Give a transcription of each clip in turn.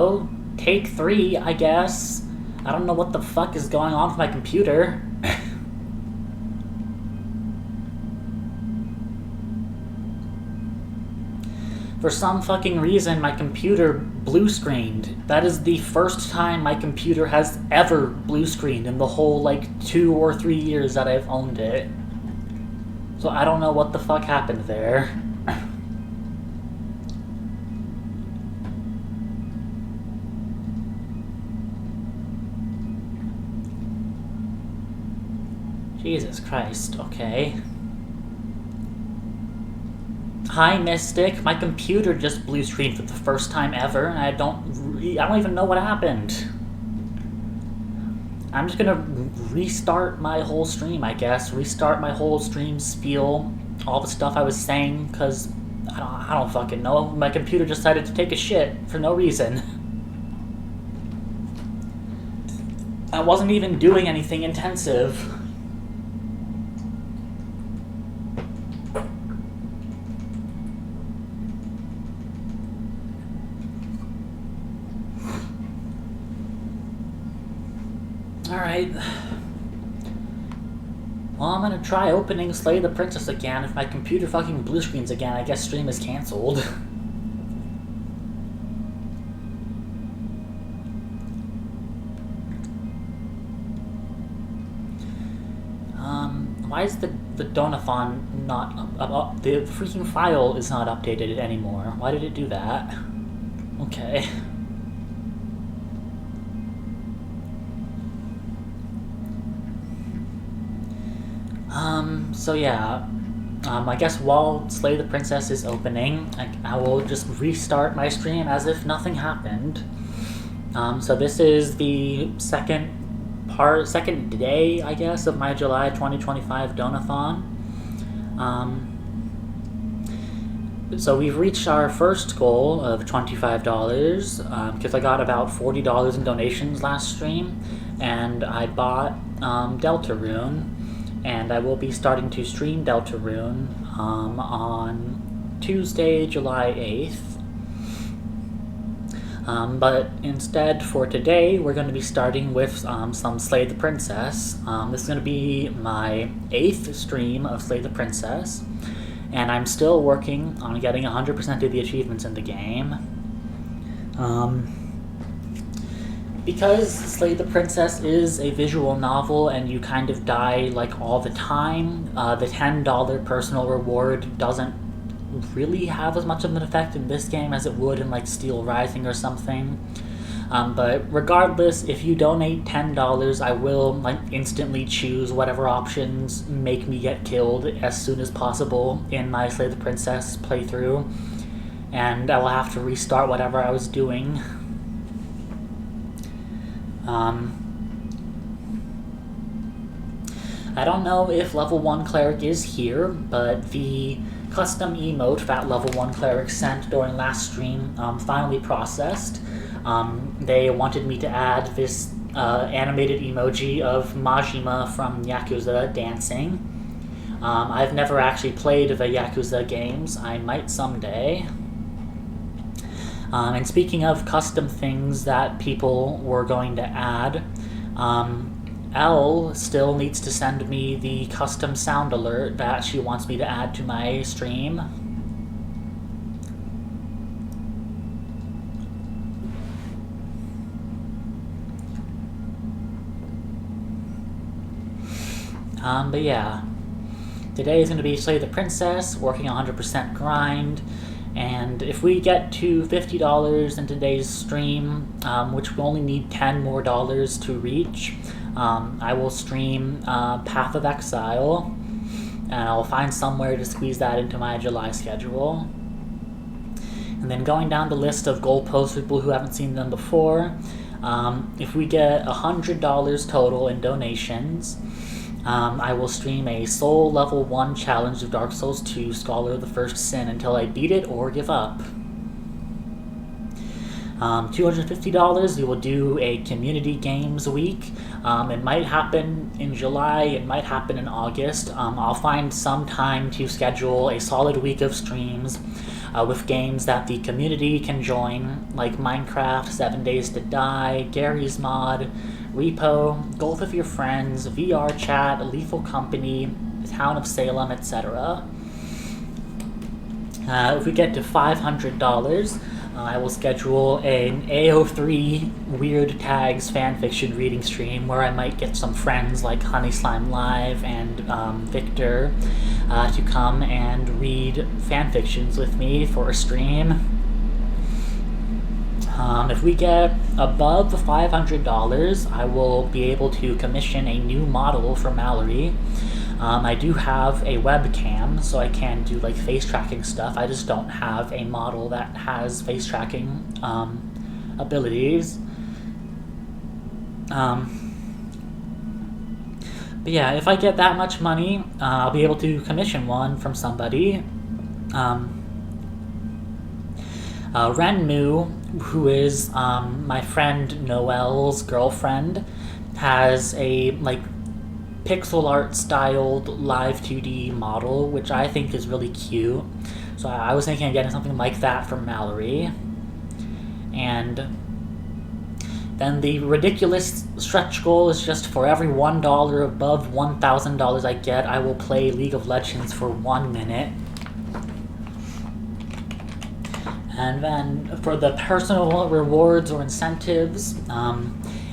Oh, take 3, I guess. I don't know what the fuck is going on with my computer. For some fucking reason, my computer blue-screened. That is the first time my computer has ever blue-screened in the whole, 2 or 3 years that I've owned it. So I don't know what the fuck happened there. Jesus Christ, okay. Hi, Mystic. My computer just blue screened for the first time ever, and I don't even know what happened. I'm just gonna restart my whole stream, I guess. Restart my whole stream spiel, all the stuff I was saying, because I don't fucking know. My computer decided to take a shit for no reason. I wasn't even doing anything intensive. Alright. Well, I'm gonna try opening Slay the Princess again. If my computer fucking blue screens again, I guess stream is cancelled. Why is the DONOTHON not the freaking file is not updated anymore? Why did it do that? Okay. So yeah, I guess while Slay the Princess is opening, I will just restart my stream as if nothing happened. So this is the second day, I guess, of my July 2025 Donathon. So we've reached our first goal of $25, because I got about $40 in donations last stream, and I bought Deltarune. And I will be starting to stream Deltarune on Tuesday, July 8th. But instead, for today, we're going to be starting with some Slay the Princess. This is going to be my 8th stream of Slay the Princess, and I'm still working on getting 100% of the achievements in the game. Because Slay the Princess is a visual novel and you kind of die all the time, the $10 personal reward doesn't really have as much of an effect in this game as it would in Steel Rising or something. But regardless, if you donate $10, I will instantly choose whatever options make me get killed as soon as possible in my Slay the Princess playthrough, and I will have to restart whatever I was doing. I don't know if level 1 cleric is here, but the custom emote that level 1 cleric sent during last stream finally processed. They wanted me to add this animated emoji of Majima from Yakuza dancing. I've never actually played the Yakuza games. I might someday. And speaking of custom things that people were going to add, Elle still needs to send me the custom sound alert that she wants me to add to my stream. But yeah, today is going to be Slay the Princess, working 100% grind. And if we get to $50 in today's stream, which we only need $10 more to reach, I will stream Path of Exile, and I'll find somewhere to squeeze that into my July schedule. And then going down the list of goalposts for people who haven't seen them before, if we get $100 total in donations, I will stream a Soul Level 1 challenge of Dark Souls 2 Scholar of the First Sin until I beat it or give up. $250, we will do a community games week. It might happen in July, it might happen in August. I'll find some time to schedule a solid week of streams with games that the community can join, like Minecraft, 7 Days to Die, Gary's Mod, Repo, Golf with Your Friends, VR Chat, Lethal Company, Town of Salem, etc. If we get to $500, I will schedule an AO3 Weird Tags fanfiction reading stream where I might get some friends like Honey Slime Live and Victor to come and read fanfictions with me for a stream. If we get above $500, I will be able to commission a new model for Mallory. I do have a webcam, so I can do like face tracking stuff. I just don't have a model that has face tracking abilities. But yeah, if I get that much money, I'll be able to commission one from somebody. Renmu, who is my friend Noelle's girlfriend, has a like pixel art styled live 2D model, which I think is really cute. So I was thinking of getting something like that for Mallory. And then the ridiculous stretch goal is just for every $1 above $1,000 I get, I will play League of Legends for 1 minute. And then for the personal rewards or incentives,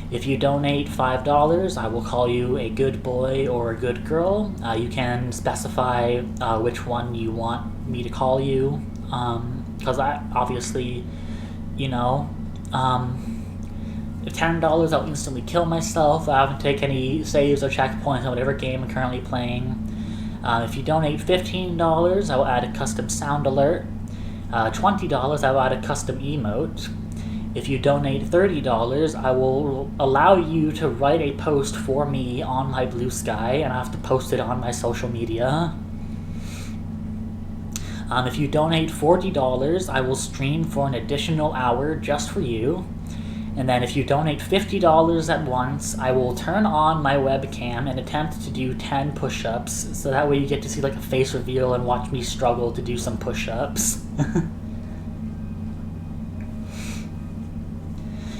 if you donate $5, I will call you a good boy or a good girl. You can specify which one you want me to call you, because I obviously, you know, if $10, I'll instantly kill myself. I haven't taken any saves or checkpoints on whatever game I'm currently playing. If you donate $15, I will add a custom sound alert. $20, I will add a custom emote. If you donate $30, I will allow you to write a post for me on my Blue Sky, and I have to post it on my social media. If you donate $40, I will stream for an additional hour just for you. And then if you donate $50 at once, I will turn on my webcam and attempt to do 10 push-ups, so that way you get to see like a face reveal and watch me struggle to do some push-ups.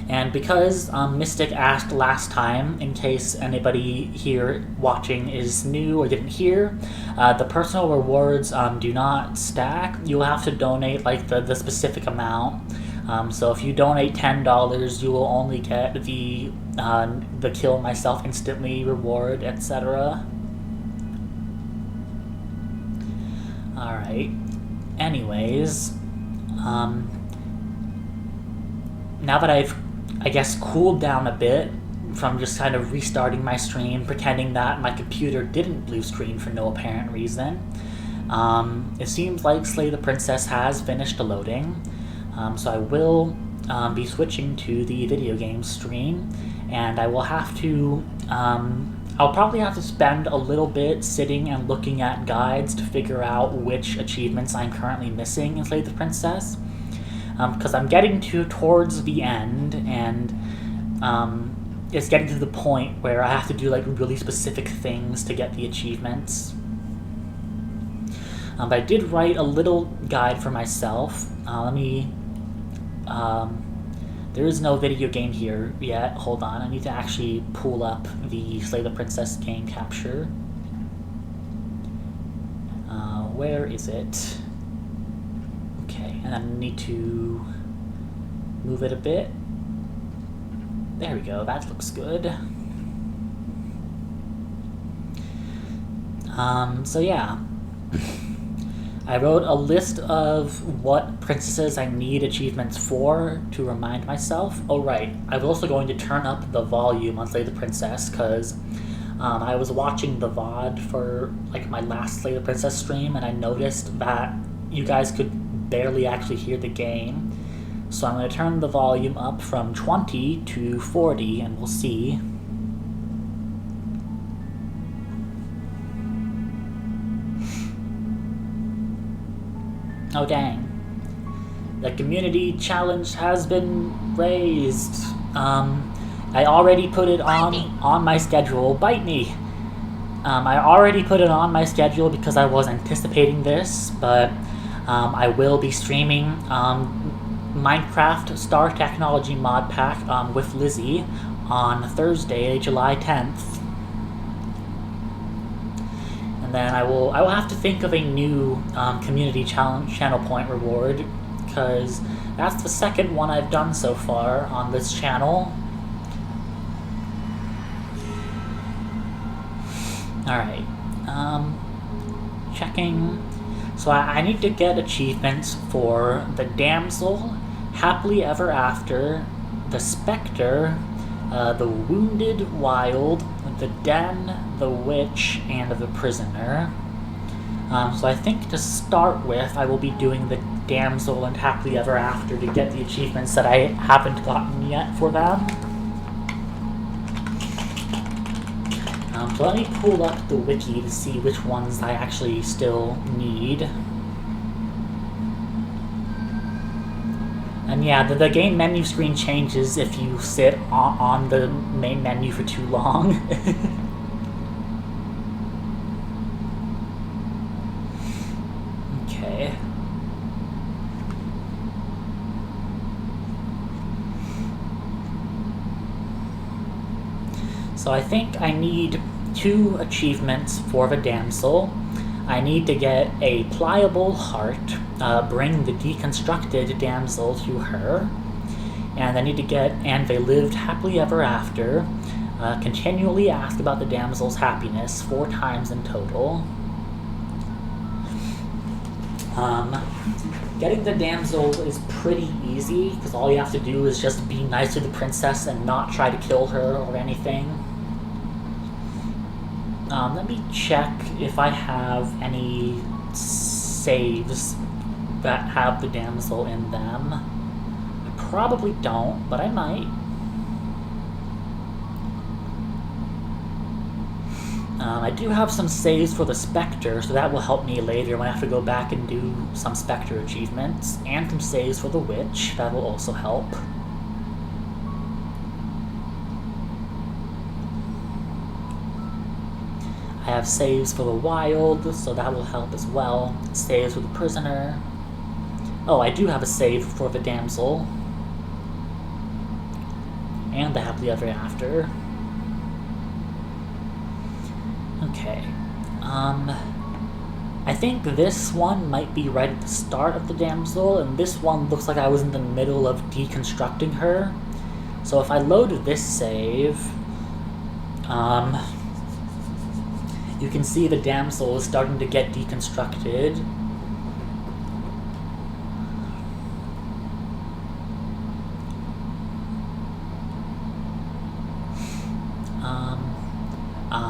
And because Mystic asked last time, in case anybody here watching is new or didn't hear, the personal rewards do not stack. You'll have to donate like the specific amount. So if you donate $10, you will only get the kill myself instantly reward, etc. Alright. Anyways, now that I've, I guess, cooled down a bit from just kind of restarting my stream, pretending that my computer didn't blue screen for no apparent reason, it seems like Slay the Princess has finished loading. So I will be switching to the video game stream, and I will have to, I'll probably have to spend a little bit sitting and looking at guides to figure out which achievements I'm currently missing in Slay the Princess. Because I'm getting towards the end, and it's getting to the point where I have to do like really specific things to get the achievements. But I did write a little guide for myself. There is no video game here yet. Hold on, I need to actually pull up the Slay the Princess game capture. Where is it? Okay, and I need to move it a bit. There we go, that looks good. So yeah. I wrote a list of what princesses I need achievements for to remind myself. Oh right, I was also going to turn up the volume on Slay the Princess, because I was watching the VOD for like my last Slay the Princess stream, and I noticed that you guys could barely actually hear the game. So I'm going to turn the volume up from 20 to 40, and we'll see. Oh dang. The community challenge has been raised. I already put it on my schedule. Bite me! I already put it on my schedule because I was anticipating this, but I will be streaming Minecraft Star Technology Mod Pack with Lizzie on Thursday, July 10th. And then I will have to think of a new community channel point reward, because that's the second one I've done so far on this channel. Alright, checking. So I need to get achievements for the Damsel, Happily Ever After, the Spectre, the Wounded Wild, the Den, the Witch, and the Prisoner. So I think to start with, I will be doing the Damsel and Happily Ever After to get the achievements that I haven't gotten yet for them. So let me pull up the wiki to see which ones I actually still need. And yeah, the game menu screen changes if you sit on the main menu for too long. Okay. So I think I need 2 achievements for the Damsel. I need to get a pliable heart, bring the deconstructed damsel to her, and I need to get and they lived happily ever after, continually ask about the damsel's happiness 4 times in total. Getting the damsel is pretty easy, because all you have to do is just be nice to the princess and not try to kill her or anything. Let me check if I have any saves that have the damsel in them. I probably don't, but I might. I do have some saves for the Spectre, so that will help me later when I have to go back and do some Spectre achievements, and some saves for the Witch. That will also help. I have saves for the Wild, so that will help as well. Saves for the Prisoner. Oh, I do have a save for the Damsel. And the Happily Ever After. Okay. I think this one might be right at the start of the Damsel, and this one looks like I was in the middle of deconstructing her. So if I load this save, you can see the damsel is starting to get deconstructed.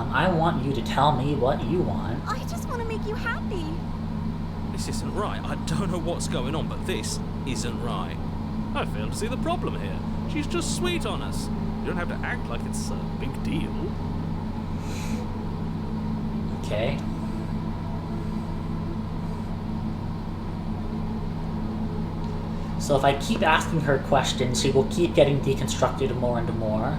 I want you to tell me what you want. I just want to make you happy. This isn't right. I don't know what's going on, but this isn't right. I fail to see the problem here. She's just sweet on us. You don't have to act like it's a big deal. Okay. So if I keep asking her questions, she will keep getting deconstructed more and more.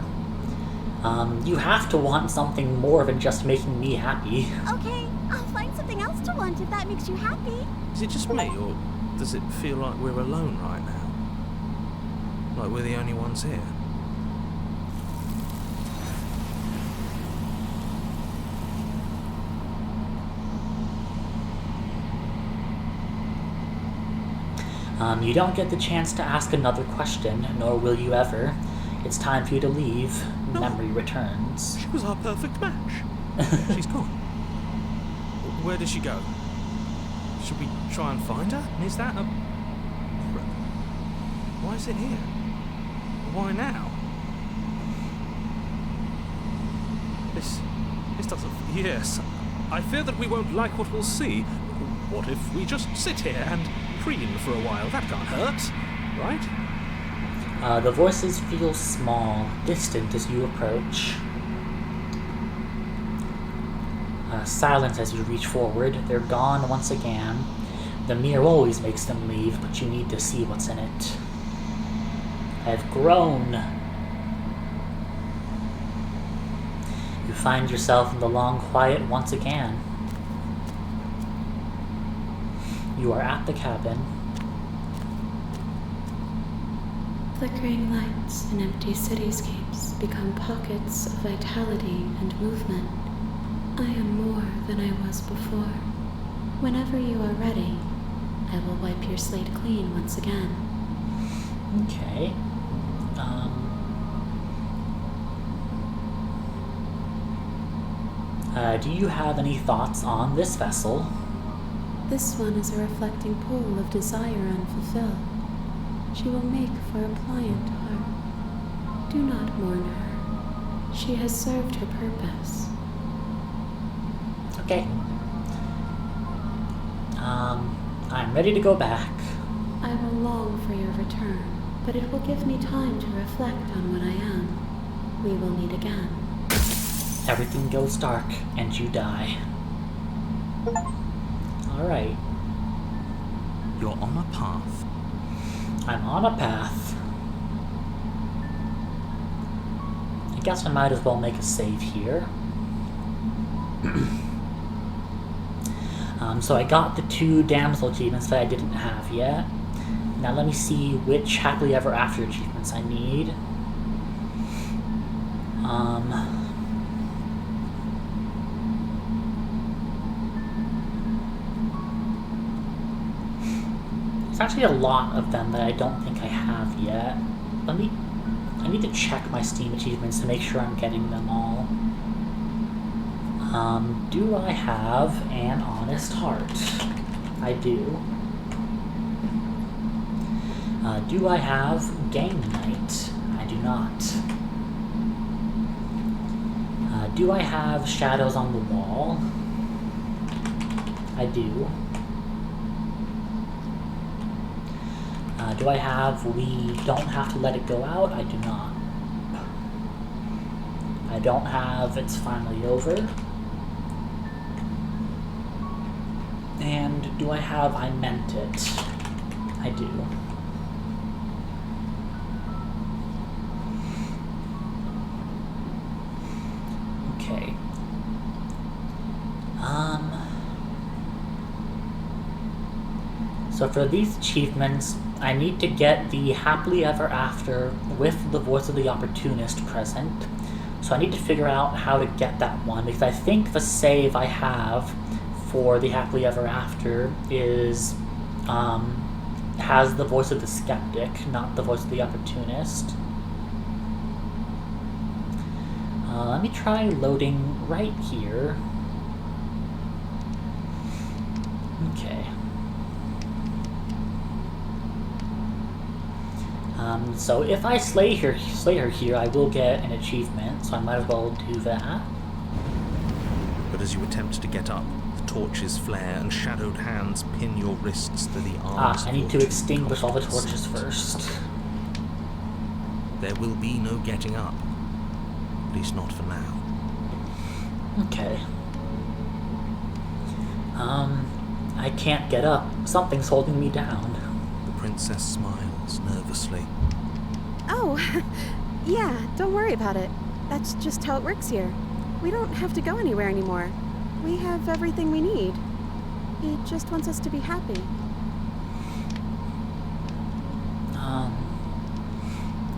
You have to want something more than just making me happy. Okay, I'll find something else to want if that makes you happy. Is it just me, or does it feel like we're alone right now? Like we're the only ones here? You don't get the chance to ask another question, nor will you ever. It's time for you to leave. No. Memory returns. She was our perfect match. She's gone. Where did she go? Should we try and find her? Is that a... Why is it here? Why now? This doesn't... Yes. I fear that we won't like what we'll see. What if we just sit here and preen for a while? That can't hurt, right? The voices feel small, distant as you approach. Silence as you reach forward. They're gone once again. The mirror always makes them leave, but you need to see what's in it. I've grown. You find yourself in the long quiet once again. You are at the cabin. Flickering lights and empty cityscapes become pockets of vitality and movement. I am more than I was before. Whenever you are ready, I will wipe your slate clean once again. Okay. Do you have any thoughts on this vessel? This one is a reflecting pool of desire unfulfilled. She will make for a pliant heart. Do not mourn her. She has served her purpose. Okay. I'm ready to go back. I will long for your return, but it will give me time to reflect on what I am. We will meet again. Everything goes dark, and you die. Alright. You're on a path. I'm on a path. I guess I might as well make a save here. So I got the 2 damsel achievements that I didn't have yet. Now let me see which happily ever after achievements I need. There's actually a lot of them that I don't think I have yet. I need to check my Steam achievements to make sure I'm getting them all. Do I have an honest heart? I do. Do I have game night? I do not. Do I have shadows on the wall? I do. Do I have we don't have to let it go out? I do not. I don't have it's finally over. And do I have I meant it? I do. Okay. So for these achievements, I need to get the happily ever after with the voice of the opportunist present. So I need to figure out how to get that one, because I think the save I have for the happily ever after is has the voice of the skeptic, not the voice of the opportunist. Let me try loading right here. Okay. So if I slay her here, I will get an achievement, so I might as well do that. But as you attempt to get up, the torches flare and shadowed hands pin your wrists to the arms. I need to extinguish all the torches first. There will be no getting up. At least not for now. Okay. I can't get up. Something's holding me down. The princess smiles nervously. Oh, yeah, don't worry about it. That's just how it works here. We don't have to go anywhere anymore. We have everything we need. He just wants us to be happy.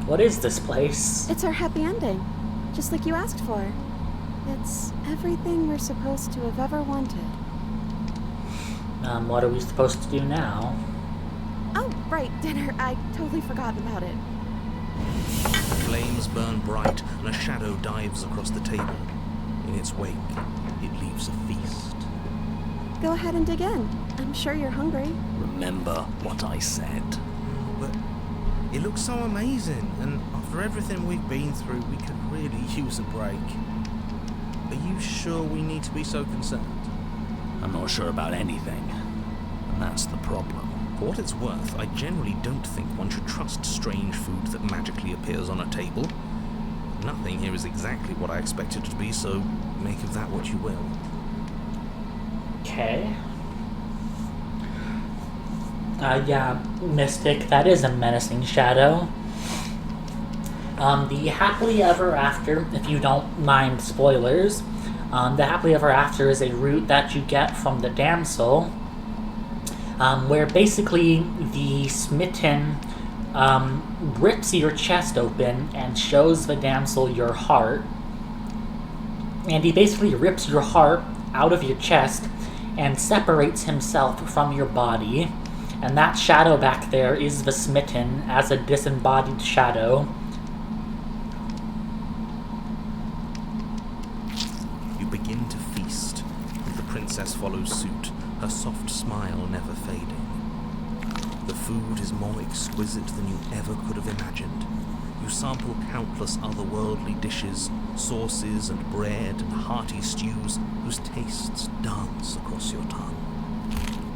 What is this place? It's our happy ending, just like you asked for. It's everything we're supposed to have ever wanted. What are we supposed to do now? Oh, right, dinner. I totally forgot about it. Flames burn bright, and a shadow dives across the table. In its wake, it leaves a feast. Go ahead and dig in. I'm sure you're hungry. Remember what I said. But it looks so amazing, and after everything we've been through, we could really use a break. Are you sure we need to be so concerned? I'm not sure about anything, and that's the problem. For what it's worth, I generally don't think one should trust strange food that magically appears on a table. Nothing here is exactly what I expected it to be, so make of that what you will. Okay. Yeah, Mystic, that is a menacing shadow. The happily ever after, if you don't mind spoilers, the happily ever after is a root that you get from the damsel. where basically the smitten rips your chest open and shows the damsel your heart. And he basically rips your heart out of your chest and separates himself from your body. And that shadow back there is the smitten as a disembodied shadow. You begin to feast, and the princess follows suit, her soft smile never fading. The food is more exquisite than you ever could have imagined. You sample countless otherworldly dishes, sauces and bread and hearty stews whose tastes dance across your tongue.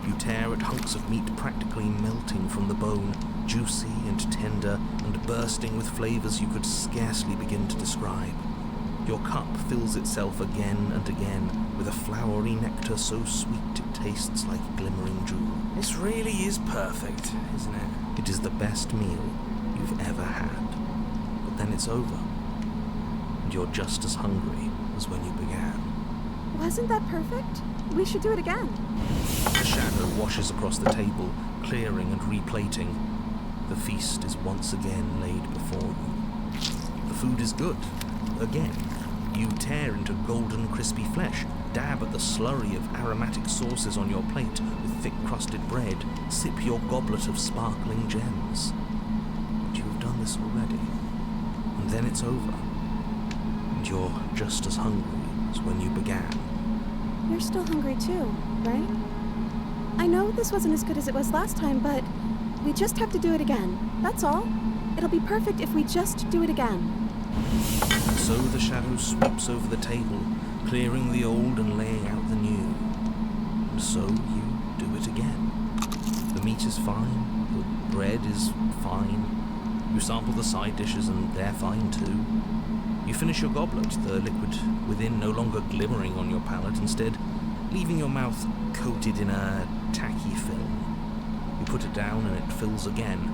You tear at hunks of meat practically melting from the bone, juicy and tender and bursting with flavors you could scarcely begin to describe. Your cup fills itself again and again with a flowery nectar so sweet it tastes like glimmering jewel. This really is perfect, isn't it? It is the best meal you've ever had. But then it's over, and you're just as hungry as when you began. Wasn't that perfect? We should do it again. The shadow washes across the table, clearing and replating. The feast is once again laid before you. The food is good. Again, you tear into golden crispy flesh, dab at the slurry of aromatic sauces on your plate with thick-crusted bread, sip your goblet of sparkling gems. But you've done this already. And then it's over. And you're just as hungry as when you began. You're still hungry too, right? I know this wasn't as good as it was last time, but we just have to do it again. That's all. It'll be perfect if we just do it again. So the shadow sweeps over the table, clearing the old and laying out the new. And so you do it again. The meat is fine, the bread is fine. You sample the side dishes and they're fine too. You finish your goblet, the liquid within no longer glimmering on your palate, instead leaving your mouth coated in a tacky film. You put it down and it fills again.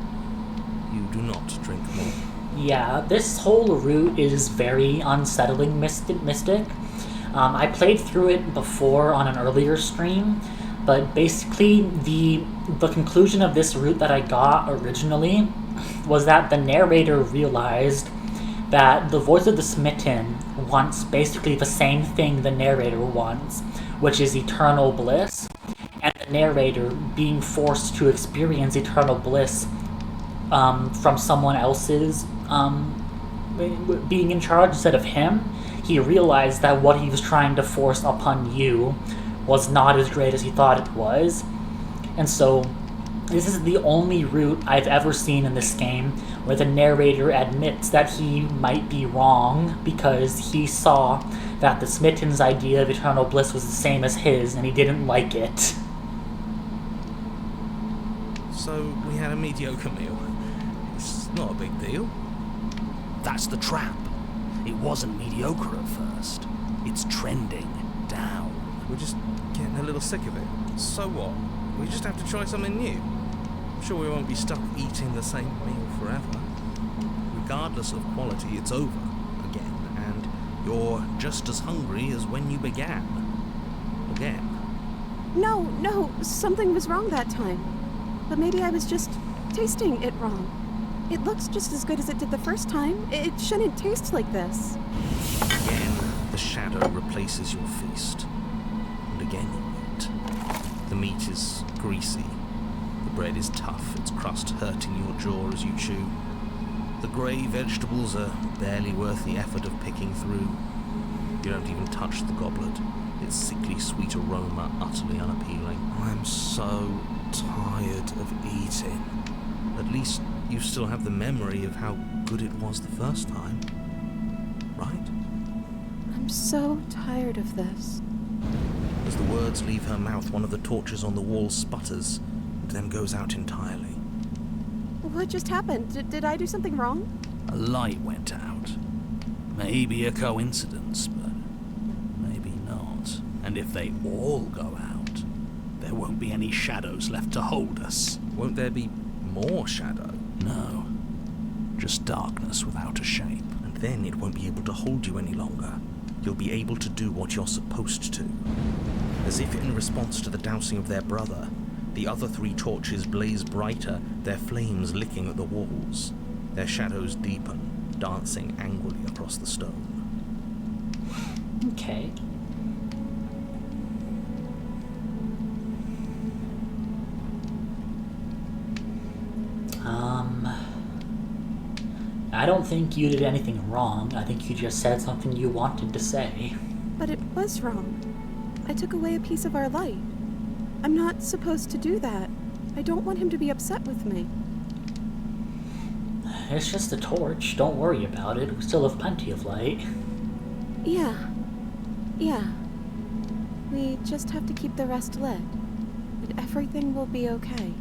You do not drink more. Yeah, this whole route is very unsettling, Mystic. I played through it before on an earlier stream, but basically the conclusion of this route that I got originally was that the narrator realized that the voice of the smitten wants basically the same thing the narrator wants, which is eternal bliss, and the narrator being forced to experience eternal bliss from someone else's being in charge instead of him. He realized that what he was trying to force upon you was not as great as he thought it was. And so this is the only route I've ever seen in this game where the narrator admits that he might be wrong because he saw that the Smitten's idea of eternal bliss was the same as his and he didn't like it. So we had a mediocre meal. It's not a big deal. That's the trap. It wasn't mediocre at first. It's trending down. We're just getting a little sick of it. So what? We just have to try something new. I'm sure we won't be stuck eating the same meal forever. Regardless of quality, it's over again, and you're just as hungry as when you began. Again. No, something was wrong that time. But maybe I was just tasting it wrong. It looks just as good as it did the first time. It shouldn't taste like this. Again, the shadow replaces your feast. And again you eat. The meat is greasy. The bread is tough, its crust hurting your jaw as you chew. The grey vegetables are barely worth the effort of picking through. You don't even touch the goblet. Its sickly sweet aroma utterly unappealing. I'm so tired of eating. At least you still have the memory of how good it was the first time, right? I'm so tired of this. As the words leave her mouth, one of the torches on the wall sputters, and then goes out entirely. What just happened? Did I do something wrong? A light went out. Maybe a coincidence, but maybe not. And if they all go out, there won't be any shadows left to hold us. Won't there be more shadow? No. Just darkness without a shape. And then it won't be able to hold you any longer. You'll be able to do what you're supposed to. As if in response to the dousing of their brother, The other 3 torches blaze brighter, their flames licking at the walls. Their shadows deepen, dancing angrily across the stone. Okay. I don't think you did anything wrong. I think you just said something you wanted to say. But it was wrong. I took away a piece of our light. I'm not supposed to do that. I don't want him to be upset with me. It's just a torch. Don't worry about it. We still have plenty of light. Yeah. We just have to keep the rest lit. And everything will be okay.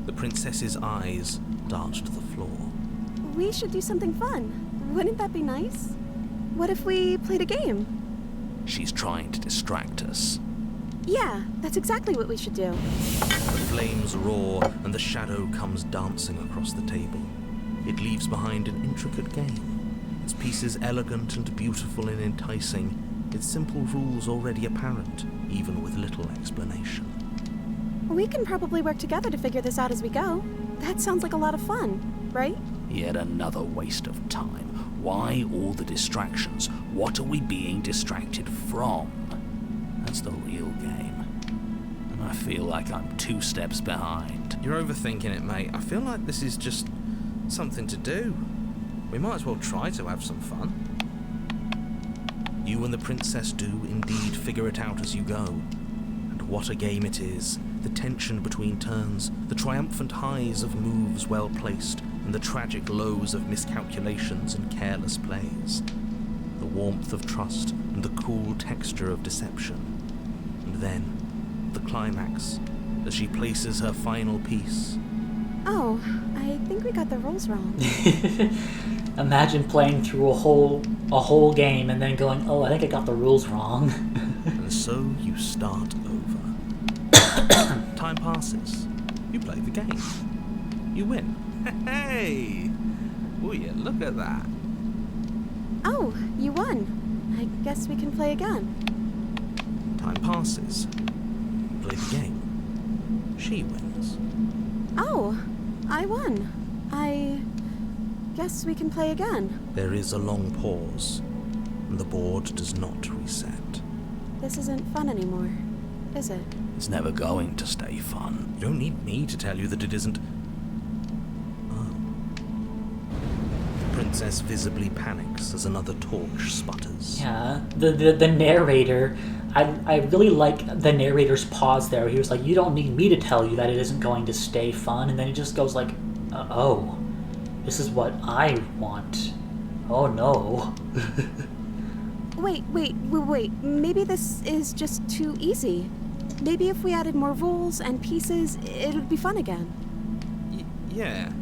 The princess's eyes dart to the floor. We should do something fun. Wouldn't that be nice? What if we played a game? She's trying to distract us. Yeah, that's exactly what we should do. The flames roar and the shadow comes dancing across the table. It leaves behind an intricate game. Its pieces elegant and beautiful and enticing. Its simple rules already apparent, even with little explanation. We can probably work together to figure this out as we go. That sounds like a lot of fun, right? Yet another waste of time. Why all the distractions? What are we being distracted from? That's the real game. And I feel like I'm 2 steps behind. You're overthinking it, mate. I feel like this is just something to do. We might as well try to have some fun. You and the princess do indeed figure it out as you go. And what a game it is. The tension between turns, the triumphant highs of moves well placed, and the tragic lows of miscalculations and careless plays. The warmth of trust and the cool texture of deception. And then, the climax, as she places her final piece. Oh, I think we got the rules wrong. Imagine playing through a whole game and then going, oh, I think I got the rules wrong. And so you start over. Time passes. You play the game. You win. Hey! Oh yeah, look at that. Oh, you won. I guess we can play again. Time passes. You play the game. She wins. Oh, I won. I guess we can play again. There is a long pause, and the board does not reset. This isn't fun anymore, is it? It's never going to stay fun. You don't need me to tell you that it isn't. Oh. The princess visibly panics as another torch sputters. Yeah, the narrator, I really like the narrator's pause there. He was like, you don't need me to tell you that it isn't going to stay fun, and then he just goes like, oh, this is what I want. Oh no. Wait. Maybe this is just too easy. Maybe if we added more rules and pieces, it would be fun again. Yeah.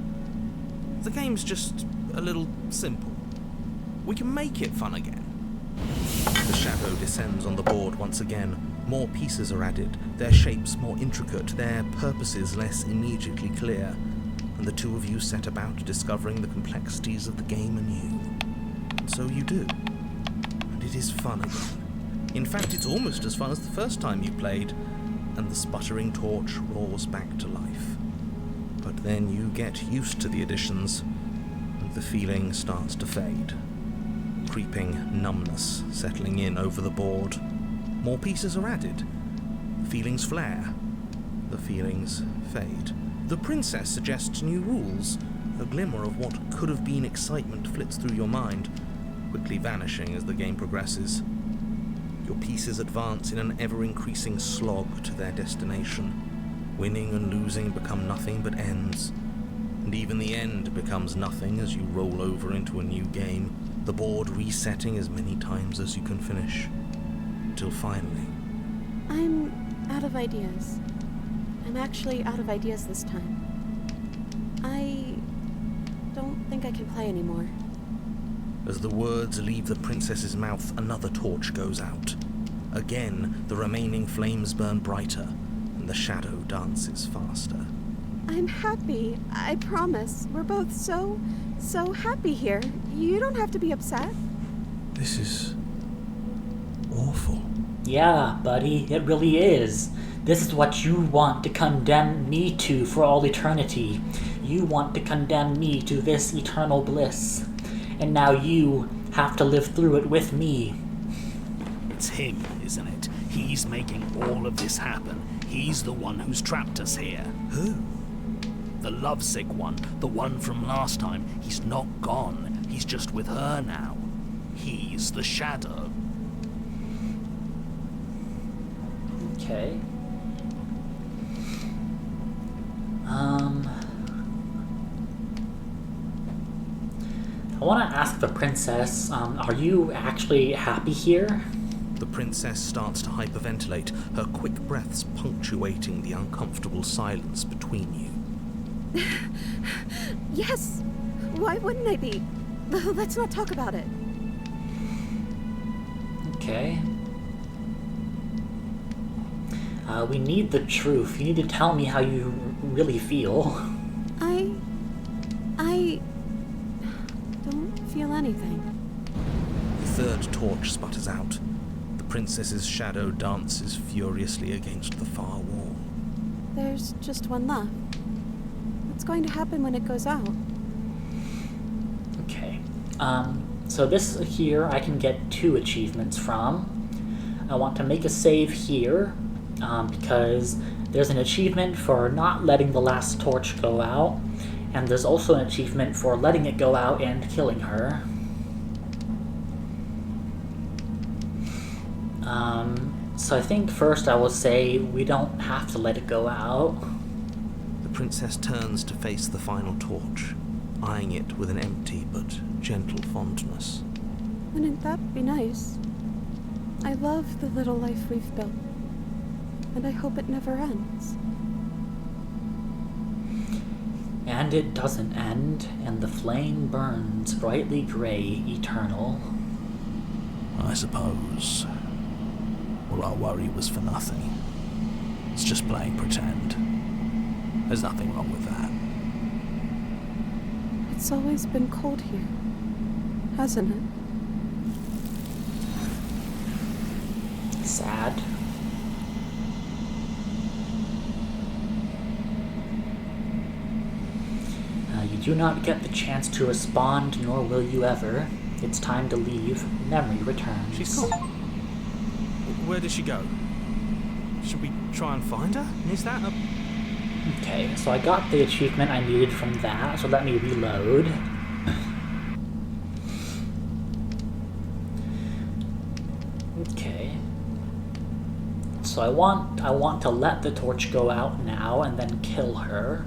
The game's just a little simple. We can make it fun again. The shadow descends on the board once again. More pieces are added, their shapes more intricate, their purposes less immediately clear. And the 2 of you set about discovering the complexities of the game anew. And so you do. And it is fun again. In fact, it's almost as fun as the first time you played, and the sputtering torch roars back to life. But then you get used to the additions, and the feeling starts to fade. Creeping numbness settling in over the board. More pieces are added. The feelings flare. The feelings fade. The princess suggests new rules. A glimmer of what could have been excitement flits through your mind, quickly vanishing as the game progresses. Your pieces advance in an ever-increasing slog to their destination. Winning and losing become nothing but ends. And even the end becomes nothing as you roll over into a new game, the board resetting as many times as you can finish. Till finally... I'm out of ideas. I'm actually out of ideas this time. I don't think I can play anymore. As the words leave the princess's mouth, another torch goes out. Again, the remaining flames burn brighter, and the shadow dances faster. I'm happy, I promise. We're both so happy here. You don't have to be upset. This is... awful. Yeah, buddy, it really is. This is what you want to condemn me to for all eternity. You want to condemn me to this eternal bliss. And now you have to live through it with me. It's him, isn't it? He's making all of this happen. He's the one who's trapped us here. Who? The lovesick one, the one from last time. He's not gone. He's just with her now. He's the shadow. Okay. I want to ask the princess, are you actually happy here? The princess starts to hyperventilate, her quick breaths punctuating the uncomfortable silence between you. Yes! Why wouldn't I be? Let's not talk about it. Okay. We need the truth. You need to tell me how you really feel. I don't feel anything. The third torch sputters out. The princess's shadow dances furiously against the far wall. There's just one left. What's going to happen when it goes out? Okay. So this here I can get 2 achievements from. I want to make a save here, because there's an achievement for not letting the last torch go out, and there's also an achievement for letting it go out and killing her. So I think first I will say we don't have to let it go out. The princess turns to face the final torch, eyeing it with an empty but gentle fondness. Wouldn't that be nice? I love the little life we've built, and I hope it never ends. And it doesn't end, and the flame burns brightly gray, eternal. I suppose all our worry was for nothing. It's just playing pretend. There's nothing wrong with that. It's always been cold here, hasn't it? Sad. You do not get the chance to respond, nor will you ever. It's time to leave. Memory returns. She's gone. Where did she go? Should we try and find her? Is that a... Okay, so I got the achievement I needed from that, so let me reload. Okay. So I want to let the torch go out now and then kill her.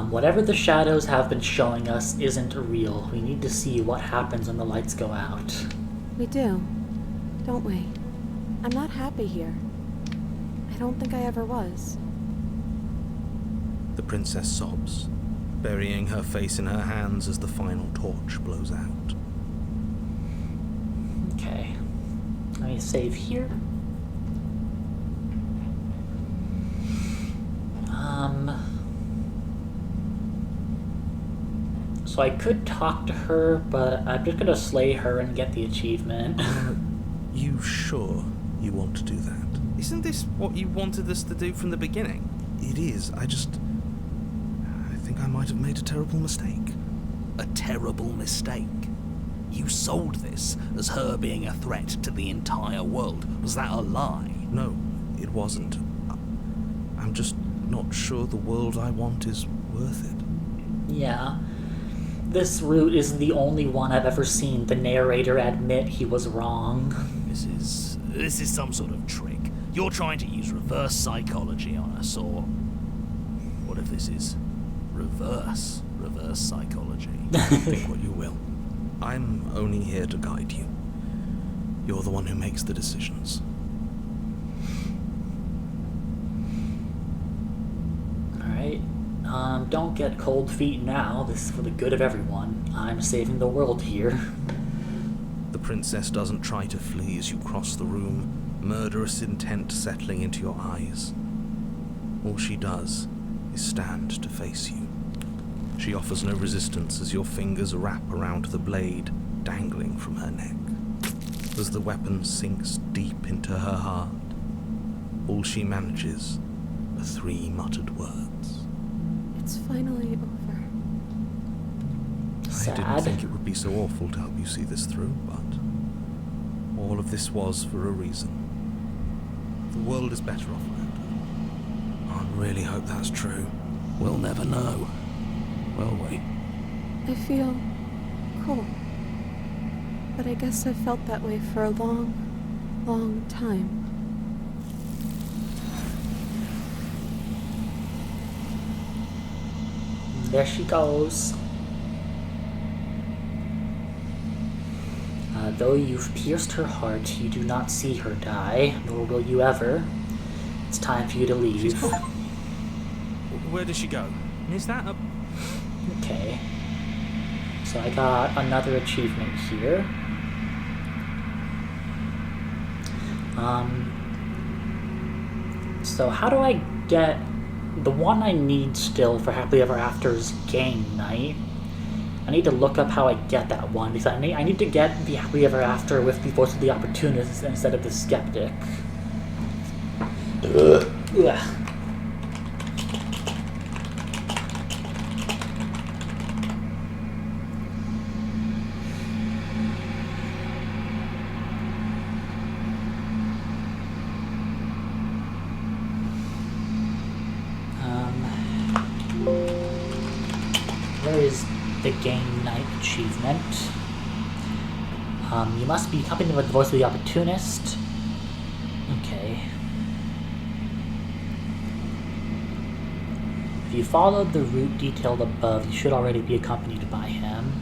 Whatever the shadows have been showing us isn't real. We need to see what happens when the lights go out. We do, don't we? I'm not happy here. I don't think I ever was. The princess sobs, burying her face in her hands as the final torch blows out. Okay. Let me save here. So I could talk to her, but I'm just gonna slay her and get the achievement. You sure you want to do that? Isn't this what you wanted us to do from the beginning? It is. I think I might have made a terrible mistake. A terrible mistake. You sold this as her being a threat to the entire world. Was that a lie? No, it wasn't. I'm just not sure the world I want is worth it. Yeah. This route is the only one I've ever seen the narrator admit he was wrong. This is some sort of trick. You're trying to use reverse psychology on us, or what if this is reverse psychology? Think what you will. I'm only here to guide you. You're the one who makes the decisions. Alright. Don't get cold feet now. This is for the good of everyone. I'm saving the world here. The princess doesn't try to flee as you cross the room, murderous intent settling into your eyes. All she does is stand to face you. She offers no resistance as your fingers wrap around the blade dangling from her neck. as the weapon sinks deep into her heart. All she manages are 3 muttered words. It's finally over. Sad. I didn't think it would be so awful to help you see this through, but all of this was for a reason. The world is better off without her. I really hope that's true. We'll never know, will we? I feel cool. But I guess I've felt that way for a long, long time. There she goes. Though you've pierced her heart, you do not see her die, nor will you ever. It's time for you to leave. Where does she go? Is that a... Okay. So I got another achievement here. So how do I get... The one I need still for Happily Ever After's game night. I need to look up how I get that one, because I need to get the Happily Ever After with the Voice of the Opportunist instead of the Skeptic. Ugh. Where is the game night achievement? You must be accompanied with the Voice of the Opportunist. Okay. If you followed the route detailed above, you should already be accompanied by him.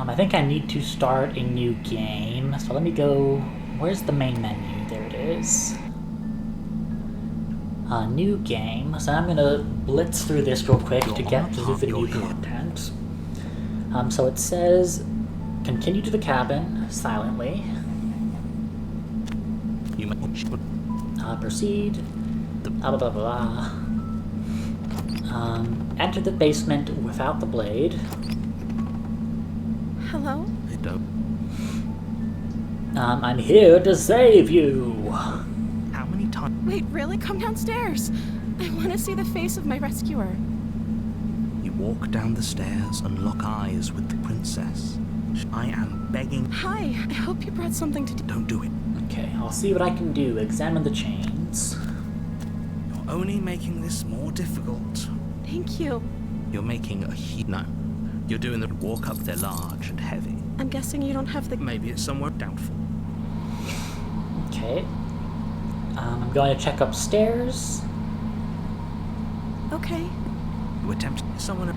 I think I need to start a new game, so let me go... Where's the main menu? There it is. New game. So I'm gonna blitz through this real quick to get to the new content. So it says, continue to the cabin, silently. Proceed. Blah blah blah blah. Enter the basement without the blade. Hello? I don't... I'm here to save you! How many times... Wait, really? Come downstairs. I want to see the face of my rescuer. You walk down the stairs and lock eyes with the princess. I am begging... Hi, I hope you brought something to do. Don't do it. Okay, I'll see what I can do. Examine the chains. You're only making this more difficult. Thank you. You're making a No. You're doing the walk up, they're large and heavy. I'm guessing you don't have the... Maybe it's somewhere doubtful. Okay. I'm going to check upstairs. Okay. You attempt someone...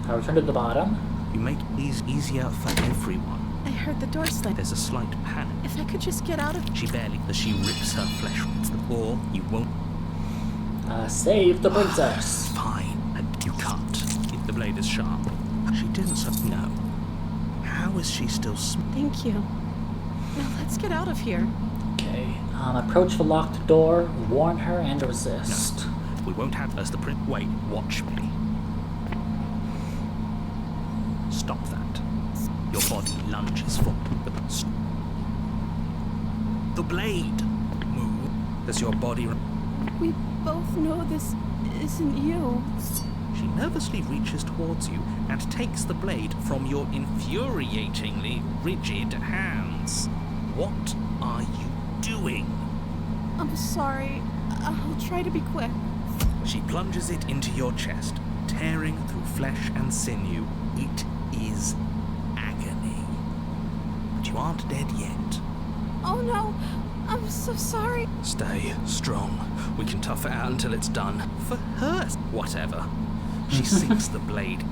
I'll return to the bottom. You make these easier for everyone. I heard the door slam. There's a slight panic. If I could just get out of... She barely... As she rips her flesh. Or you won't... Save the princess. Fine. And you cut. The blade is sharp. She didn't no. How is she still Thank you. Now let's get out of here. Okay. Approach the locked door, warn her, and resist. No. We won't have as the print. Wait, watch me. Stop that. Your body lunges for the blade. Move. Does your body... We both know this isn't you. She nervously reaches towards you and takes the blade from your infuriatingly rigid hands. What are you doing? I'm sorry. I'll try to be quick. She plunges it into your chest, tearing through flesh and sinew. It is agony. But you aren't dead yet. Oh no! I'm so sorry. Stay strong. We can tough it out until it's done. For her, whatever. She sinks the blade.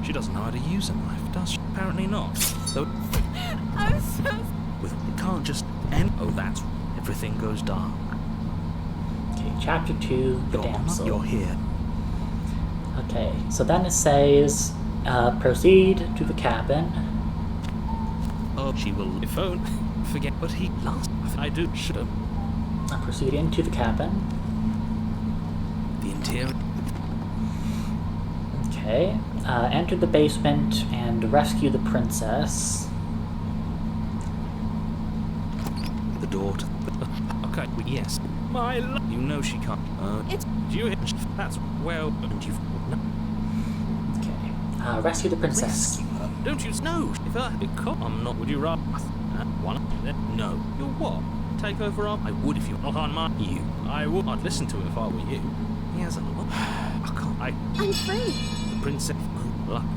She doesn't know how to use a knife, does she? Apparently not. Though I'm so... we can't just end. Oh, that's... Everything goes dark. Okay, Okay, chapter 2, The Damsel. You're here. Okay, so then it says, proceed to the cabin. Oh, she will phone. Forget what he last. I do. Should have. Proceed into the cabin. The interior. Okay, enter the basement and rescue the princess. The door to. Okay, yes. My love. You know she can't. It's- You. That's well. And you've. No. Okay, rescue the princess. Rescue her. Don't you know? If I'm not. Would you rather? One. No. You're what? Take over our. I would if you're not on my. You. I would. I'd listen to him if I were you. He has a lot. I can't. I'm free. The princess.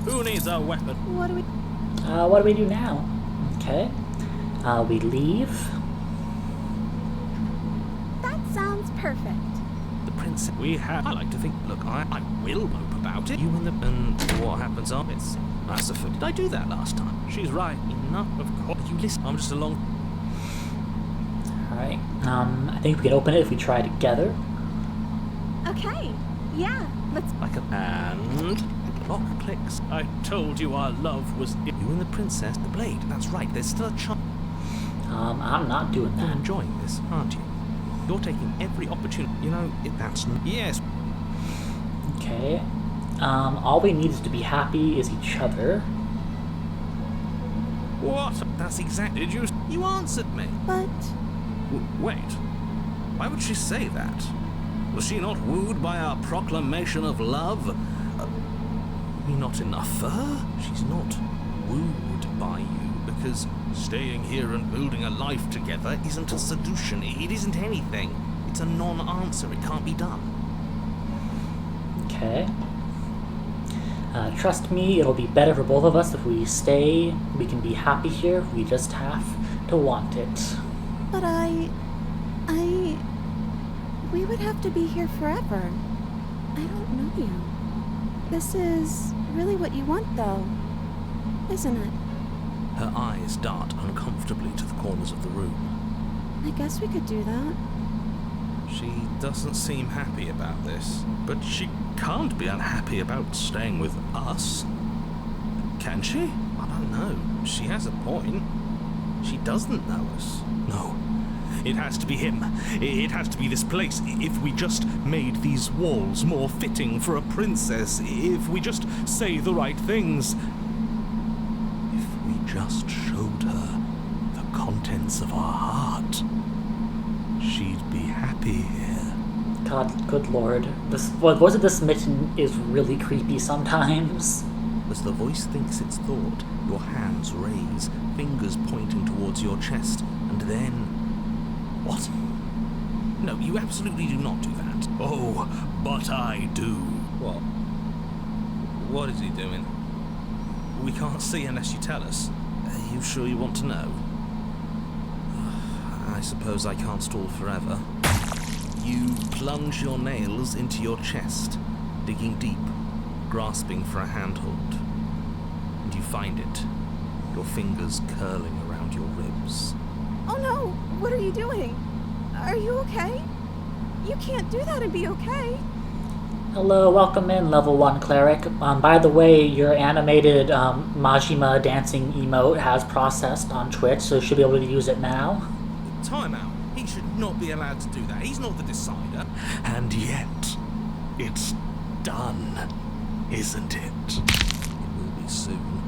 Who needs a weapon? What do we... What do we do now? Okay, we leave. That sounds perfect. The princess. We have. I like to think. Look, I will mope about it. You and what happens on it? That's a foot. Did I do that last time? She's right. Enough of course. You listen. I'm just along. Alright, I think we can open it if we try together. Okay. Yeah, let's... Like a and lock clicks. I told you our love was you and the princess. The blade. That's right. There's still a chance. I'm not doing You're that. enjoying this, aren't you? You're taking every opportunity. You know, that's yes. Okay, all we need is to be happy is each other. What? That's exactly. Did you answered me? But... Wait. Why would she say that? Was she not wooed by our proclamation of love? We not enough for her? She's not wooed by you because staying here and building a life together isn't a solution. It isn't anything. It's a non-answer. It can't be done. Okay. Trust me, it'll be better for both of us if we stay. We can be happy here. We just have to want it. But we would have to be here forever. I don't know you. This is really what you want, though, isn't it? Her eyes dart uncomfortably to the corners of the room. I guess we could do that. She doesn't seem happy about this, but she can't be unhappy about staying with us. Can she? I don't know. She has a point. She doesn't know us. No. It has to be him. It has to be this place. If we just made these walls more fitting for a princess, if we just say the right things, if we just showed her the contents of our heart, she'd be happy here. God, good lord. This voice of this mitten is really creepy sometimes. As the voice thinks its thought, your hands raise, fingers pointing towards your chest, and then... What? No, you absolutely do not do that. Oh, but I do. What? What is he doing? We can't see unless you tell us. Are you sure you want to know? I suppose I can't stall forever. You plunge your nails into your chest, digging deep, grasping for a handhold. And you find it, your fingers curling around your ribs. Oh no! What are you doing? Are you okay? You can't do that and be okay. Hello, welcome in, level 1 cleric. By the way, your animated Majima dancing emote has processed on Twitch, so you should be able to use it now. Time out. He should not be allowed to do that. He's not the decider. And yet, it's done, isn't it? It will be soon.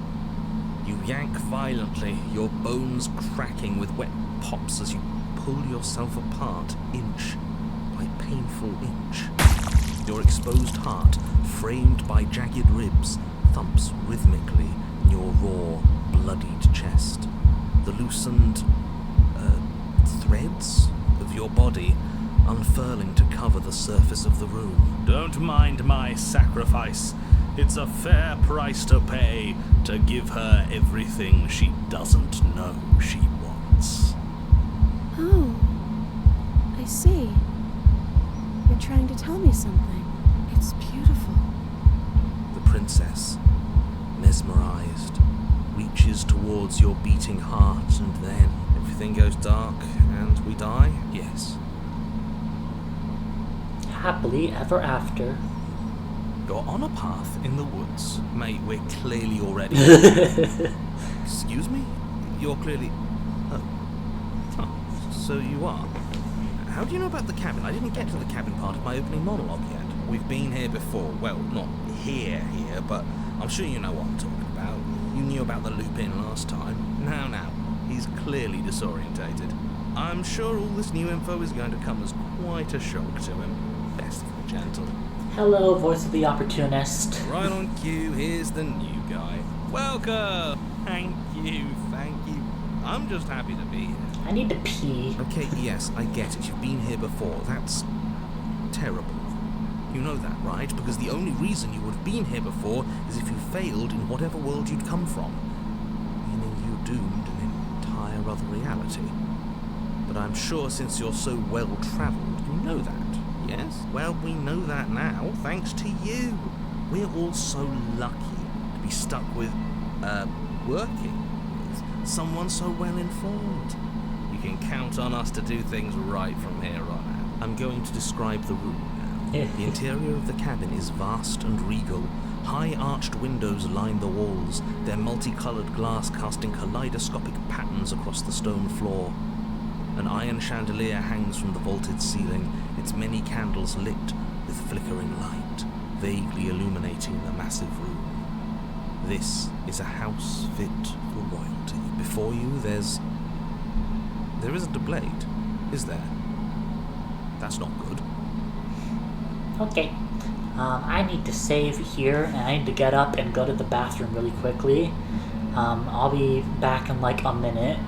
You yank violently, your bones cracking with wet pops as you pull yourself apart inch by painful inch. Your exposed heart, framed by jagged ribs, thumps rhythmically in your raw, bloodied chest. The loosened threads of your body unfurling to cover the surface of the room. Don't mind my sacrifice. It's a fair price to pay to give her everything she doesn't know she wants. Oh, I see. You're trying to tell me something. It's beautiful. The princess, mesmerized, reaches towards your beating heart, and then everything goes dark and we die? Yes. happily ever after. You're on a path in the woods. Mate, we're clearly already... Excuse me? You're clearly... So you are? How do you know about the cabin? I didn't get to the cabin part of my opening monologue yet. We've been here before. Well, not here, but I'm sure you know what I'm talking about. You knew about the loop-in last time. Now. He's clearly disorientated. I'm sure all this new info is going to come as quite a shock to him. Best of the gentle. Hello, voice of the opportunist. Right on cue, here's the new guy. Welcome! Thank you. I'm just happy to be here. I need to pee. Okay, yes, I get it. You've been here before. That's terrible. You know that, right? Because the only reason you would have been here before is if you failed in whatever world you'd come from. Meaning you doomed an entire other reality. But I'm sure since you're so well-travelled, you know that, yes? Well, we know that now, thanks to you. We're all so lucky to be stuck with, working with someone so well-informed. You can count on us to do things right from here on out. I'm going to describe the room now. The interior of the cabin is vast and regal. High arched windows line the walls, their multicolored glass casting kaleidoscopic patterns across the stone floor. An iron chandelier hangs from the vaulted ceiling, its many candles lit with flickering light, vaguely illuminating the massive room. This is a house fit for royalty. Before you, there isn't a blade, is there? That's not good. Okay. I need to save here, and I need to get up and go to the bathroom really quickly. I'll be back in like a minute.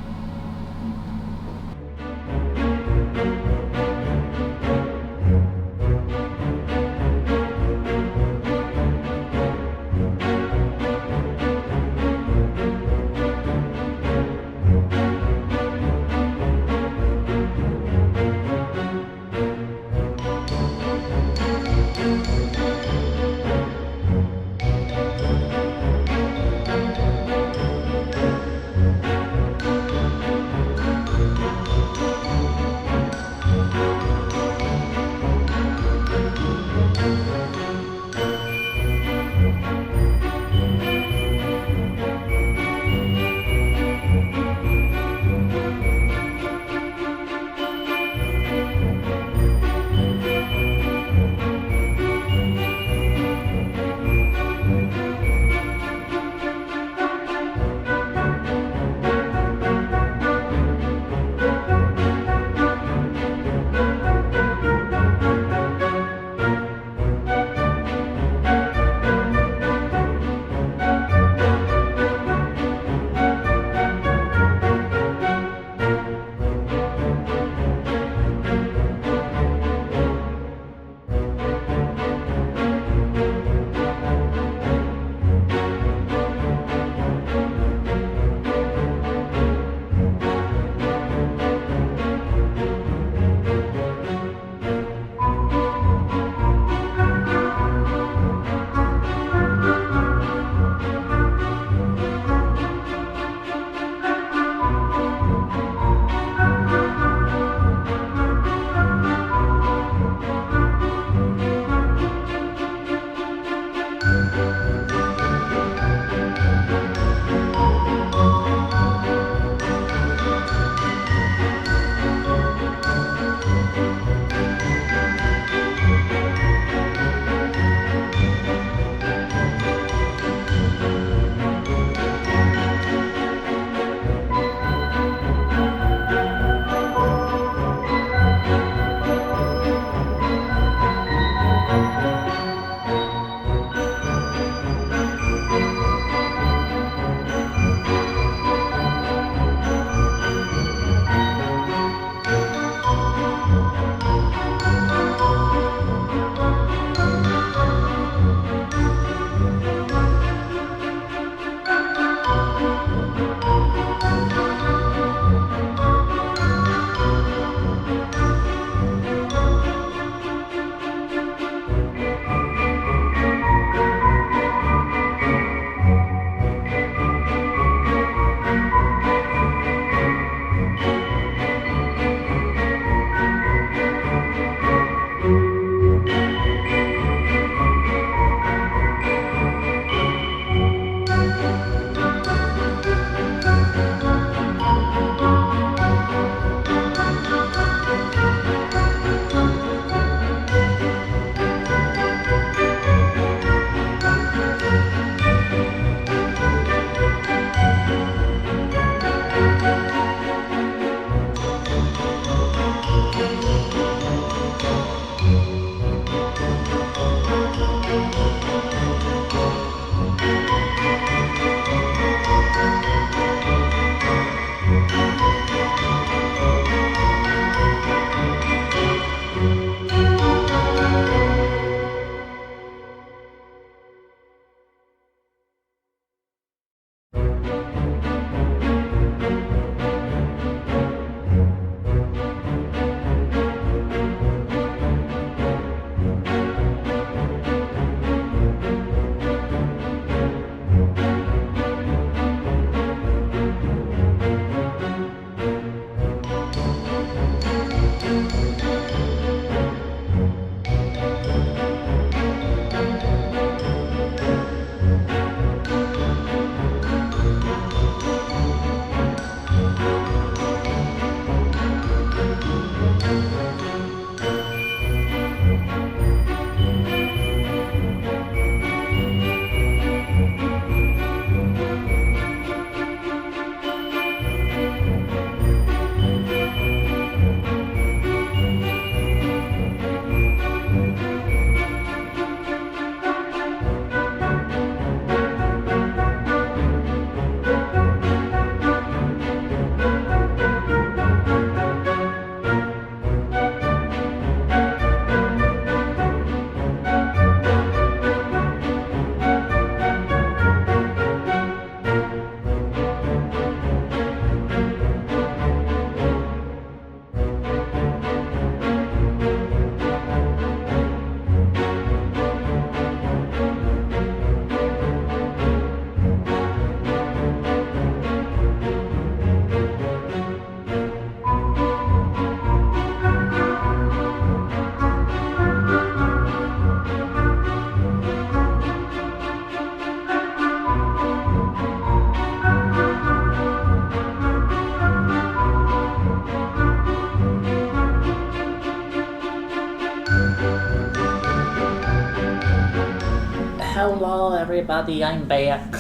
Hello everybody, I'm back.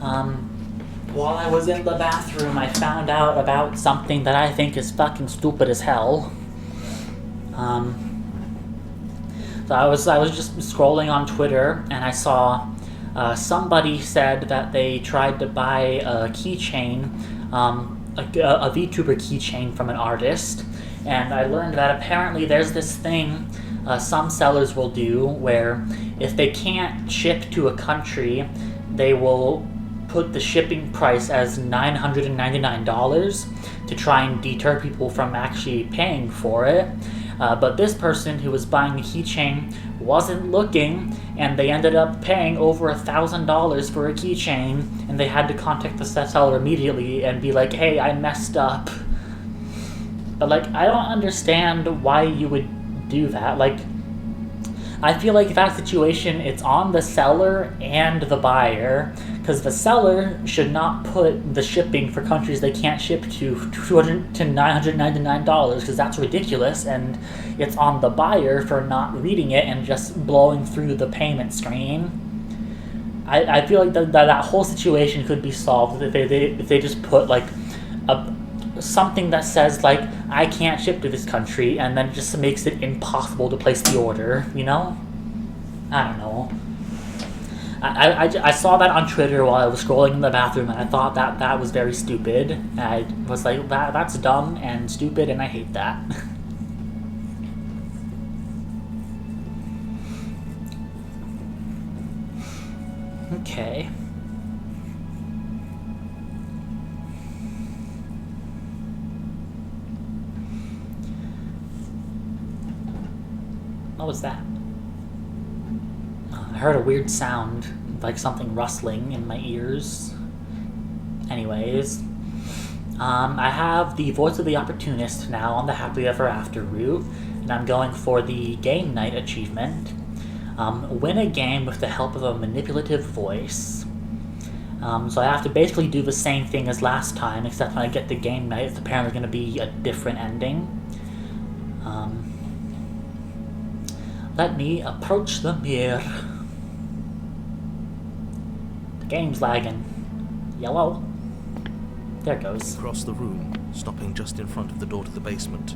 While I was in the bathroom, I found out about something that I think is fucking stupid as hell. So I was just scrolling on Twitter, and I saw somebody said that they tried to buy a keychain, a VTuber keychain from an artist, and I learned that apparently there's this thing some sellers will do where if they can't ship to a country, they will put the shipping price as $999 to try and deter people from actually paying for it. But this person who was buying the keychain wasn't looking, and they ended up paying over $1,000 for a keychain, and they had to contact the seller immediately and be like, hey, I messed up. But like, I don't understand why you would do that. Like, I feel like that situation, it's on the seller and the buyer, because the seller should not put the shipping for countries they can't ship to $200 to $999, because that's ridiculous, and it's on the buyer for not reading it and just blowing through the payment screen. I feel like that whole situation could be solved if they just put like something that says like, I can't ship to this country, and then it just makes it impossible to place the order, you know? I don't know. I saw that on Twitter while I was scrolling in the bathroom, and I thought that was very stupid. And I was like, that's dumb and stupid, and I hate that. Okay. What was that? I heard a weird sound, like something rustling in my ears. Anyways, I have the Voice of the Opportunist now on the Happily Ever After route, and I'm going for the Game Night achievement. Win a game with the help of a manipulative voice. So I have to basically do the same thing as last time, except when I get the Game Night, it's apparently going to be a different ending. Let me approach the mirror. The game's lagging. Yellow. There it goes. Across the room, stopping just in front of the door to the basement.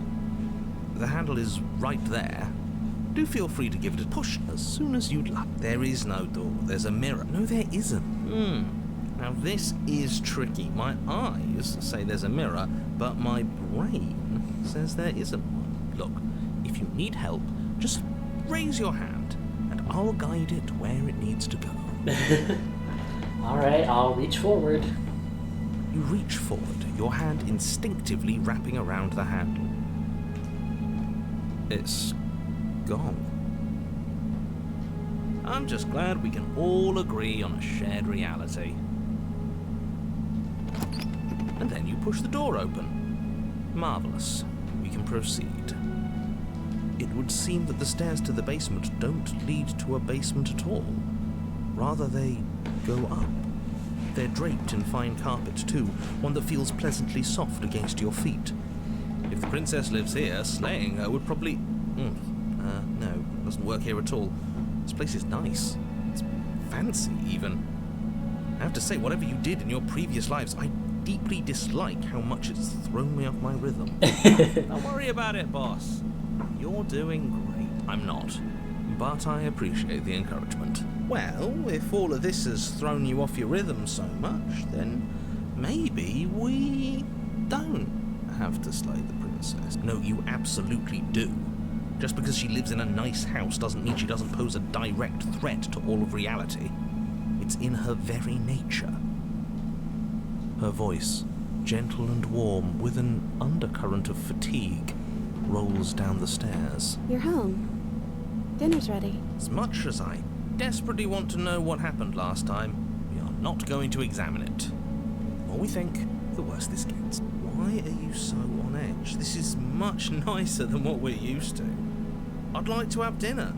The handle is right there. Do feel free to give it a push as soon as you'd like. There is no door. There's a mirror. No, there isn't. Now this is tricky. My eyes say there's a mirror, but my brain says there isn't one. Look, if you need help, just raise your hand, and I'll guide it where it needs to go. Alright, I'll reach forward. You reach forward, your hand instinctively wrapping around the handle. It's gone. I'm just glad we can all agree on a shared reality. And then you push the door open. Marvelous. We can proceed. It would seem that the stairs to the basement don't lead to a basement at all. Rather, they go up. They're draped in fine carpet, too, one that feels pleasantly soft against your feet. If the princess lives here, slaying her would probably... no, doesn't work here at all. This place is nice. It's fancy, even. I have to say, whatever you did in your previous lives, I deeply dislike how much it's thrown me off my rhythm. Don't worry about it, boss. You're doing great. I'm not, but I appreciate the encouragement. Well, if all of this has thrown you off your rhythm so much, then maybe we don't have to slay the princess. No, you absolutely do. Just because she lives in a nice house doesn't mean she doesn't pose a direct threat to all of reality. It's in her very nature. Her voice, gentle and warm, with an undercurrent of fatigue, rolls down the stairs. You're home. Dinner's ready. As much as I desperately want to know what happened last time, we are not going to examine it. The more we think, the worse this gets. Why are you so on edge? This is much nicer than what we're used to. I'd like to have dinner.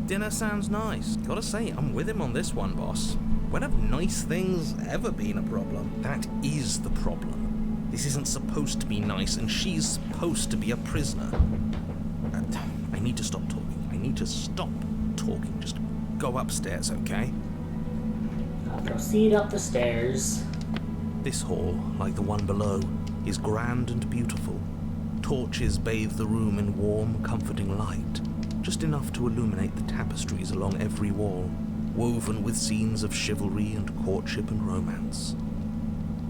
Dinner sounds nice. Gotta say, I'm with him on this one, boss. When have nice things ever been a problem? That is the problem. This isn't supposed to be nice, and she's supposed to be a prisoner. I need to stop talking. I need to stop talking. Just go upstairs, okay? Proceed up the stairs. This hall, like the one below, is grand and beautiful. Torches bathe the room in warm, comforting light, just enough to illuminate the tapestries along every wall, woven with scenes of chivalry and courtship and romance.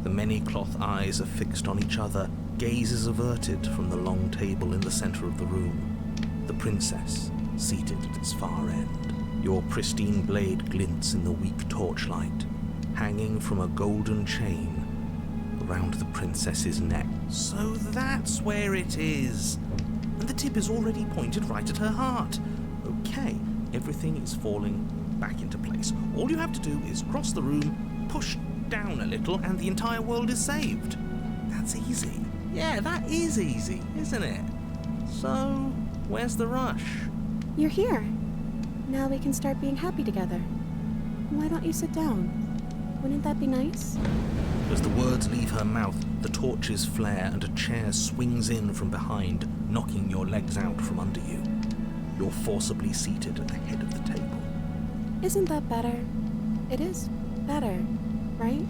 The many cloth eyes are fixed on each other, gazes averted from the long table in the center of the room. The princess, seated at its far end. Your pristine blade glints in the weak torchlight, hanging from a golden chain around the princess's neck. So that's where it is. And the tip is already pointed right at her heart. Okay, everything is falling back into place. All you have to do is cross the room, push down a little, and the entire world is saved. That's easy. Yeah, that is easy, isn't it? So, where's the rush? You're here. Now we can start being happy together. Why don't you sit down? Wouldn't that be nice? As the words leave her mouth, the torches flare and a chair swings in from behind, knocking your legs out from under you. You're forcibly seated at the head of the table. Isn't that better? It is better, right?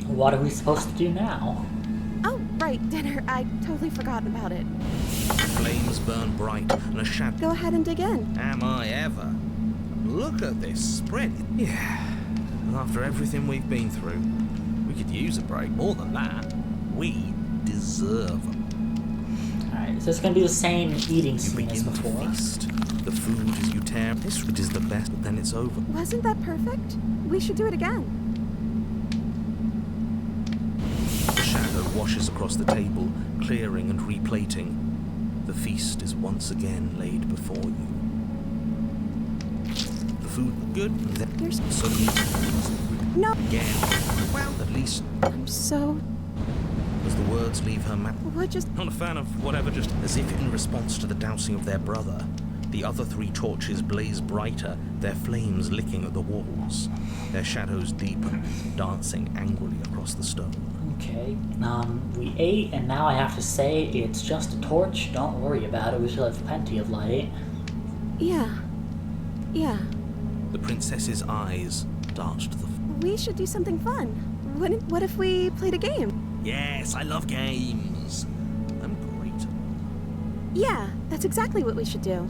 What are we supposed to do now? Oh, right, dinner. I'd totally forgotten about it. Flames burn bright and a shadow. Go ahead and dig in. Am I ever? Look at this spread. Yeah. And after everything we've been through, we could use a break. More than that, we deserve them. Alright, so it's gonna be the same eating You scene as begin to before. feast. The food as you tear. This food is the best, but then it's over. Wasn't that perfect? We should do it again. The shadow washes across the table, clearing and replating. The feast is once again laid before you. The food good, and then You're so No, again. Well, at least I'm so... as the words leave her mouth. What just... Not a fan of whatever, just as if in response to the dousing of their brother. The other three torches blaze brighter, their flames licking at the walls, their shadows deepen, dancing angrily across the stone. Okay, we ate, and now I have to say it's just a torch. Don't worry about it, we still have plenty of light. Yeah. The princess's eyes dart to the... We should do something fun. What if we played a game? Yes, I love games. I'm great. Yeah, that's exactly what we should do.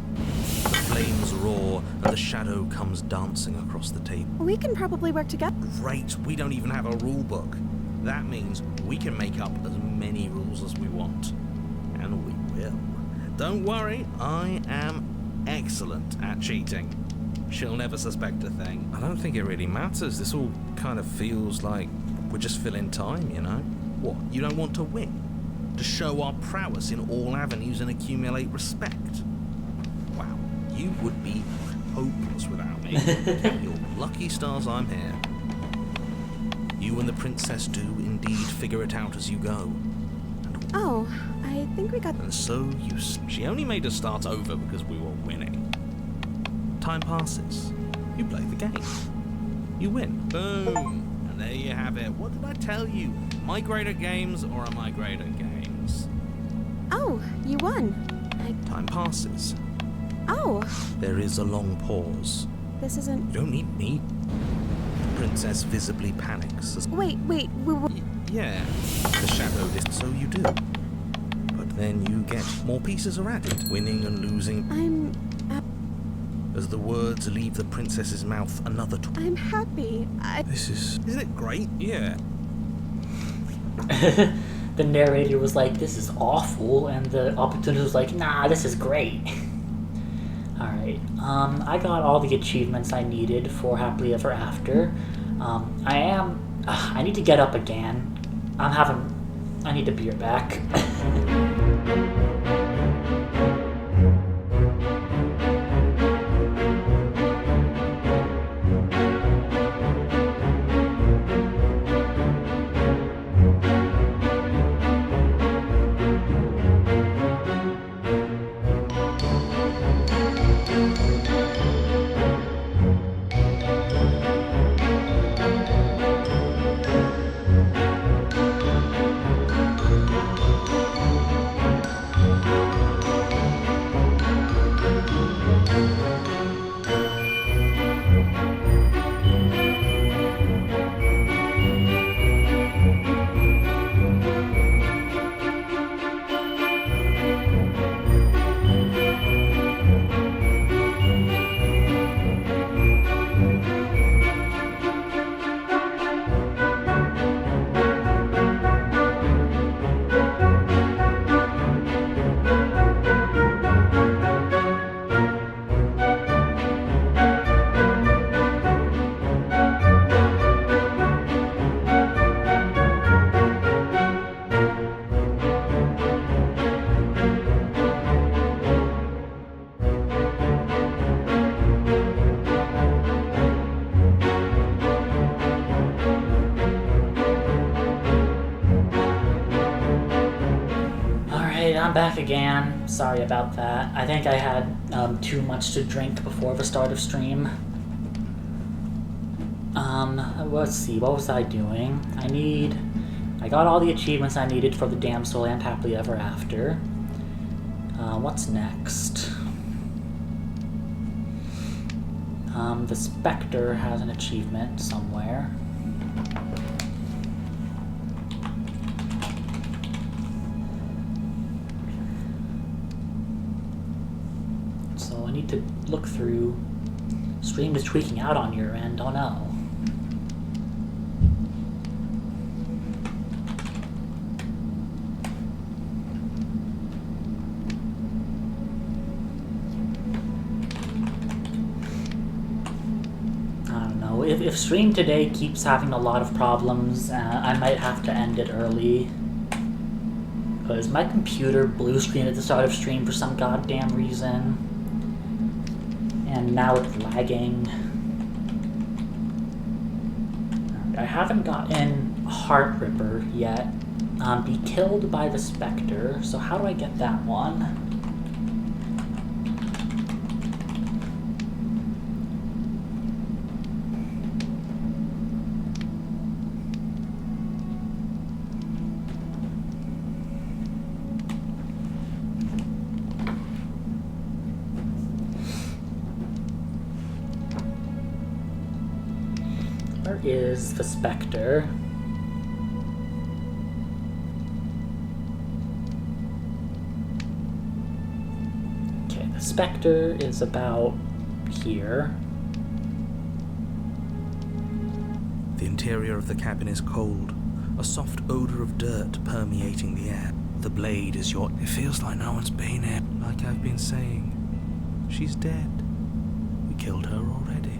The flames roar, and the shadow comes dancing across the table. We can probably work together. Great, we don't even have a rule book. That means we can make up as many rules as we want. And we will. Don't worry, I am excellent at cheating. She'll never suspect a thing. I don't think it really matters. This all kind of feels like we're just filling time, you know? What, you don't want to win? To show our prowess in all avenues and accumulate respect? Wow, you would be hopeless without me. Your lucky stars I'm here. You and the princess do indeed figure it out as you go. Oh, I think we got... And so she only made us start over because we were winning. Time passes. You play the game. You win. Boom. And there you have it. What did I tell you? Am I great at games or am I great at games? Oh, you won. Time passes. Oh, There is a long pause. this isn't... You don't need me. The princess visibly panics as... Wait, Yeah, the shadow is... So you do. But then you get more pieces are added, winning and losing. As the words leave the princess's mouth, another... I'm happy. This is... Isn't it great? Yeah. The narrator was like, this is awful, and the opportunist was like, nah, this is great. Alright, I got all the achievements I needed for Happily Ever After. I need to get up again. I need to be back. I'm back again. Sorry about that. I think I had too much to drink before the start of stream. Let's see, what was I doing? I got all the achievements I needed for the Damsel and Happily Ever After. What's next? The Spectre has an achievement somewhere. So I need to look through. Stream is tweaking out on your end, oh no. If stream today keeps having a lot of problems, I might have to end it early. Because my computer blue screened at the start of stream for some goddamn reason. And now it's lagging. I haven't gotten Heart Ripper yet. Be killed by the Spectre, so how do I get that one? Is the Spectre. Okay, the Spectre is about here. The interior of the cabin is cold, a soft odor of dirt permeating the air. The blade is your... It feels like no one's been here. Like I've been saying, she's dead. We killed her already.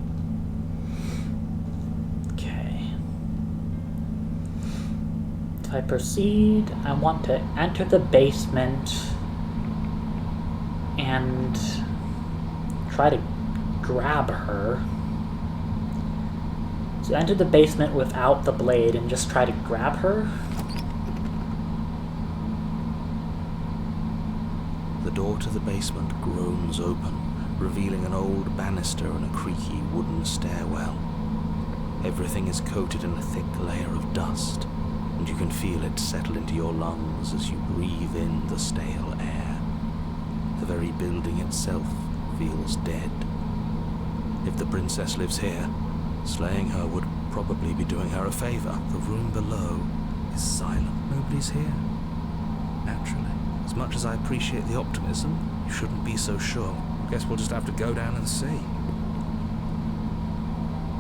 If I proceed, I want to enter the basement and try to grab her. So enter the basement without the blade and just try to grab her. The door to the basement groans open, revealing an old banister and a creaky wooden stairwell. Everything is coated in a thick layer of dust, and you can feel it settle into your lungs as you breathe in the stale air. The very building itself feels dead. If the princess lives here, slaying her would probably be doing her a favor. The room below is silent. Nobody's here. Naturally. As much as I appreciate the optimism, you shouldn't be so sure. Guess we'll just have to go down and see.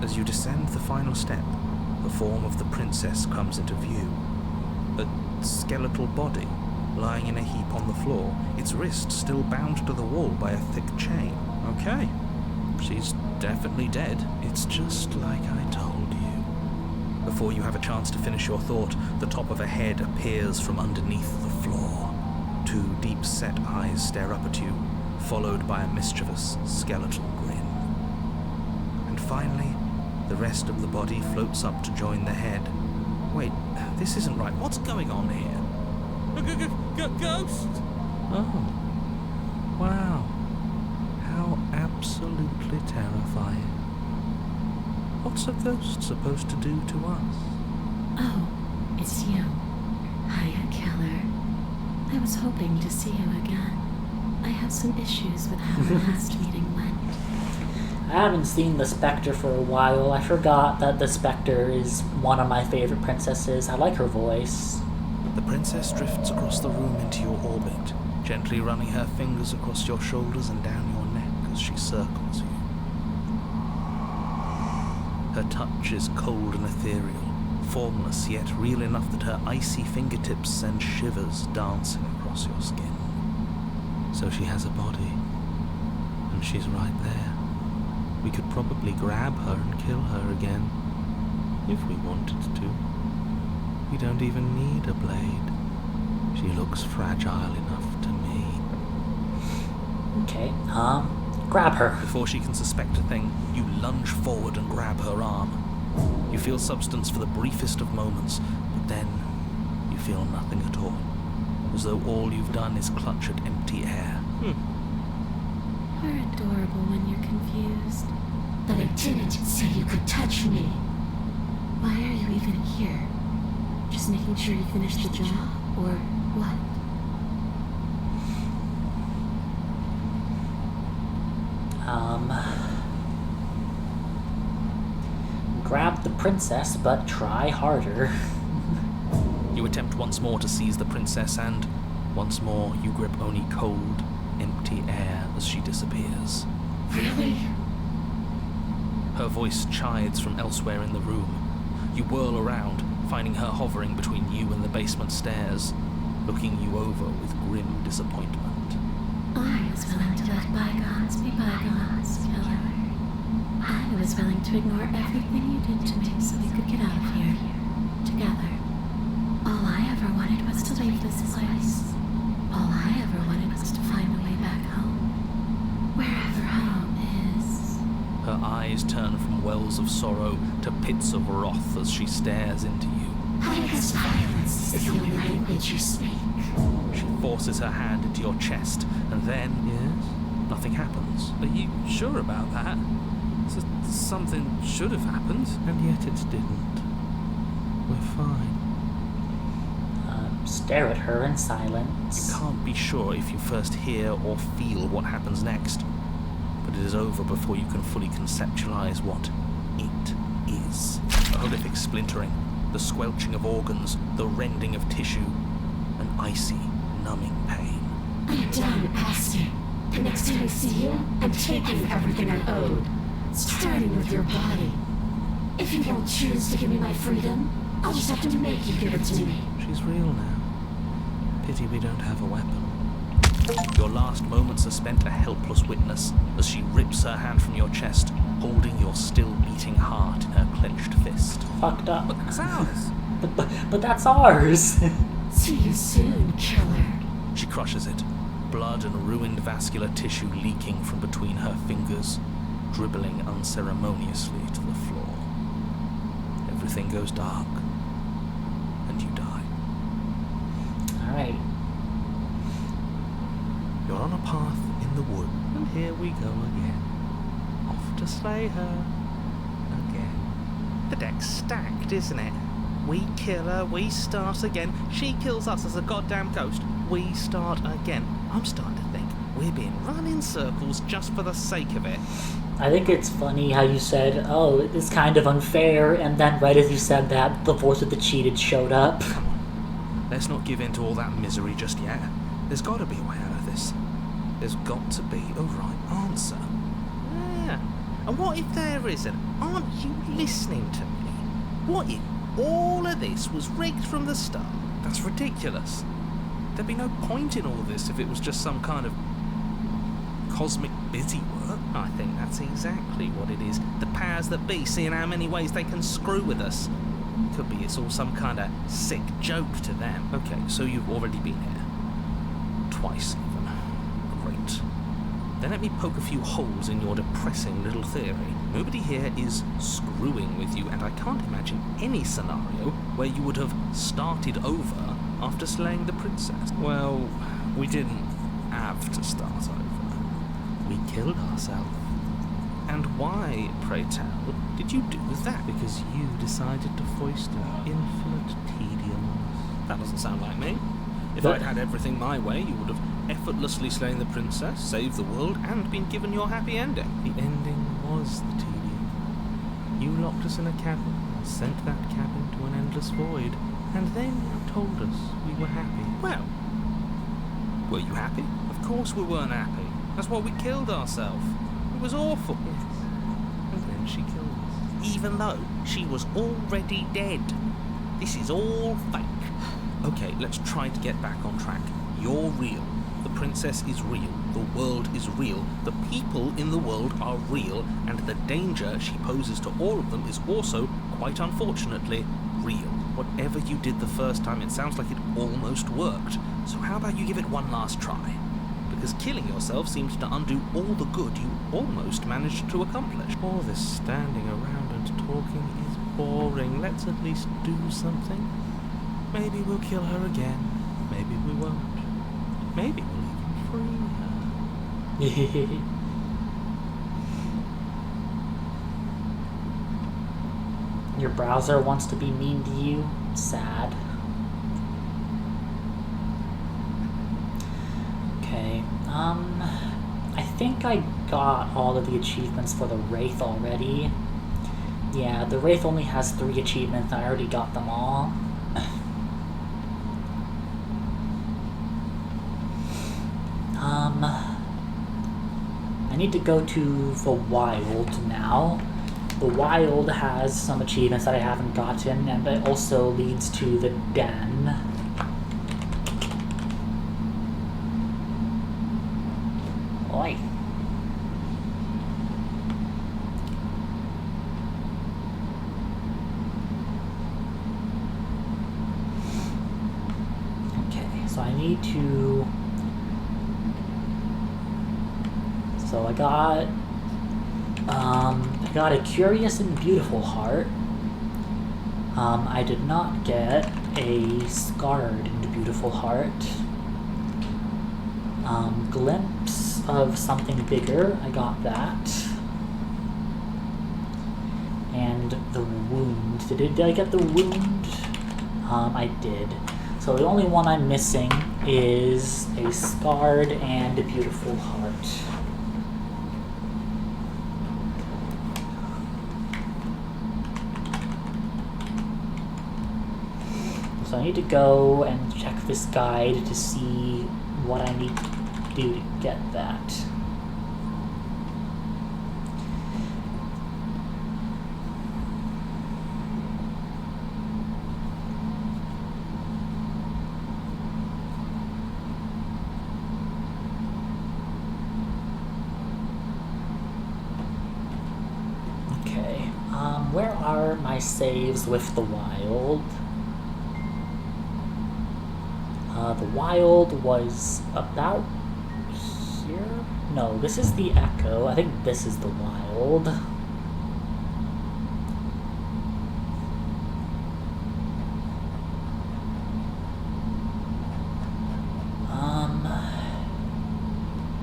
As you descend the final step, the form of the princess comes into view. A skeletal body, lying in a heap on the floor, its wrist still bound to the wall by a thick chain. Okay, she's definitely dead. It's just like I told you. Before you have a chance to finish your thought, the top of a head appears from underneath the floor. Two deep-set eyes stare up at you, followed by a mischievous, skeletal grin. And finally, the rest of the body floats up to join the head. Wait, this isn't right. What's going on here? A ghost! Oh. Wow. How absolutely terrifying. What's a ghost supposed to do to us? Oh, it's you. Hiya, Killer. I was hoping to see you again. I have some issues with how the last meeting went. I haven't seen the Spectre for a while. I forgot that the Spectre is one of my favorite princesses. I like her voice. The princess drifts across the room into your orbit, gently running her fingers across your shoulders and down your neck as she circles you. Her touch is cold and ethereal, formless yet real enough that her icy fingertips send shivers dancing across your skin. So she has a body, and she's right there. We could probably grab her and kill her again, if we wanted to. We don't even need a blade. She looks fragile enough to me. Okay, grab her. Before she can suspect a thing, you lunge forward and grab her arm. You feel substance for the briefest of moments, but then you feel nothing at all. as though all you've done is clutch at empty air. You're adorable when you're confused. But I didn't say you could touch me. Why are you even here? Just making sure you finish the job, or what? Grab the princess, but try harder. You attempt once more to seize the princess, and once more you grip only cold, empty air as she disappears. Really? Her voice chides from elsewhere in the room. You whirl around, finding her hovering between you and the basement stairs, looking you over with grim disappointment. I was willing to let bygones be bygones, killer. I was willing to ignore everything you did to me so we could get out of here, together. All I ever wanted was to leave this place. All I ever wanted was to find a way back home. Wherever home is. Her eyes turn from wells of sorrow to pits of wrath as she stares into you. I guess violence is the only language you speak. She forces her hand into your chest, and then, yes, nothing happens. Are you sure about that? Something should have happened. And yet it didn't. We're fine. Stare at her in silence. You can't be sure if you first hear or feel what happens next, but it is over before you can fully conceptualize what it is. A horrific splintering, the squelching of organs, the rending of tissue, an icy, numbing pain. I'm done asking. The next time I see you, I'm taking everything I owed. Starting with your body. If you won't choose to give me my freedom, I'll just have to make you give it to me. She's real now. Pity we don't have a weapon. Your last moments are spent a helpless witness as she rips her hand from your chest, holding your still beating heart in her clenched fist. Fucked up. But that's ours. But that's ours. See you soon, killer. She crushes it, blood and ruined vascular tissue leaking from between her fingers, dribbling unceremoniously to the floor. Everything goes dark, and you die. Alright. You're on a path in the wood, and here we go again. Off to slay her again. The deck's stacked, isn't it? We kill her, we start again. She kills us as a goddamn ghost. We start again. I'm starting to think we're being run in circles just for the sake of it. I think it's funny how you said, oh, it's kind of unfair, and then right as you said that, the voice of the cheated showed up. Come on, let's not give in to all that misery just yet. There's got to be a way out of this. There's got to be a right answer. Yeah. And what if there isn't? Aren't you listening to me? What if all of this was rigged from the start? That's ridiculous. There'd be no point in all this if it was just some kind of cosmic busy work. I think that's exactly what it is. The powers that be seeing how many ways they can screw with us. Could be it's all some kind of sick joke to them. Okay, so you've already been here. Twice even. Great. Then let me poke a few holes in your depressing little theory. Nobody here is screwing with you, and I can't imagine any scenario where you would have started over after slaying the princess. Well, we didn't have to start over. We killed ourselves. And why, pray tell, did you do that? Because you decided to foist an infinite tedium. That doesn't sound like me. If But- I'd had everything my way, you would have effortlessly slain the princess, saved the world, and been given your happy ending. The ending was the tedium. You locked us in a cabin and sent that cabin to an endless void, and then you told us we were happy. Well, were you happy? Of course we weren't happy. That's why we killed ourselves. It was awful. Yes. And then she killed us. Even though she was already dead. This is all fake. Okay, let's try to get back on track. You're real. The princess is real. The world is real. The people in the world are real. And the danger she poses to all of them is also, quite unfortunately, real. Whatever you did the first time, it sounds like it almost worked. So how about you give it one last try? Because killing yourself seems to undo all the good you almost managed to accomplish. All this standing around and talking is boring. Let's at least do something. Maybe we'll kill her again. Maybe we won't. Your browser wants to be mean to you? Sad. Okay, I think I got all of the achievements for the Wraith already. Yeah, the Wraith only has 3 achievements, I already got them all. I need to go to the Wild now. The Wild has some achievements that I haven't gotten, and it also leads to the Den. Oi. Okay, so I need to... So I got a Curious and Beautiful Heart. I did not get a Scarred and Beautiful Heart. Glimpse of Something Bigger, I got that. And the Wound. Did I get the Wound? I did. So the only one I'm missing is a Scarred and a Beautiful Heart. So I need to go and check this guide to see what I need to do to get that. Okay, where are my saves with the Wild? The Wild was about here? No, this is the Echo. I think this is the Wild.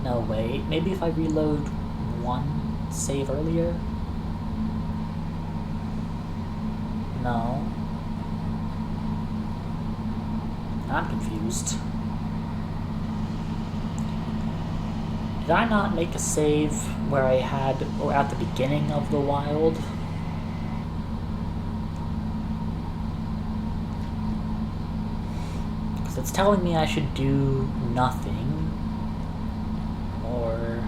No, wait. Maybe if I reload one save earlier? No. I'm confused. Did I not make a save where I had, or at the beginning of the Wild? Because it's telling me I should do nothing, or...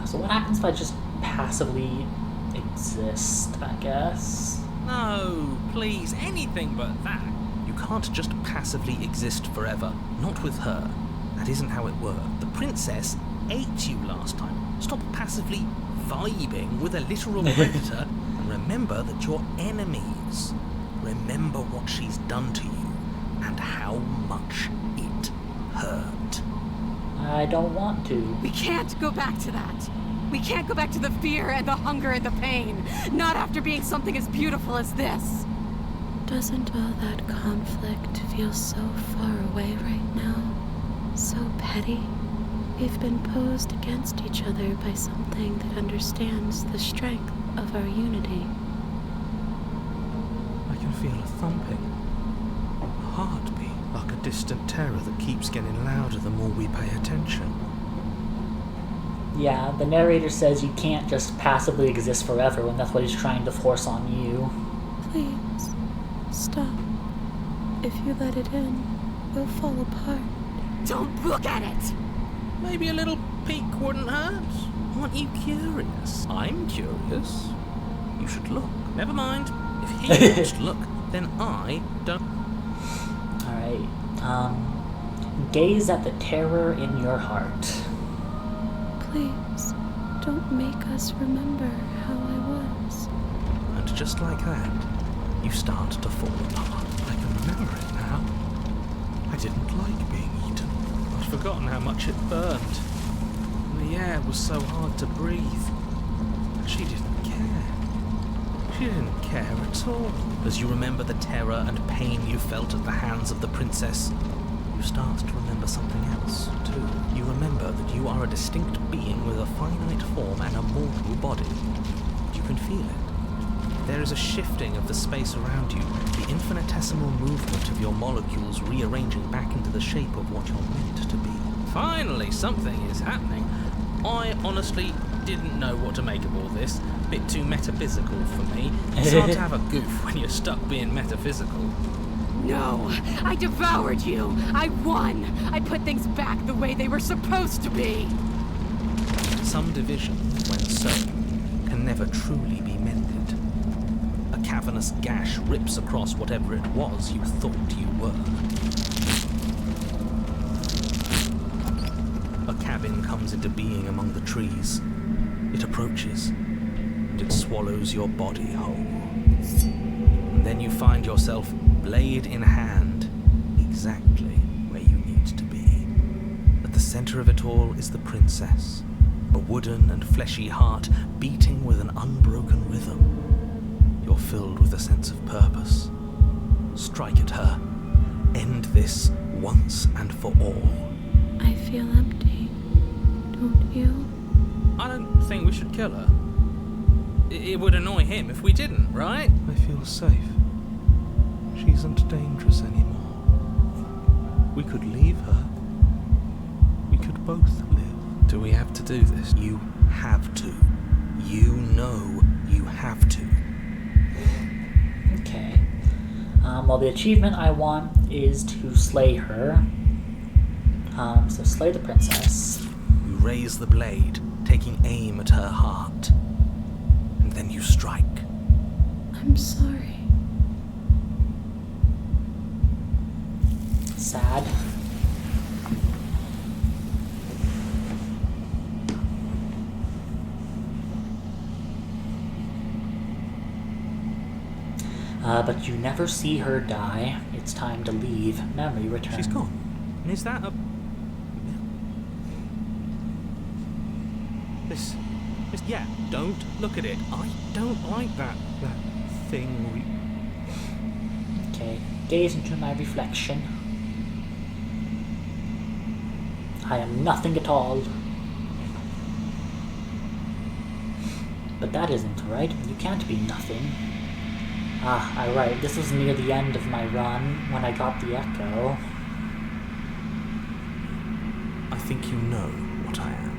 So what happens if I just passively exist, I guess? No, please, anything but that. You can't just passively exist forever. Not with her. That isn't how it worked. The princess ate you last time. Stop passively vibing with a literal predator and remember that you're enemies. Remember what she's done to you and how much it hurt. I don't want to. We can't go back to that. We can't go back to the fear and the hunger and the pain. Not after being something as beautiful as this. Doesn't all that conflict feel so far away right now? So petty? We've been posed against each other by something that understands the strength of our unity. I can feel a thumping. A heartbeat, like a distant terror that keeps getting louder the more we pay attention. Yeah, the narrator says you can't just passively exist forever, and that's what he's trying to force on you. Please, stop. If you let it in, we'll fall apart. Don't look at it! Maybe a little peek wouldn't hurt. Aren't you curious? I'm curious. You should look. Never mind. If he wants to look, then I don't. Alright, gaze at the terror in your heart. Please, don't make us remember how I was. And just like that, you start to fall apart. I can remember it now. I didn't like being eaten. I'd forgotten how much it burned. And the air was so hard to breathe. And she didn't care. She You didn't care at all. As you remember the terror and pain you felt at the hands of the princess, you start to remember something else, too. You remember that you are a distinct being with a finite form and a mortal body. You can feel it. There is a shifting of the space around you, the infinitesimal movement of your molecules rearranging back into the shape of what you're meant to be. Finally, something is happening. I honestly didn't know what to make of all this. Bit too metaphysical for me. It's hard to have a goof when you're stuck being metaphysical. No, I devoured you. I won. I put things back the way they were supposed to be. Some division, when sown, can never truly be mended. A cavernous gash rips across whatever it was you thought you were. A cabin comes into being among the trees. It approaches, and it swallows your body whole. And then you find yourself, blade in hand, exactly where you need to be. At the center of it all is the princess, a wooden and fleshy heart beating with an unbroken rhythm. You're filled with a sense of purpose. Strike at her. End this once and for all. I feel empty, don't you? I don't think we should kill her. It would annoy him if we didn't, right? I feel safe. She isn't dangerous anymore. We could leave her. We could both live. Do we have to do this? You have to. You know you have to. Okay. Well, the achievement I want is to slay her. So slay the princess. You raise the blade, taking aim at her heart. And then you strike. I'm sorry. Sad. But you never see her die. It's time to leave. Memory return. She's gone. And is that a... This... Yeah, don't look at it. I don't like that thing. Okay. Gaze into my reflection. I am nothing at all. But that isn't right. You can't be nothing. Ah, right. This was near the end of my run when I got the echo. I think you know what I am.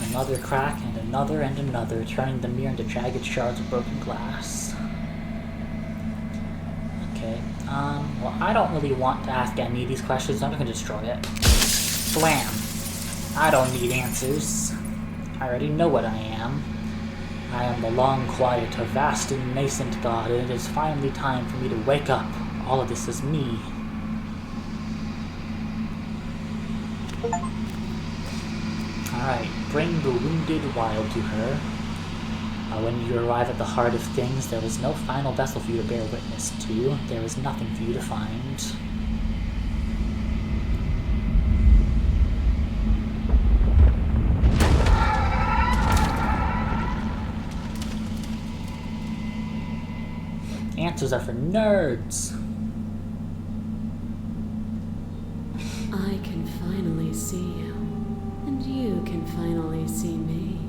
Another crack, and another, turning the mirror into jagged shards of broken glass. Okay, well, I don't really want to ask any of these questions. I'm just gonna destroy it. Blam! I don't need answers. I already know what I am. I am the long quiet, a vast and nascent god, and it is finally time for me to wake up. All of this is me. Alright, bring the wounded wild to her. When you arrive at the heart of things, there is no final vessel for you to bear witness to. There is nothing for you to find. Answers are for nerds. I can finally see you, and you can finally see me.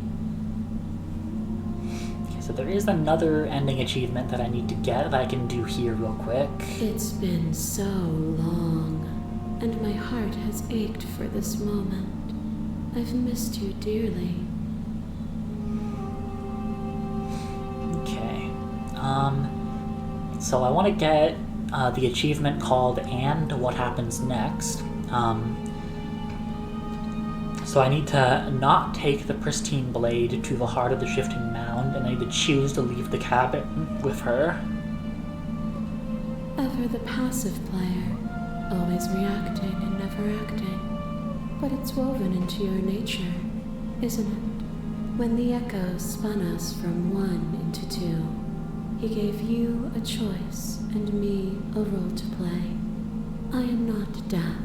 Okay, so there is another ending achievement that I need to get that I can do here real quick. It's been so long, and my heart has ached for this moment. I've missed you dearly. Okay. So I want to get the achievement called "And What Happens Next." So I need to not take the pristine blade to the heart of the shifting mound, and I need to choose to leave the cabin with her. Ever the passive player, always reacting and never acting. But it's woven into your nature, isn't it? When the echo spun us from one into two, he gave you a choice and me a role to play. I am not death,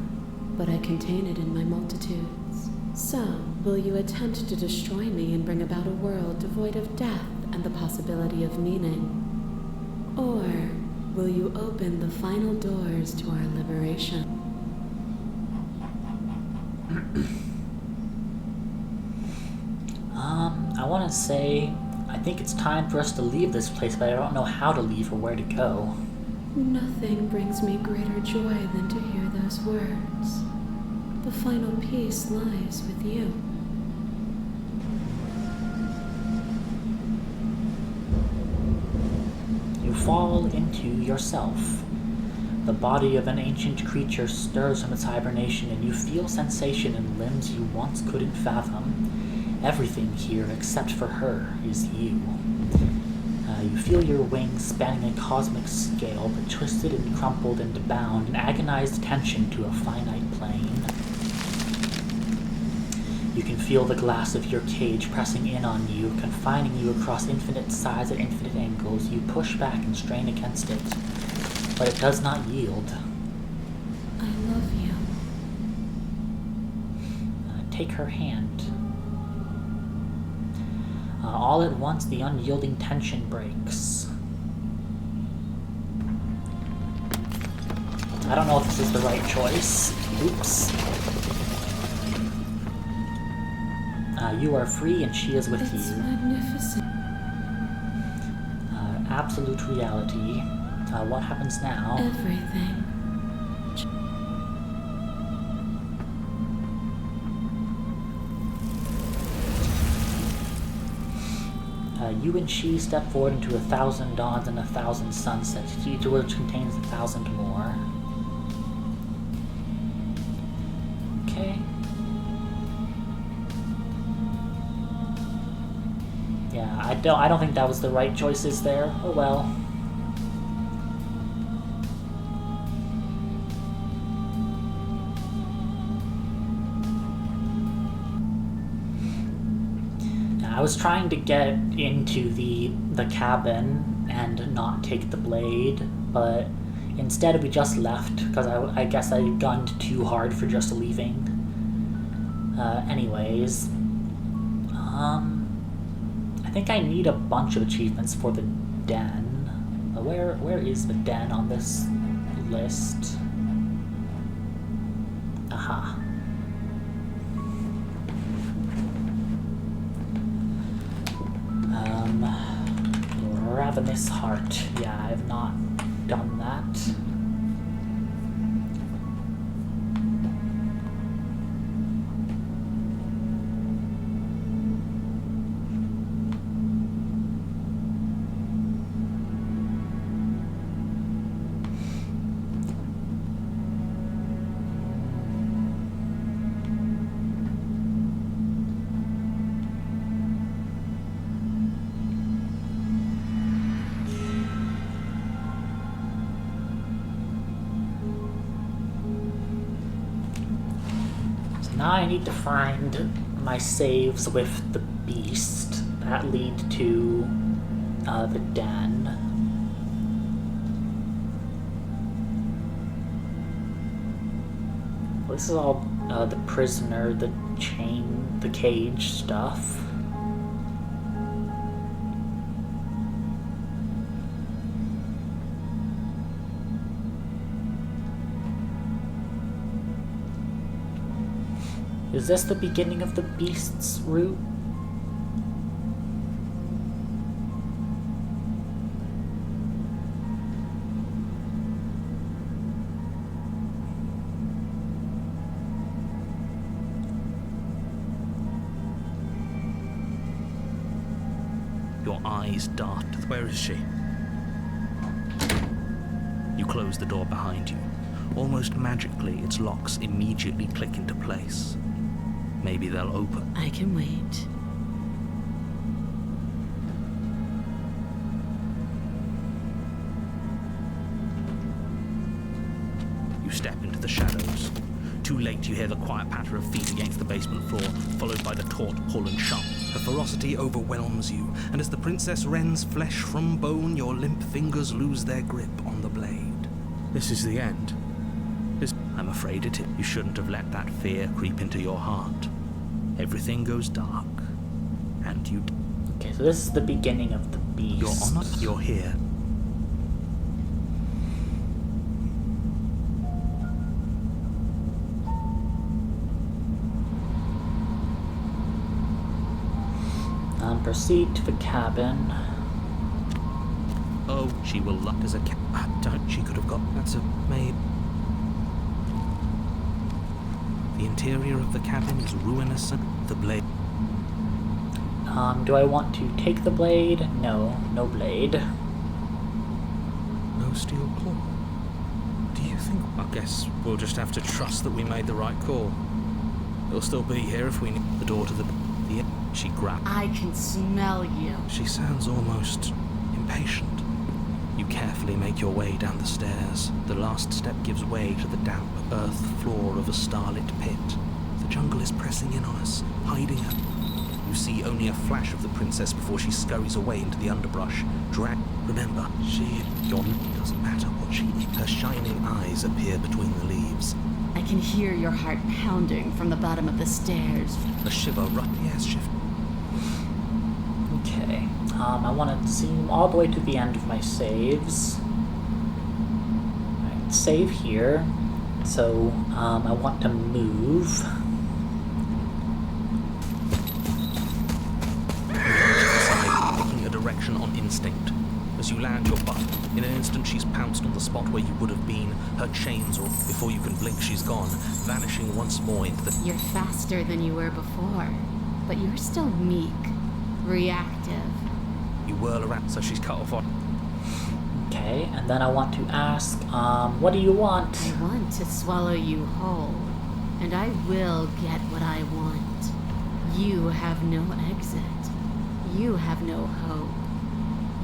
but I contain it in my multitudes. So, will you attempt to destroy me and bring about a world devoid of death and the possibility of meaning? Or will you open the final doors to our liberation? I want to say, I think it's time for us to leave this place, but I don't know how to leave or where to go. Nothing brings me greater joy than to hear those words. The final peace lies with you. You fall into yourself. The body of an ancient creature stirs from its hibernation, and you feel sensation in limbs you once couldn't fathom. Everything here, except for her, is you. You feel your wings spanning a cosmic scale, but twisted and crumpled and bound in agonized tension to a finite plane. You can feel the glass of your cage pressing in on you, confining you across infinite sides at infinite angles. You push back and strain against it, but it does not yield. I love you. Take her hand. All at once, the unyielding tension breaks. I don't know if this is the right choice. Oops. You are free and she is with It's you. magnificent. Absolute reality. What happens now? Everything. You and she step forward into 1,000 dawns and 1,000 sunsets, each of which contains 1,000 more. Okay. Yeah, I don't think that was the right choices there. Oh well. I was trying to get into the cabin and not take the blade, but instead we just left because I guess I gunned too hard for just leaving. Anyways, I think I need a bunch of achievements for the den. Where is the den on this list? Aha. Ravenous Heart. Yeah, I have not done that. Now I need to find my saves with the beast that lead to the den. Well, this is all the prisoner, the chain, the cage stuff. Is this the beginning of the beast's route? Your eyes dart. Where is she? You close the door behind you. Almost magically, its locks immediately click into place. Maybe they'll open. I can wait. You step into the shadows. Too late, you hear the quiet patter of feet against the basement floor, followed by the taut pull and shove. Her ferocity overwhelms you, and as the princess rends flesh from bone, your limp fingers lose their grip on the blade. This is the end. I'm afraid it is. You shouldn't have let that fear creep into your heart. everything goes dark, and you... Okay, so this is the beginning of the beast. You're on it. You're here. Proceed to the cabin. Oh, she will look as a cat. She could have got... That's a maid. The interior of the cabin is ruinous and the blade... Do I want to take the blade? No, no blade. No steel claw. Do you think... I guess we'll just have to trust that we made the right call. It'll still be here if we need the door to the... She grabbed... I can smell you. She sounds almost impatient. You carefully make your way down the stairs. The last step gives way to the damp earth floor of a starlit pit. The jungle is pressing in on us, hiding her. You see only a flash of the princess before she scurries away into the underbrush. Remember, doesn't matter what she is. Her shining eyes appear between the leaves. I can hear your heart pounding from the bottom of the stairs. A shiver shift. Okay. I want to zoom all the way to the end of my saves. Alright, save here. So, I want to move. Picking a direction on instinct. As you land your butt, in an instant she's pounced on the spot where you would have been. Her chains, or before you can blink, she's gone, vanishing once more into the... You're faster than you were before, but you're still meek, reactive. You whirl around, so she's cut off on... Okay, and then I want to ask, what do you want? I want to swallow you whole, and I will get what I want. You have no exit. You have no hope.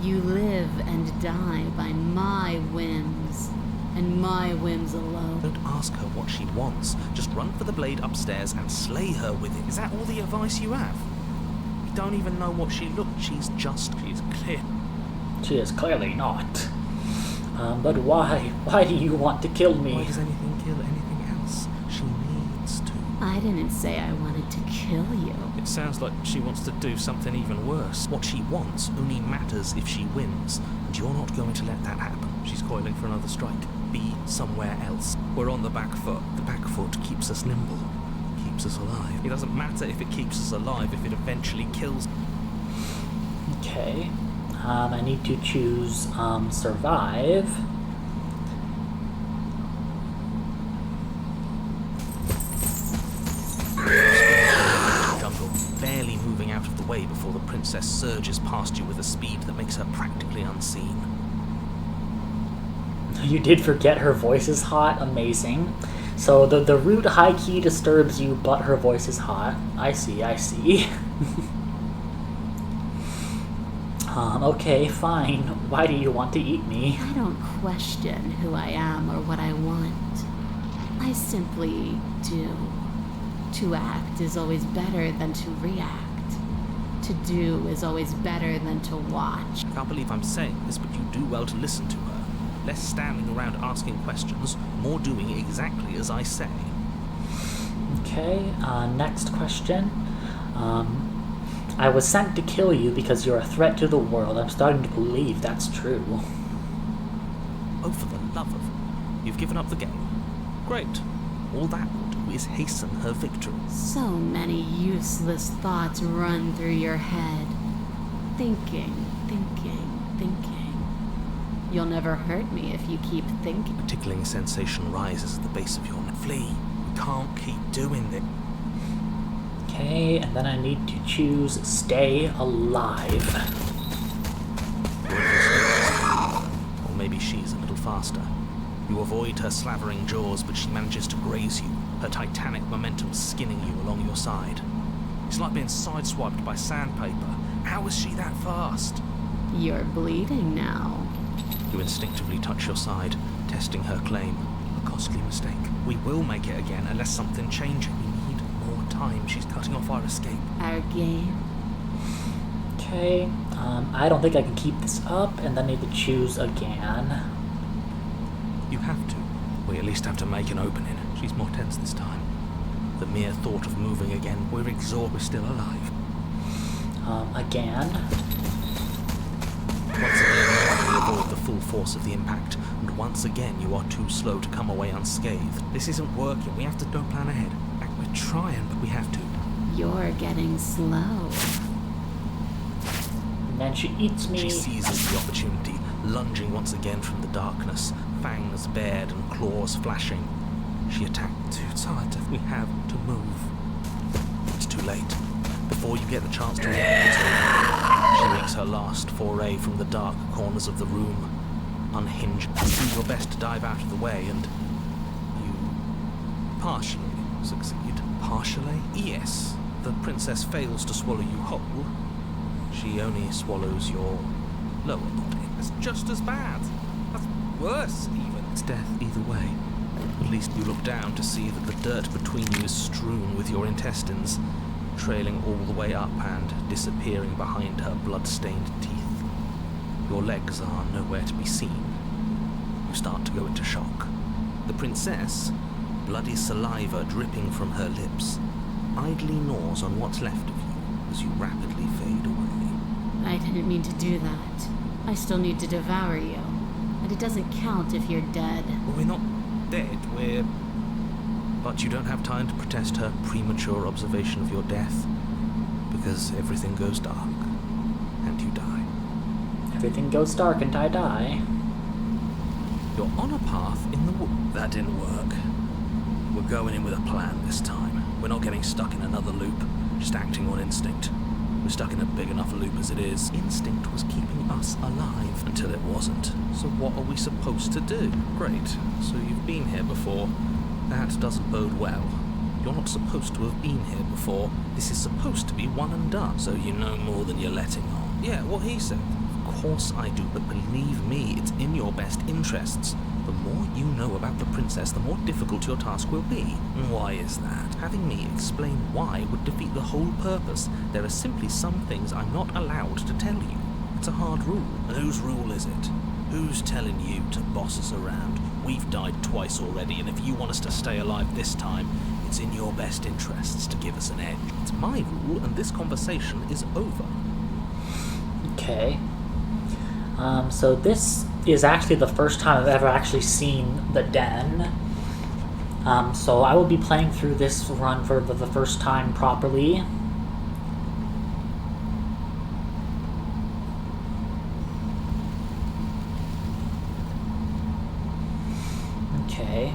You live and die by my whims, and my whims alone. Don't ask her what she wants. Just run for the blade upstairs and slay her with it. Is that all the advice you have? You don't even know what she looked. She's clear. She is clearly not. But why? Why do you want to kill me? Why does anything kill anything else? She needs to. I didn't say I wanted to kill you. It sounds like she wants to do something even worse. What she wants only matters if she wins, and you're not going to let that happen. She's coiling for another strike. Be somewhere else. We're on the back foot. The back foot keeps us nimble, keeps us alive. It doesn't matter if it keeps us alive if it eventually kills. Okay. I need to choose survive. Barely moving out of the way before the princess surges past you with a speed that makes her practically unseen. You did forget her voice is hot? Amazing. So the root high key disturbs you, but her voice is hot. I see. Okay, fine. Why do you want to eat me? I don't question who I am or what I want. I simply do. To act is always better than to react. To do is always better than to watch. I can't believe I'm saying this, but you do well to listen to her. Less standing around asking questions, more doing exactly as I say. Okay, next question. I was sent to kill you because you're a threat to the world. I'm starting to believe that's true. Oh, for the love of... You've given up the game. Great. All that will do is hasten her victory. So many useless thoughts run through your head. Thinking. You'll never hurt me if you keep thinking. A tickling sensation rises at the base of your neck. Flee. We can't keep doing this. Okay, and then I need to choose stay alive. Or maybe she's a little faster. You avoid her slavering jaws, but she manages to graze you, her titanic momentum skinning you along your side. It's like being sideswiped by sandpaper. How is she that fast? You're bleeding now. You instinctively touch your side, testing her claim. A costly mistake. We will make it again unless something changes. We need more time. She's cutting off our escape. Our game. Okay, I don't think I can keep this up, and then I need to choose again. You have to. We at least have to make an opening. She's more tense this time. The mere thought of moving again, we're exhausted, we're still alive. Again. Once again, you avoid the full force of the impact, and once again you are too slow to come away unscathed. This isn't working, we have to don't plan ahead. We're trying, but we have to. You're getting slow. And then she eats me. She seizes the opportunity, lunging once again from the darkness, fangs bared and claws flashing. She attacks. It's hard. We have to move. It's too late. Before you get the chance to react, she makes her last foray from the dark corners of the room. Unhinged, you do your best to dive out of the way, and you partially succeed. Partially? Yes. The princess fails to swallow you whole. She only swallows your lower body. It's just as bad. That's worse, even. It's death either way. At least you look down to see that the dirt between you is strewn with your intestines, trailing all the way up and disappearing behind her blood-stained teeth. Your legs are nowhere to be seen. You start to go into shock. The princess, bloody saliva dripping from her lips, idly gnaws on what's left of you as you rapidly fade away. I didn't mean to do that. I still need to devour you. And it doesn't count if you're dead. Well, we're not dead, we're... But you don't have time to protest her premature observation of your death, because everything goes dark, and you die. Everything goes dark and I die. You're on a path in the woods. That didn't work. We're going in with a plan this time. We're not getting stuck in another loop, just acting on instinct. We're stuck in a big enough loop as it is. Instinct was keeping us alive. Until it wasn't. So what are we supposed to do? Great. So you've been here before. That doesn't bode well. You're not supposed to have been here before. This is supposed to be one and done. So you know more than you're letting on. Yeah, what he said. Of course I do, but believe me, it's in your best interests. The more you know about the princess, the more difficult your task will be. And why is that? Having me explain why would defeat the whole purpose. There are simply some things I'm not allowed to tell you. It's a hard rule. And whose rule is it? Who's telling you to boss us around? We've died twice already, and if you want us to stay alive this time, it's in your best interests to give us an edge. It's my rule, and this conversation is over. Okay. So this is actually the first time I've ever actually seen the den. So I will be playing through this run for the first time properly. Okay.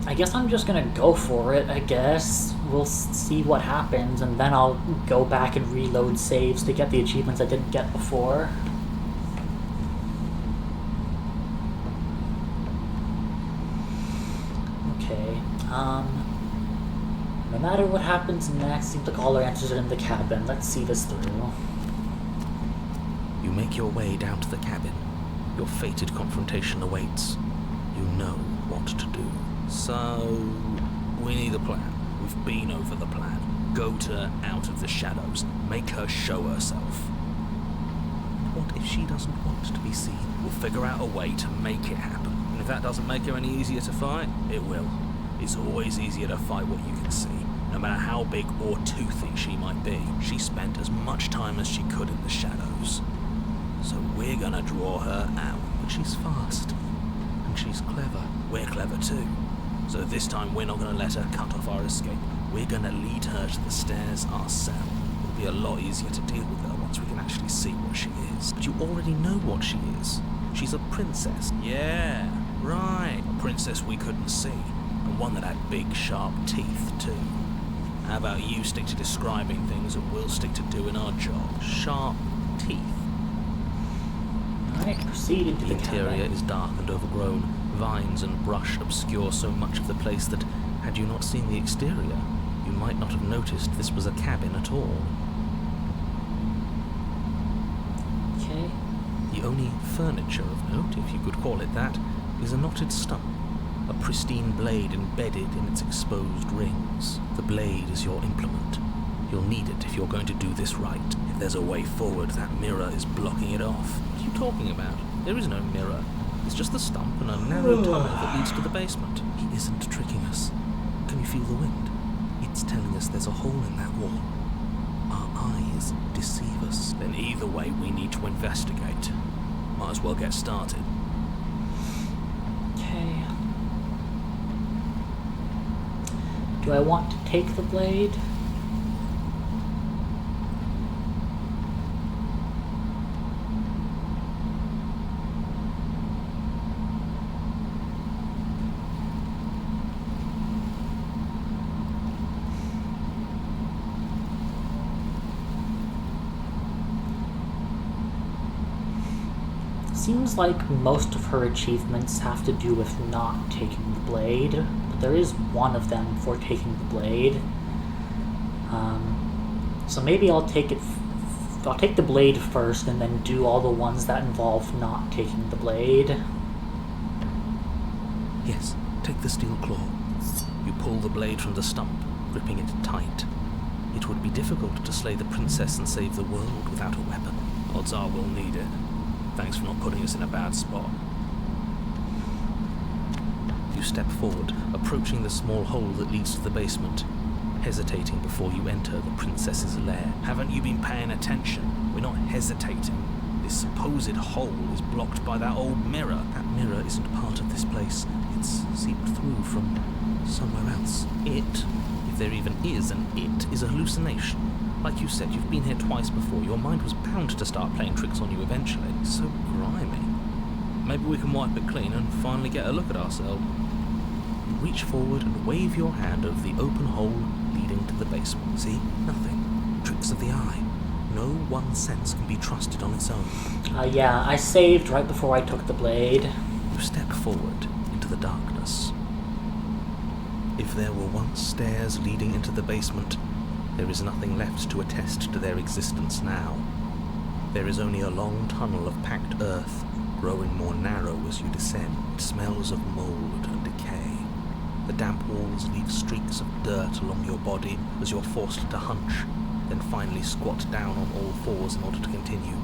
I guess I'm just gonna go for it, I guess. We'll see what happens, and then I'll go back and reload saves to get the achievements I didn't get before. Okay, no matter what happens next, seems like all our answers are in the cabin. Let's see this through. You make your way down to the cabin. Your fated confrontation awaits. You know what to do. So, we need a plan. We've been over the plan. Goat her out of the shadows. Make her show herself. What if she doesn't want to be seen? We'll figure out a way to make it happen. And if that doesn't make her any easier to fight, it will. It's always easier to fight what you can see. No matter how big or toothy she might be, she spent as much time as she could in the shadows. So we're gonna draw her out. But she's fast. And she's clever. We're clever too. So this time we're not gonna let her cut off our escape. We're gonna lead her to the stairs ourselves. It'll be a lot easier to deal with her once we can actually see what she is. But you already know what she is. She's a princess. Yeah, right. A princess we couldn't see. And one that had big, sharp teeth too. How about you stick to describing things and we'll stick to doing our job? Sharp teeth. Alright, proceed into The the interior cabin. is dark and overgrown. Vines and brush obscure so much of the place that, had you not seen the exterior, you might not have noticed this was a cabin at all. Okay. The only furniture of note, if you could call it that, is a knotted stump, a pristine blade embedded in its exposed rings. The blade is your implement. You'll need it if you're going to do this right. If there's a way forward, that mirror is blocking it off. What are you talking about? There is no mirror. It's just the stump and a narrow tunnel that leads to the basement. He isn't tricking us. Can you feel the wind? It's telling us there's a hole in that wall. Our eyes deceive us. Then either way, we need to investigate. Might as well get started. Okay. Do I want to take the blade? Seems like most of her achievements have to do with not taking the blade, but there is one of them for taking the blade. So maybe I'll take it. I'll take the blade first, and then do all the ones that involve not taking the blade. Yes, take the steel claw. You pull the blade from the stump, gripping it tight. It would be difficult to slay the princess and save the world without a weapon. Odds are we'll need it. Thanks for not putting us in a bad spot. You step forward, approaching the small hole that leads to the basement, hesitating before you enter the princess's lair. Haven't you been paying attention? We're not hesitating. This supposed hole is blocked by that old mirror. That mirror isn't part of this place. It's seeped through from somewhere else. It, if there even is an it, is a hallucination. Like you said, you've been here twice before. Your mind was bound to start playing tricks on you eventually. So grimy. Maybe we can wipe it clean and finally get a look at ourselves. You reach forward and wave your hand over the open hole leading to the basement. See? Nothing. Tricks of the eye. No one sense can be trusted on its own. Yeah, I saved right before I took the blade. You step forward into the darkness. If there were once stairs leading into the basement, there is nothing left to attest to their existence now. There is only a long tunnel of packed earth, growing more narrow as you descend. It smells of mold and decay. The damp walls leave streaks of dirt along your body as you're forced to hunch, then finally squat down on all fours in order to continue.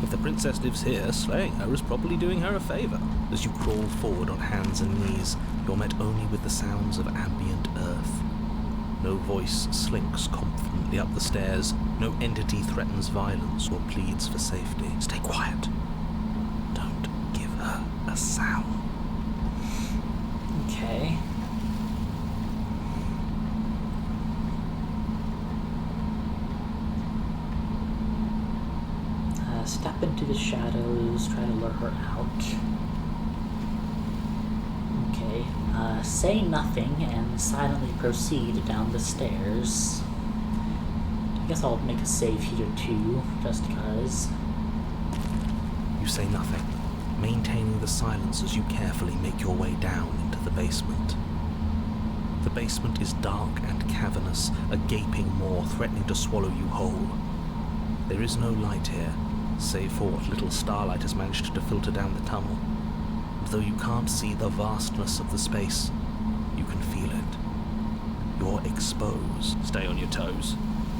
If the princess lives here, slaying her is probably doing her a favour. As you crawl forward on hands and knees, you're met only with the sounds of ambient earth. No voice slinks confidently up the stairs. No entity threatens violence or pleads for safety. Stay quiet. Don't give her a sound. Okay. Step into the shadows, try to lure her out. Okay. Say nothing and silently proceed down the stairs. I guess I'll make a save here too, just because. You say nothing, maintaining the silence as you carefully make your way down into the basement. The basement is dark and cavernous, a gaping maw threatening to swallow you whole. There is no light here, save for what little starlight has managed to filter down the tunnel. And though you can't see the vastness of the space, you can feel it. You're exposed. Stay on your toes.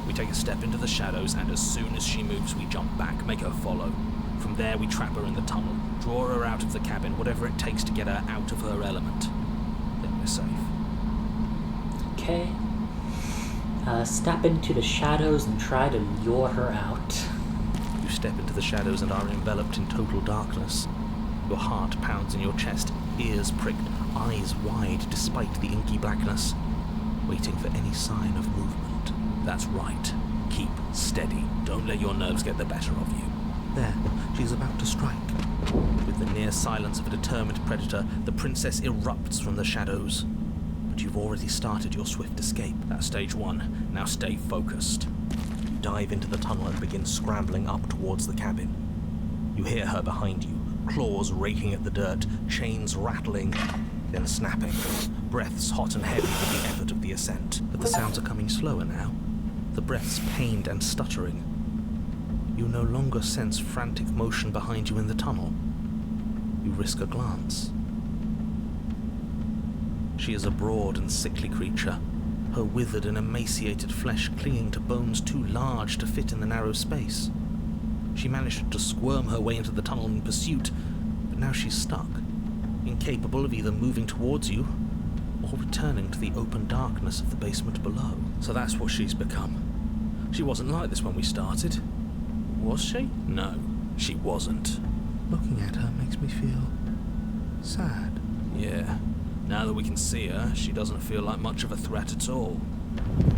We take a step into the shadows, and as soon as she moves, we jump back, make her follow. From there, we trap her in the tunnel, draw her out of the cabin, whatever it takes to get her out of her element. Then we're safe. Okay. Step into the shadows and try to lure her out. You step into the shadows and are enveloped in total darkness. Your heart pounds in your chest, ears pricked, eyes wide despite the inky blackness, waiting for any sign of movement. That's right. Keep steady. Don't let your nerves get the better of you. There, she's about to strike. With the near silence of a determined predator, the princess erupts from the shadows. But you've already started your swift escape. That's stage one. Now stay focused. You dive into the tunnel and begin scrambling up towards the cabin. You hear her behind you, claws raking at the dirt, chains rattling, then snapping, breaths hot and heavy with the effort of the ascent. But the sounds are coming slower now, the breaths pained and stuttering. You no longer sense frantic motion behind you in the tunnel. You risk a glance. She is a broad and sickly creature, her withered and emaciated flesh clinging to bones too large to fit in the narrow space. She managed to squirm her way into the tunnel in pursuit, but now she's stuck, incapable of either moving towards you or returning to the open darkness of the basement below. So that's what she's become. She wasn't like this when we started. Was she? No, she wasn't. Looking at her makes me feel sad. Yeah. Now that we can see her, she doesn't feel like much of a threat at all.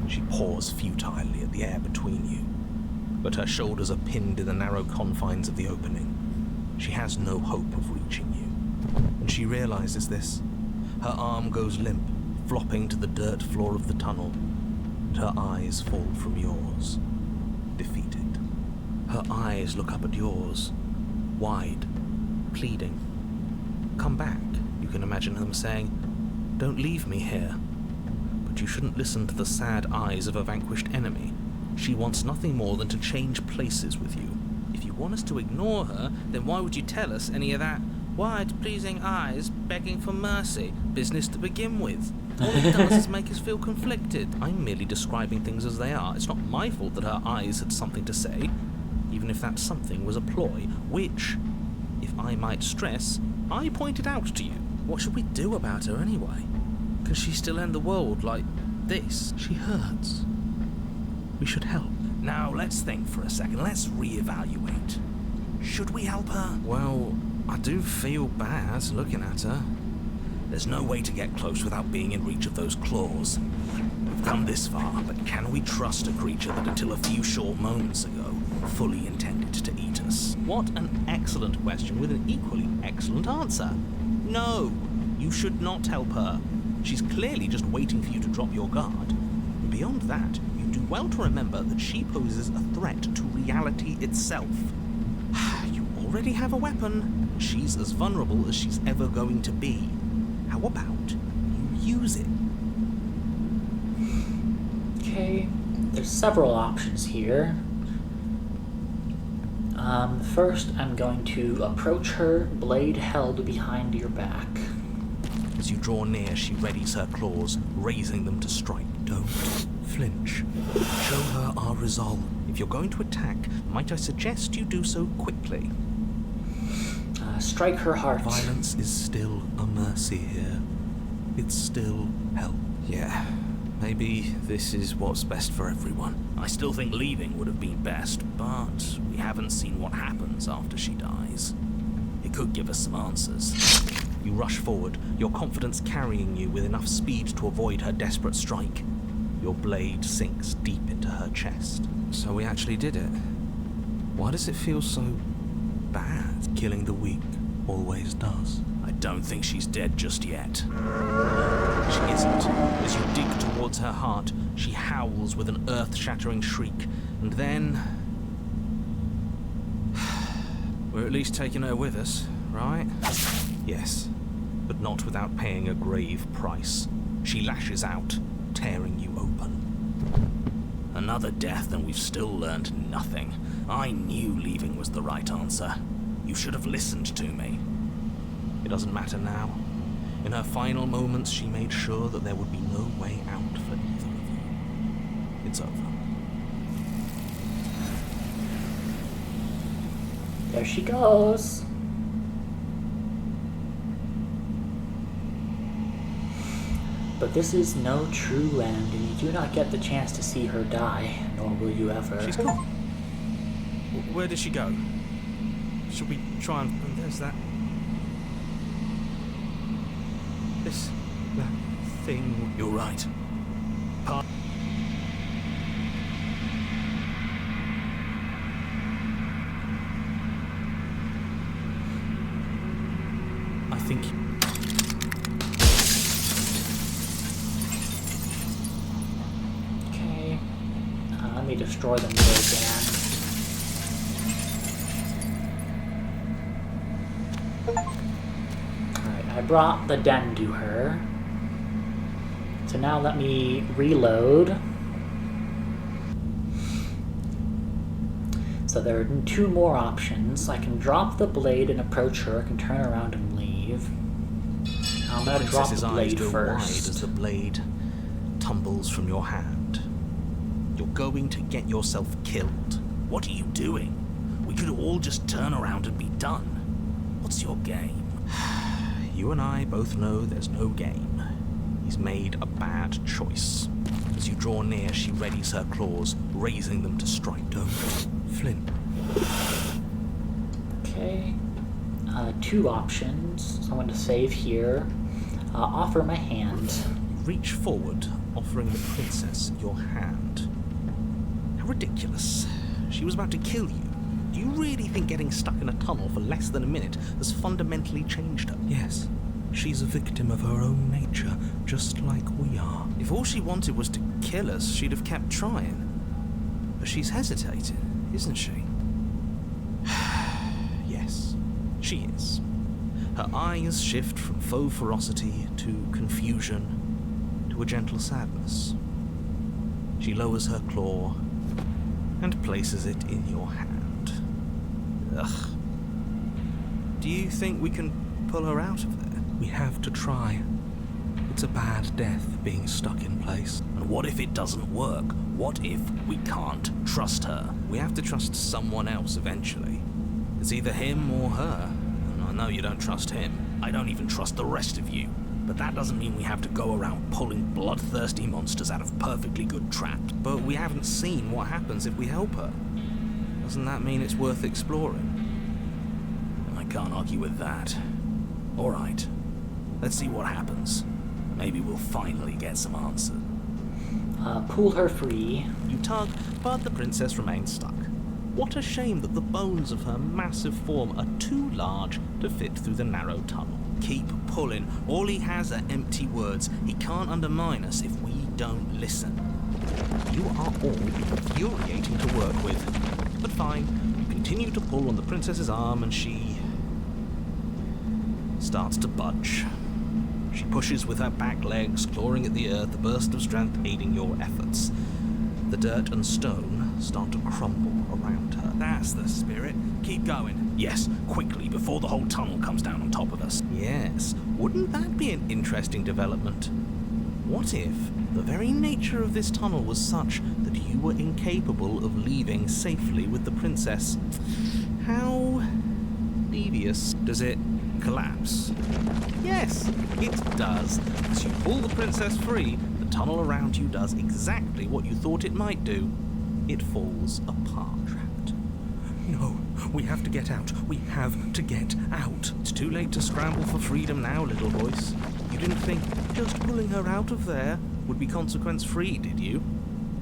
She paws futilely at the air between you, but her shoulders are pinned in the narrow confines of the opening. She has no hope of reaching you. And she realizes this. Her arm goes limp, flopping to the dirt floor of the tunnel, and her eyes fall from yours, defeated. Her eyes look up at yours, wide, pleading. Come back, you can imagine them saying. Don't leave me here. But you shouldn't listen to the sad eyes of a vanquished enemy. She wants nothing more than to change places with you. If you want us to ignore her, then why would you tell us any of that wide, pleasing eyes begging for mercy business to begin with? All it does is make us feel conflicted. I'm merely describing things as they are. It's not my fault that her eyes had something to say, even if that something was a ploy, which, if I might stress, I pointed out to you. What should we do about her anyway? Can she still end the world like this? She hurts. We should help. Now, let's think for a second. Let's reevaluate. Should we help her? Well, I do feel bad looking at her. There's no way to get close without being in reach of those claws. We've come this far, but can we trust a creature that until a few short moments ago fully intended to eat us? What an excellent question with an equally excellent answer. No, you should not help her. She's clearly just waiting for you to drop your guard. And beyond that, you do well to remember that she poses a threat to reality itself. You already have a weapon. She's as vulnerable as she's ever going to be. How about you use it? Okay, there's several options here. First, I'm going to approach her, blade held behind your back. As you draw near, she readies her claws, raising them to strike. Don't flinch. Show her our resolve. If you're going to attack, might I suggest you do so quickly? Strike her heart. Violence is still a mercy here. It's still help. Yeah, maybe this is what's best for everyone. I still think leaving would have been best, but we haven't seen what happens after she dies. It could give us some answers. You rush forward, your confidence carrying you with enough speed to avoid her desperate strike. Your blade sinks deep into her chest. So we actually did it. Why does it feel so bad? Killing the weak always does. I don't think she's dead just yet. She isn't. As you dig towards her heart, she howls with an earth-shattering shriek, and then... We're at least taking her with us, right? Yes, but not without paying a grave price. She lashes out, tearing you open. Another death, and we've still learned nothing. I knew leaving was the right answer. You should have listened to me. It doesn't matter now. In her final moments, she made sure that there would be no way out for either of you. It's over. There she goes. But this is no true end, and you do not get the chance to see her die, nor will you ever. She's gone. Where did she go? Should we try and... There's that... That thing... You're right. I think... Okay. Let me destroy the middle again. Alright, I brought the den to her. So now let me reload. So there are two more options. I can drop the blade and approach her. I can turn around and leave. I'm gonna drop the blade go wide first. as the blade tumbles from your hand. You're going to get yourself killed. What are you doing? We could all just turn around and be done. what's your game? You and I both know there's no game. He's made a bad choice. As you draw near, she readies her claws, raising them to strike. Don't. Flynn. Okay. 2 options. So I'm going to save here. Offer my hand. You reach forward, offering the princess your hand. How ridiculous. She was about to kill you. Do you really think getting stuck in a tunnel for less than a minute has fundamentally changed her? Yes. She's a victim of her own nature, just like we are. If all she wanted was to kill us, she'd have kept trying. But she's hesitating, isn't she? Yes, she is. Her eyes shift from faux ferocity to confusion to a gentle sadness. She lowers her claw and places it in your hand. Ugh. Do you think we can pull her out of there? We have to try. It's a bad death being stuck in place. And what if it doesn't work? What if we can't trust her? We have to trust someone else eventually. It's either him or her. And I know you don't trust him. I don't even trust the rest of you. But that doesn't mean we have to go around pulling bloodthirsty monsters out of perfectly good traps. But we haven't seen what happens if we help her. Doesn't that mean it's worth exploring? I can't argue with that. All right. Let's see what happens. Maybe we'll finally get some answers. Pull her free. You tug, but the princess remains stuck. What a shame that the bones of her massive form are too large to fit through the narrow tunnel. Keep pulling. All he has are empty words. He can't undermine us if we don't listen. You are all infuriating to work with. But fine, you continue to pull on the princess's arm and she starts to budge. She pushes with her back legs, clawing at the earth, a burst of strength aiding your efforts. The dirt and stone start to crumble around her. That's the spirit. Keep going. Yes, quickly, before the whole tunnel comes down on top of us. Yes, wouldn't that be an interesting development? What if the very nature of this tunnel was such that you were incapable of leaving safely with the princess? How devious. Does it collapse? Yes, it does. As you pull the princess free, the tunnel around you does exactly what you thought it might do. It falls apart. Trapped. No, we have to get out. We have to get out. It's too late to scramble for freedom now, little voice. You didn't think just pulling her out of there would be consequence-free, did you?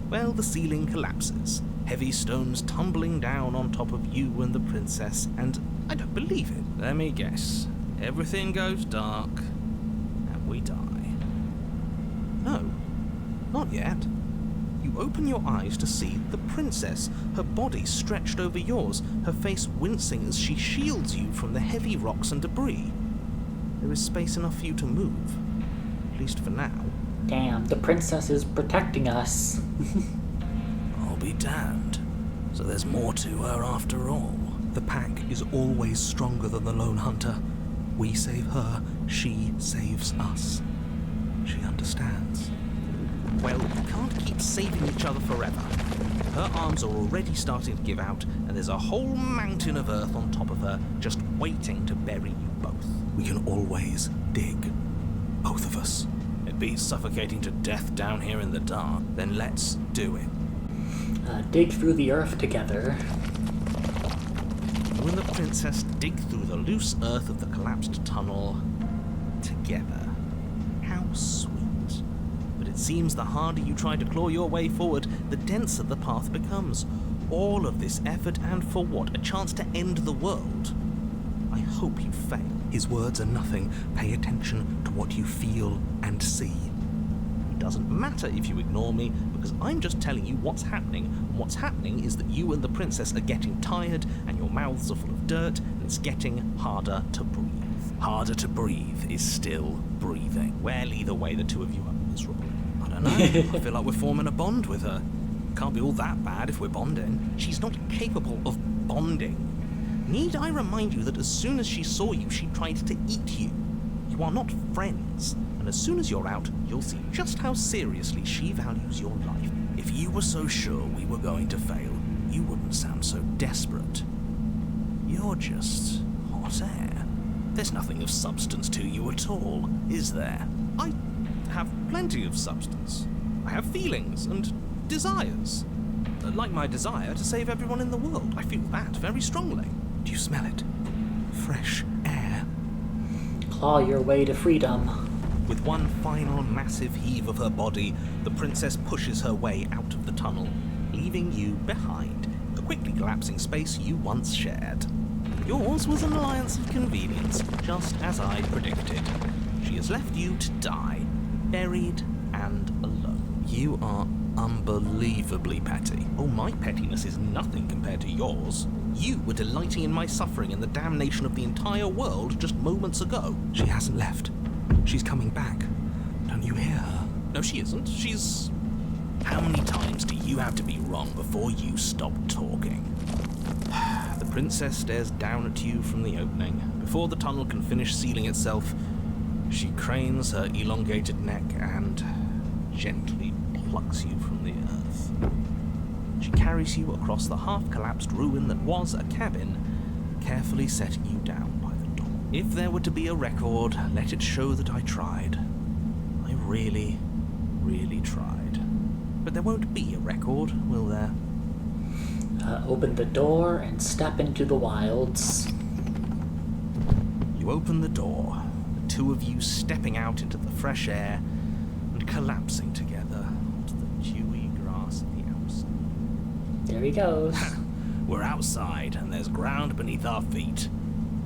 Well, the ceiling collapses. Heavy stones tumbling down on top of you and the princess, and I don't believe it. Let me guess. Everything goes dark, and we die. No, not yet. You open your eyes to see the princess, her body stretched over yours, her face wincing as she shields you from the heavy rocks and debris. There is space enough for you to move, at least for now. Damn, the princess is protecting us. I'll be damned. So there's more to her after all. The pack is always stronger than the lone hunter. We save her, she saves us. She understands. Well, we can't keep saving each other forever. Her arms are already starting to give out, and there's a whole mountain of earth on top of her, just waiting to bury you both. We can always dig. Both of us. It beats suffocating to death down here in the dark. Then let's do it. Dig through the earth together. You and the princess dig through the loose earth of the collapsed tunnel together. How sweet. But it seems the harder you try to claw your way forward, the denser the path becomes. All of this effort, and for what? A chance to end the world? I hope you fail. His words are nothing. Pay attention to what you feel and see. It doesn't matter if you ignore me, because I'm just telling you what's happening. And what's happening is that you and the princess are getting tired, and your mouths are full of dirt, and it's getting harder to breathe. Harder to breathe is still breathing. Well, either way, the two of you are miserable. I don't know. I feel like we're forming a bond with her. Can't be all that bad if we're bonding. She's not capable of bonding. Need I remind you that as soon as she saw you, she tried to eat you? You are not friends. And as soon as you're out, you'll see just how seriously she values your life. If you were so sure we were going to fail, you wouldn't sound so desperate. You're just hot air. There's nothing of substance to you at all, is there? I have plenty of substance. I have feelings and desires. Like my desire to save everyone in the world. I feel that very strongly. Do you smell it? Fresh air. Claw your way to freedom. With one final massive heave of her body, the princess pushes her way out of the tunnel, leaving you behind, the quickly collapsing space you once shared. Yours was an alliance of convenience, just as I predicted. She has left you to die, buried and alone. You are unbelievably petty. Oh, my pettiness is nothing compared to yours. You were delighting in my suffering and the damnation of the entire world just moments ago. She hasn't left. She's coming back. Don't you hear her? No, she isn't. She's... How many times do you have to be wrong before you stop talking? The princess stares down at you from the opening. Before the tunnel can finish sealing itself, she cranes her elongated neck and gently plucks you from the earth. She carries you across the half-collapsed ruin that was a cabin, carefully setting you down by the door. If there were to be a record, let it show that I tried. I really, really tried. But there won't be a record, will there? Open the door and step into the wilds. You open the door, the two of you stepping out into the fresh air and collapsing together onto the dewy grass of the outside. There he goes. We're outside, and there's ground beneath our feet.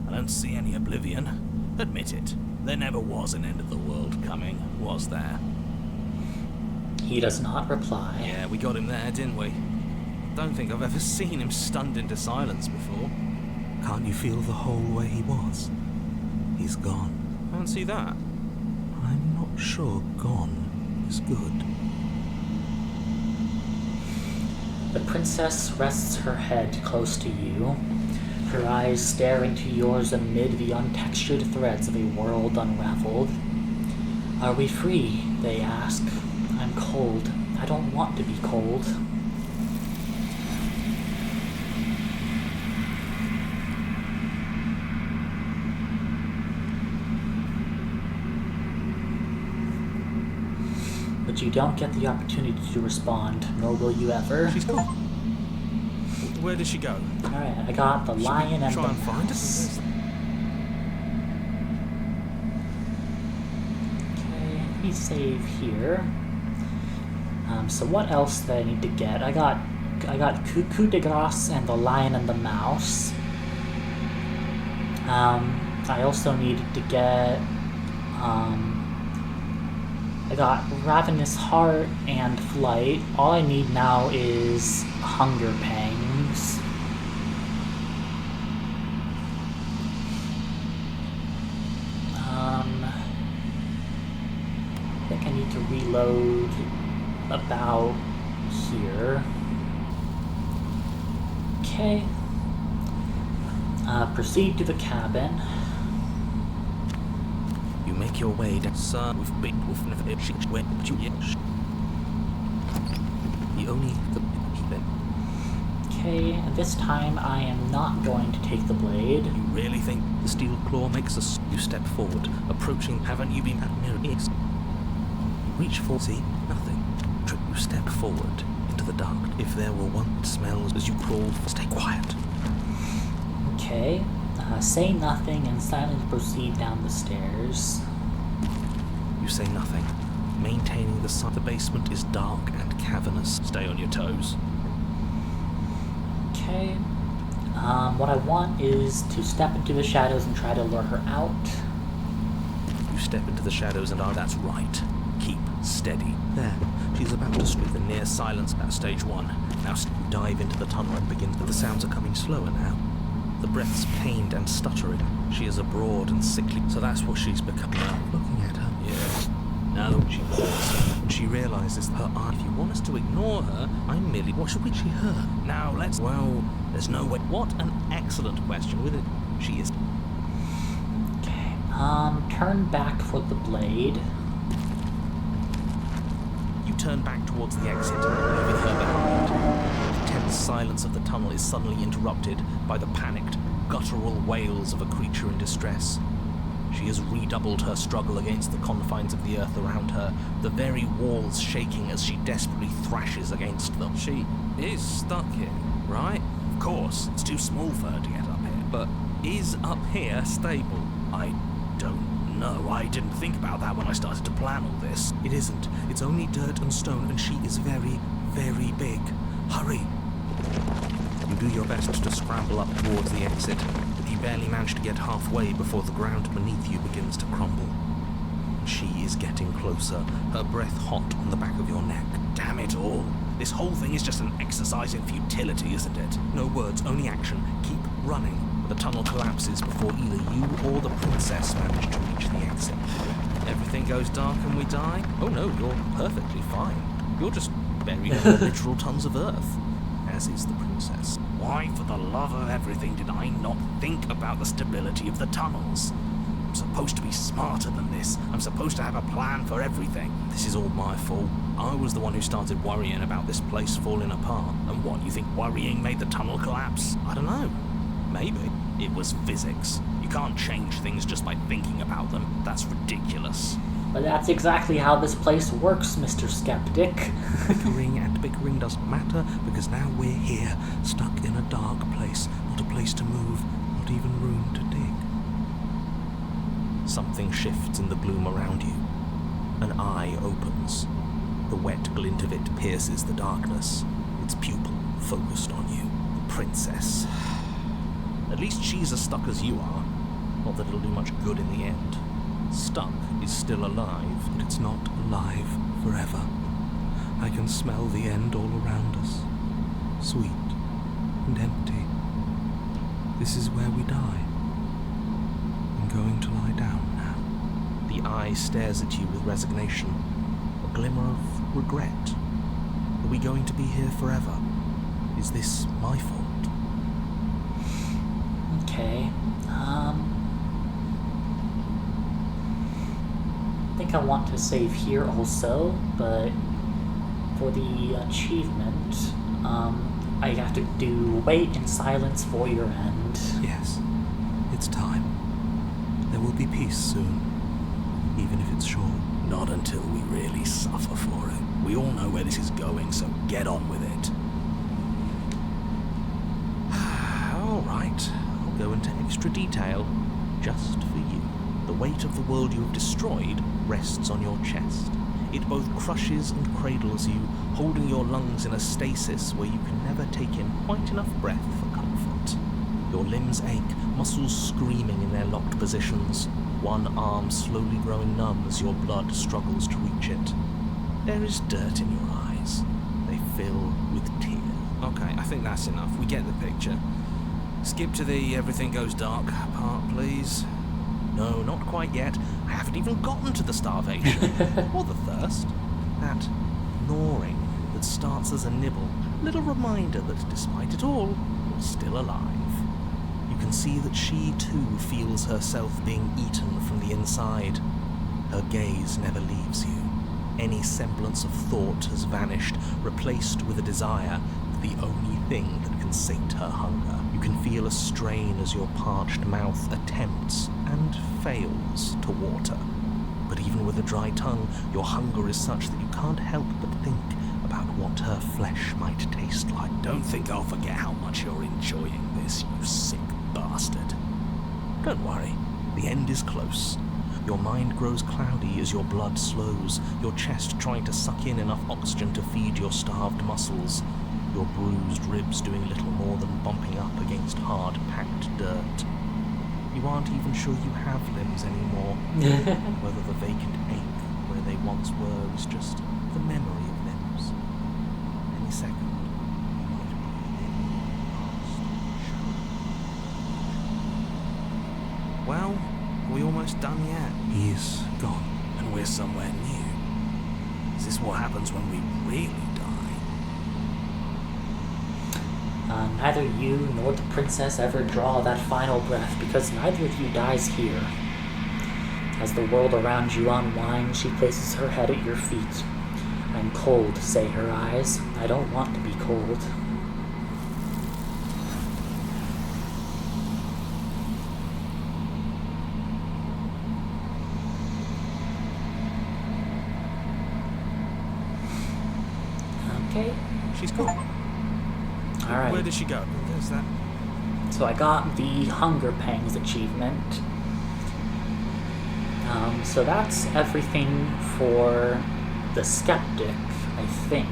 I don't see any oblivion. Admit it, there never was an end of the world coming, was there? He does not reply. Yeah, we got him there, didn't we? Don't think I've ever seen him stunned into silence before. Can't you feel the hole where he was? He's gone. I don't see that. I'm not sure gone is good. The princess rests her head close to you, her eyes stare into yours amid the untextured threads of a world unraveled. Are we free? They ask. I'm cold. I don't want to be cold. But you don't get the opportunity to respond, nor will you ever. She's gone. Where did she go? Alright, I got the lion and Try the and find mouse. us. Okay, let me save here. So what else do I need to get? I got Coup de Grace and the lion and the mouse. I also needed to get I got Ravenous Heart and Flight. All I need now is Hunger Pangs. I think I need to reload about here. Okay. Proceed to the cabin. You make your way down. Son with big wolf never went you the only the Okay, and this time I am not going to take the blade. You really think the steel claw makes us? You step forward, approaching. Haven't you been at near it? You reach for see nothing. You step forward into the dark. If there were one smells as you crawl, stay quiet. Okay, say nothing and silently proceed down the stairs. You say nothing, maintaining the sight. The basement is dark and cavernous. Stay on your toes. Okay, what I want is to step into the shadows and try to lure her out. You step into the shadows and are. That's right. Keep steady. There. She's about to strike the near silence at stage one. Now dive into the tunnel and begin. The sounds are coming slower now. The breath's pained and stuttering. She is abroad and sickly. So that's what she's become now. Looking at her. Yeah. Now that she paused, and she realizes her eye. If you want us to ignore her, I'm merely. What should we see her? Now let's. Well, there's no way. What an excellent question with it. She is. Okay, turn back for the blade. You turn back towards the exit, with her behind. The tense silence of the tunnel is suddenly interrupted by the panicked, guttural wails of a creature in distress. She has redoubled her struggle against the confines of the earth around her, the very walls shaking as she desperately thrashes against them. She is stuck here, right? Of course, it's too small for her to get up here. But is up here stable? I don't know. I didn't think about that when I started to plan all this. It isn't. It's only dirt and stone, and she is very, very big. Hurry! You do your best to scramble up towards the exit, but you barely manage to get halfway before the ground beneath you begins to crumble. She is getting closer, her breath hot on the back of your neck. Damn it all. This whole thing is just an exercise in futility, isn't it? No words, only action. Keep running. The tunnel collapses before either you or the princess manage to reach the exit. Everything goes dark and we die? Oh no, you're perfectly fine. You're just buried under literal tons of earth, as is the princess. Why, for the love of everything, did I not think about the stability of the tunnels? I'm supposed to be smarter than this. I'm supposed to have a plan for everything. This is all my fault. I was the one who started worrying about this place falling apart. And what, you think worrying made the tunnel collapse? I don't know. Maybe. It was physics. You can't change things just by thinking about them. That's ridiculous. But that's exactly how this place works, Mr. Skeptic. Bickering and bickering doesn't matter, because now we're here, stuck in a dark place. Not a place to move, not even room to dig. Something shifts in the gloom around you. An eye opens. The wet glint of it pierces the darkness, its pupil focused on you. The princess. At least she's as stuck as you are. Not that it'll do much good in the end. Stuck is still alive, but it's not alive forever. I can smell the end all around us. Sweet and empty. This is where we die. I'm going to lie down now. The eye stares at you with resignation. A glimmer of regret. Are we going to be here forever? Is this my fault? Okay. I think I want to save here also, but for the achievement, I have to do wait in silence for your end. Yes, it's time. There will be peace soon, even if it's short. Not until we really suffer for it. We all know where this is going, so get on with it. All right, I'll go into extra detail just for you. The weight of the world you have destroyed rests on your chest. It both crushes and cradles you, holding your lungs in a stasis where you can never take in quite enough breath for comfort. Your limbs ache, muscles screaming in their locked positions, one arm slowly growing numb as your blood struggles to reach it. There is dirt in your eyes. They fill with tears. Okay, I think that's enough. We get the picture. Skip to the everything goes dark part, please. No, not quite yet. I haven't even gotten to the starvation. Or the thirst. That gnawing that starts as a nibble. Little reminder that despite it all, you're still alive. You can see that she too feels herself being eaten from the inside. Her gaze never leaves you. Any semblance of thought has vanished, replaced with a desire for the only thing that can sate her hunger. You can feel a strain as your parched mouth attempts and fails to water. But even with a dry tongue, your hunger is such that you can't help but think about what her flesh might taste like. Don't think I'll forget how much you're enjoying this, you sick bastard. Don't worry, the end is close. Your mind grows cloudy as your blood slows, your chest trying to suck in enough oxygen to feed your starved muscles, your bruised ribs doing little more than bumping up against hard, packed dirt. You aren't even sure you have limbs anymore, whether the vacant ache where they once were is just the memory of limbs. Any second, you might be past. Well, are we almost done yet? He's gone. And we're somewhere new. Is this what happens when we really die? Neither you nor the princess ever draw that final breath, because neither of you dies here. As the world around you unwinds, she places her head at your feet. I'm cold, say her eyes. I don't want to be cold. Okay. She's gone. Alright. Where did she go? There's that. So I got the Hunger Pangs achievement. So that's everything for the Skeptic, I think.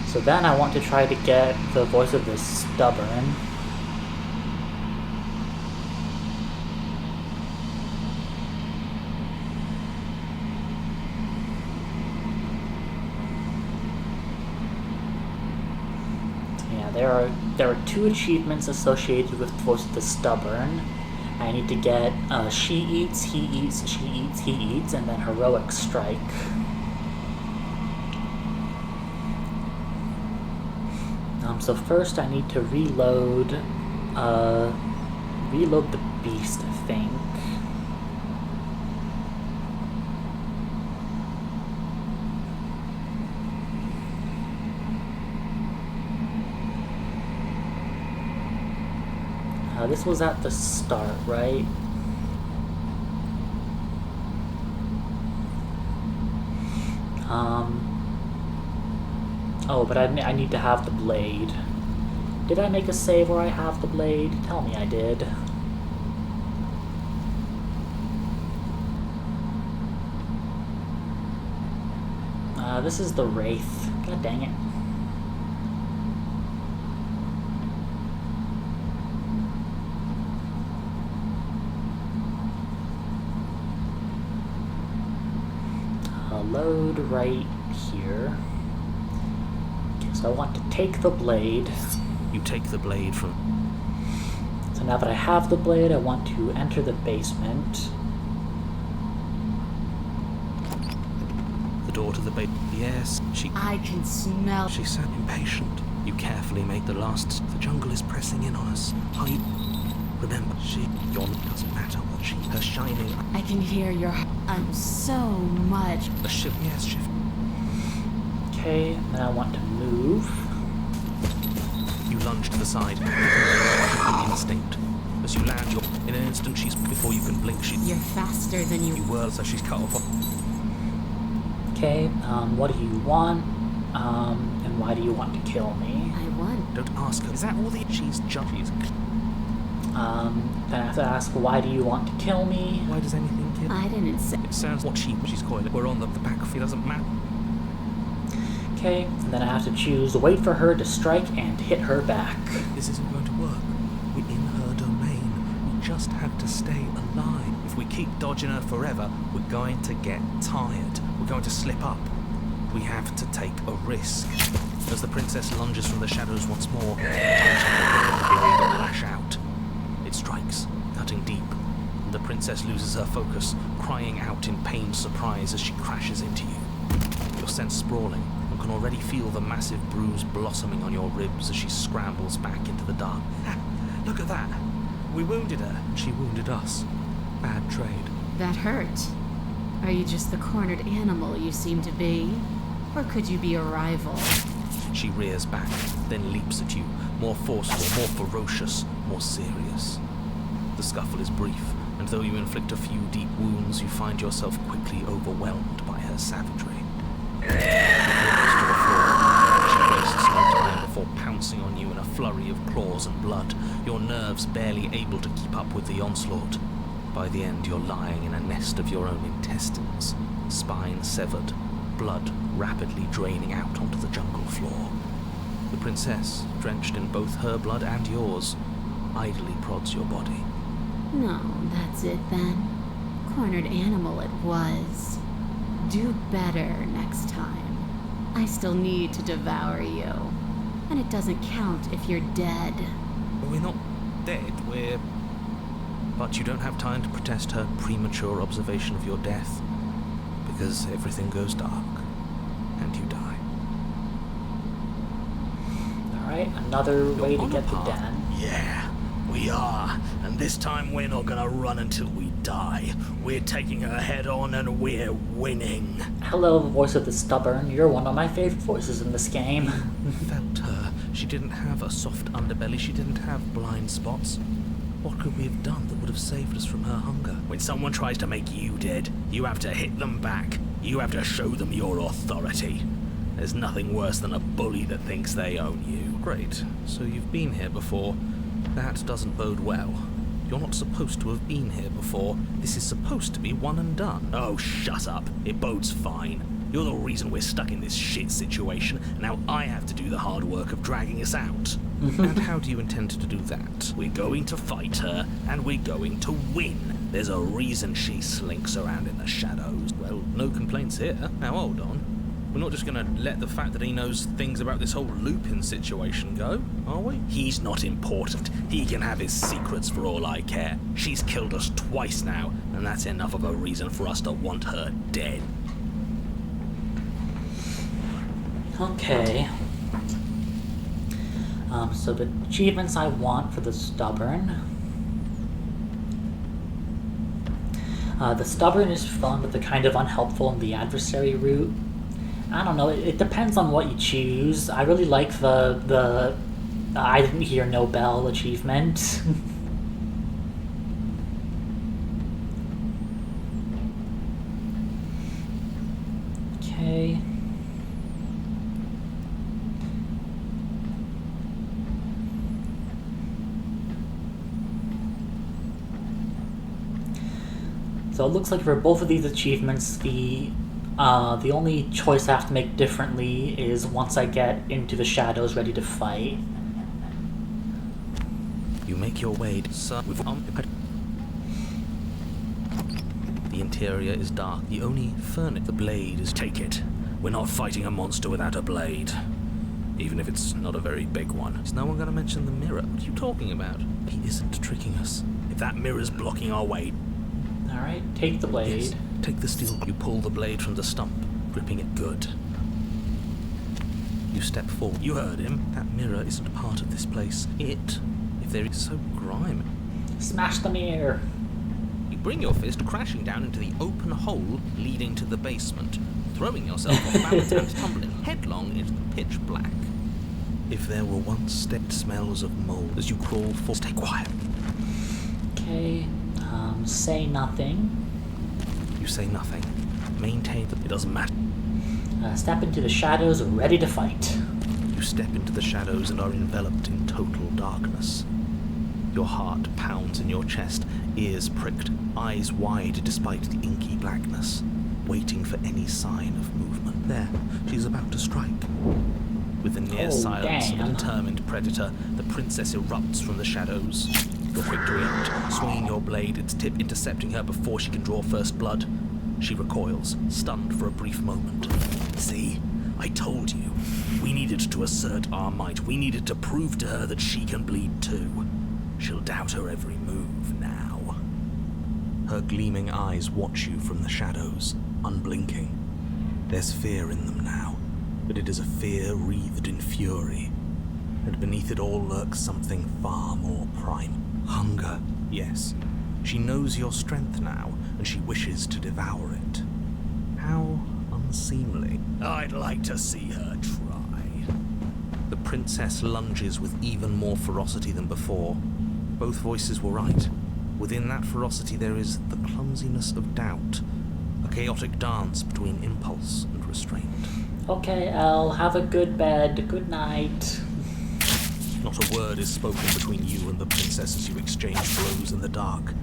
So then I want to try to get the voice of the Stubborn. There are 2 achievements associated with Voice of the Stubborn. I need to get She Eats, He Eats, She Eats, He Eats, and then Heroic Strike. So first I need to reload the beast, I think. This was at the start, right? Oh, but I need to have the blade. Did I make a save where I have the blade? Tell me I did. This is the Wraith. God dang it. Load right here. Okay, so I want to take the blade. You take the blade from... So now that I have the blade, I want to enter the basement. The door to the base. Yes, I can smell. She sat impatient. You carefully make the last... The jungle is pressing in on us. Hide. Remember, your doesn't matter what her shining... I can hear your... I'm so much... A shift, yes, shift. Okay, and then I want to move. You lunge to the side. Instinct. As you land, in an instant, before you can blink, You're faster than you... You whirl, so she's cut off. Okay, what do you want? And why do you want to kill me? I want... Don't ask her. Is that all the... She's judges. Then I have to ask, why do you want to kill me? Why does anything kill? I didn't say... It sounds what she's coiling. We're on the battlefield, doesn't matter. Okay, and then I have to choose wait for her to strike and hit her back. This isn't going to work. We're in her domain. We just have to stay alive. If we keep dodging her forever, we're going to get tired. We're going to slip up. We have to take a risk. As the princess lunges from the shadows once more, the blade will lash out. It strikes, cutting deep. The princess loses her focus, crying out in pained surprise as she crashes into you. Your sense sprawling, and can already feel the massive bruise blossoming on your ribs as she scrambles back into the dark. Look at that! We wounded her, and she wounded us. Bad trade. That hurt. Are you just the cornered animal you seem to be? Or could you be a rival? She rears back, then leaps at you, more forceful, more ferocious, more serious. The scuffle is brief, and though you inflict a few deep wounds, you find yourself quickly overwhelmed by her savagery. You collapse to the floor. She wastes no time before pouncing on you in a flurry of claws and blood, your nerves barely able to keep up with the onslaught. By the end, you're lying in a nest of your own intestines, spine severed, blood rapidly draining out onto the jungle floor. The princess, drenched in both her blood and yours, idly prods your body. No, that's it then. Cornered animal it was. Do better next time. I still need to devour you. And it doesn't count if you're dead. We're not dead, we're... But you don't have time to protest her premature observation of your death, because everything goes dark, and you die. Alright, another way to get the den. Yeah, we are. And this time we're not gonna run until we die. We're taking her head on and we're winning. Hello, voice of the Stubborn. You're one of my favorite voices in this game. Felt her. She didn't have a soft underbelly. She didn't have blind spots. What could we have done that would have saved us from her hunger? When someone tries to make you dead, you have to hit them back. You have to show them your authority. There's nothing worse than a bully that thinks they own you. Great. So you've been here before. That doesn't bode well. You're not supposed to have been here before. This is supposed to be one and done. Oh, shut up. It bodes fine. You're the reason we're stuck in this shit situation. Now I have to do the hard work of dragging us out. And how do you intend to do that? We're going to fight her, and we're going to win. There's a reason she slinks around in the shadows. Well, no complaints here. Now hold on. We're not just gonna let the fact that he knows things about this whole Lupin situation go, are we? He's not important. He can have his secrets for all I care. She's killed us twice now, and that's enough of a reason for us to want her dead. Okay. So the achievements I want for the Stubborn. The Stubborn is fun, but they're kind of unhelpful in the adversary route. I don't know, it depends on what you choose. I really like the I didn't hear no bell achievement. Okay. So it looks like for both of these achievements, the only choice I have to make differently is once I get into the shadows ready to fight. You make your way with the interior is dark. The only furniture, the blade is Take it. We're not fighting a monster without a blade. Even if it's not a very big one. Is no one going to mention the mirror? What are you talking about? He isn't tricking us. If that mirror's blocking our way... Alright, take the blade. Yes, take the steel. You pull the blade from the stump, gripping it good. You step forward. You heard him. That mirror isn't part of this place. It, if there is so grimy. Smash the mirror. You bring your fist crashing down into the open hole leading to the basement, throwing yourself off balance and tumbling headlong into the pitch black. If there were one step, smells of mold as you crawl forward. Stay quiet. Okay, say nothing. You say nothing. Maintain that It doesn't matter. Step into the shadows, ready to fight. you step into the shadows and are enveloped in total darkness. Your heart pounds in your chest, ears pricked, eyes wide despite the inky blackness, waiting for any sign of movement. There, she's about to strike. With the near silence of a determined predator, the princess erupts from the shadows. You're quick to react, swinging your blade, its tip intercepting her before she can draw first blood. She recoils, stunned for a brief moment. See? I told you. We needed to assert our might. We needed to prove to her that she can bleed too. She'll doubt her every move now. Her gleaming eyes watch you from the shadows, unblinking. There's fear in them now, but it is a fear wreathed in fury. And beneath it all lurks something far more prime. Hunger, yes. She knows your strength now, and she wishes to devour it. How unseemly. I'd like to see her try. The princess lunges with even more ferocity than before. Both voices were right. Within that ferocity there is the clumsiness of doubt, a chaotic dance between impulse and restraint. Okay, Elle, have a good bed. Good night. Not a word is spoken between you and the princess as you exchange blows in the dark.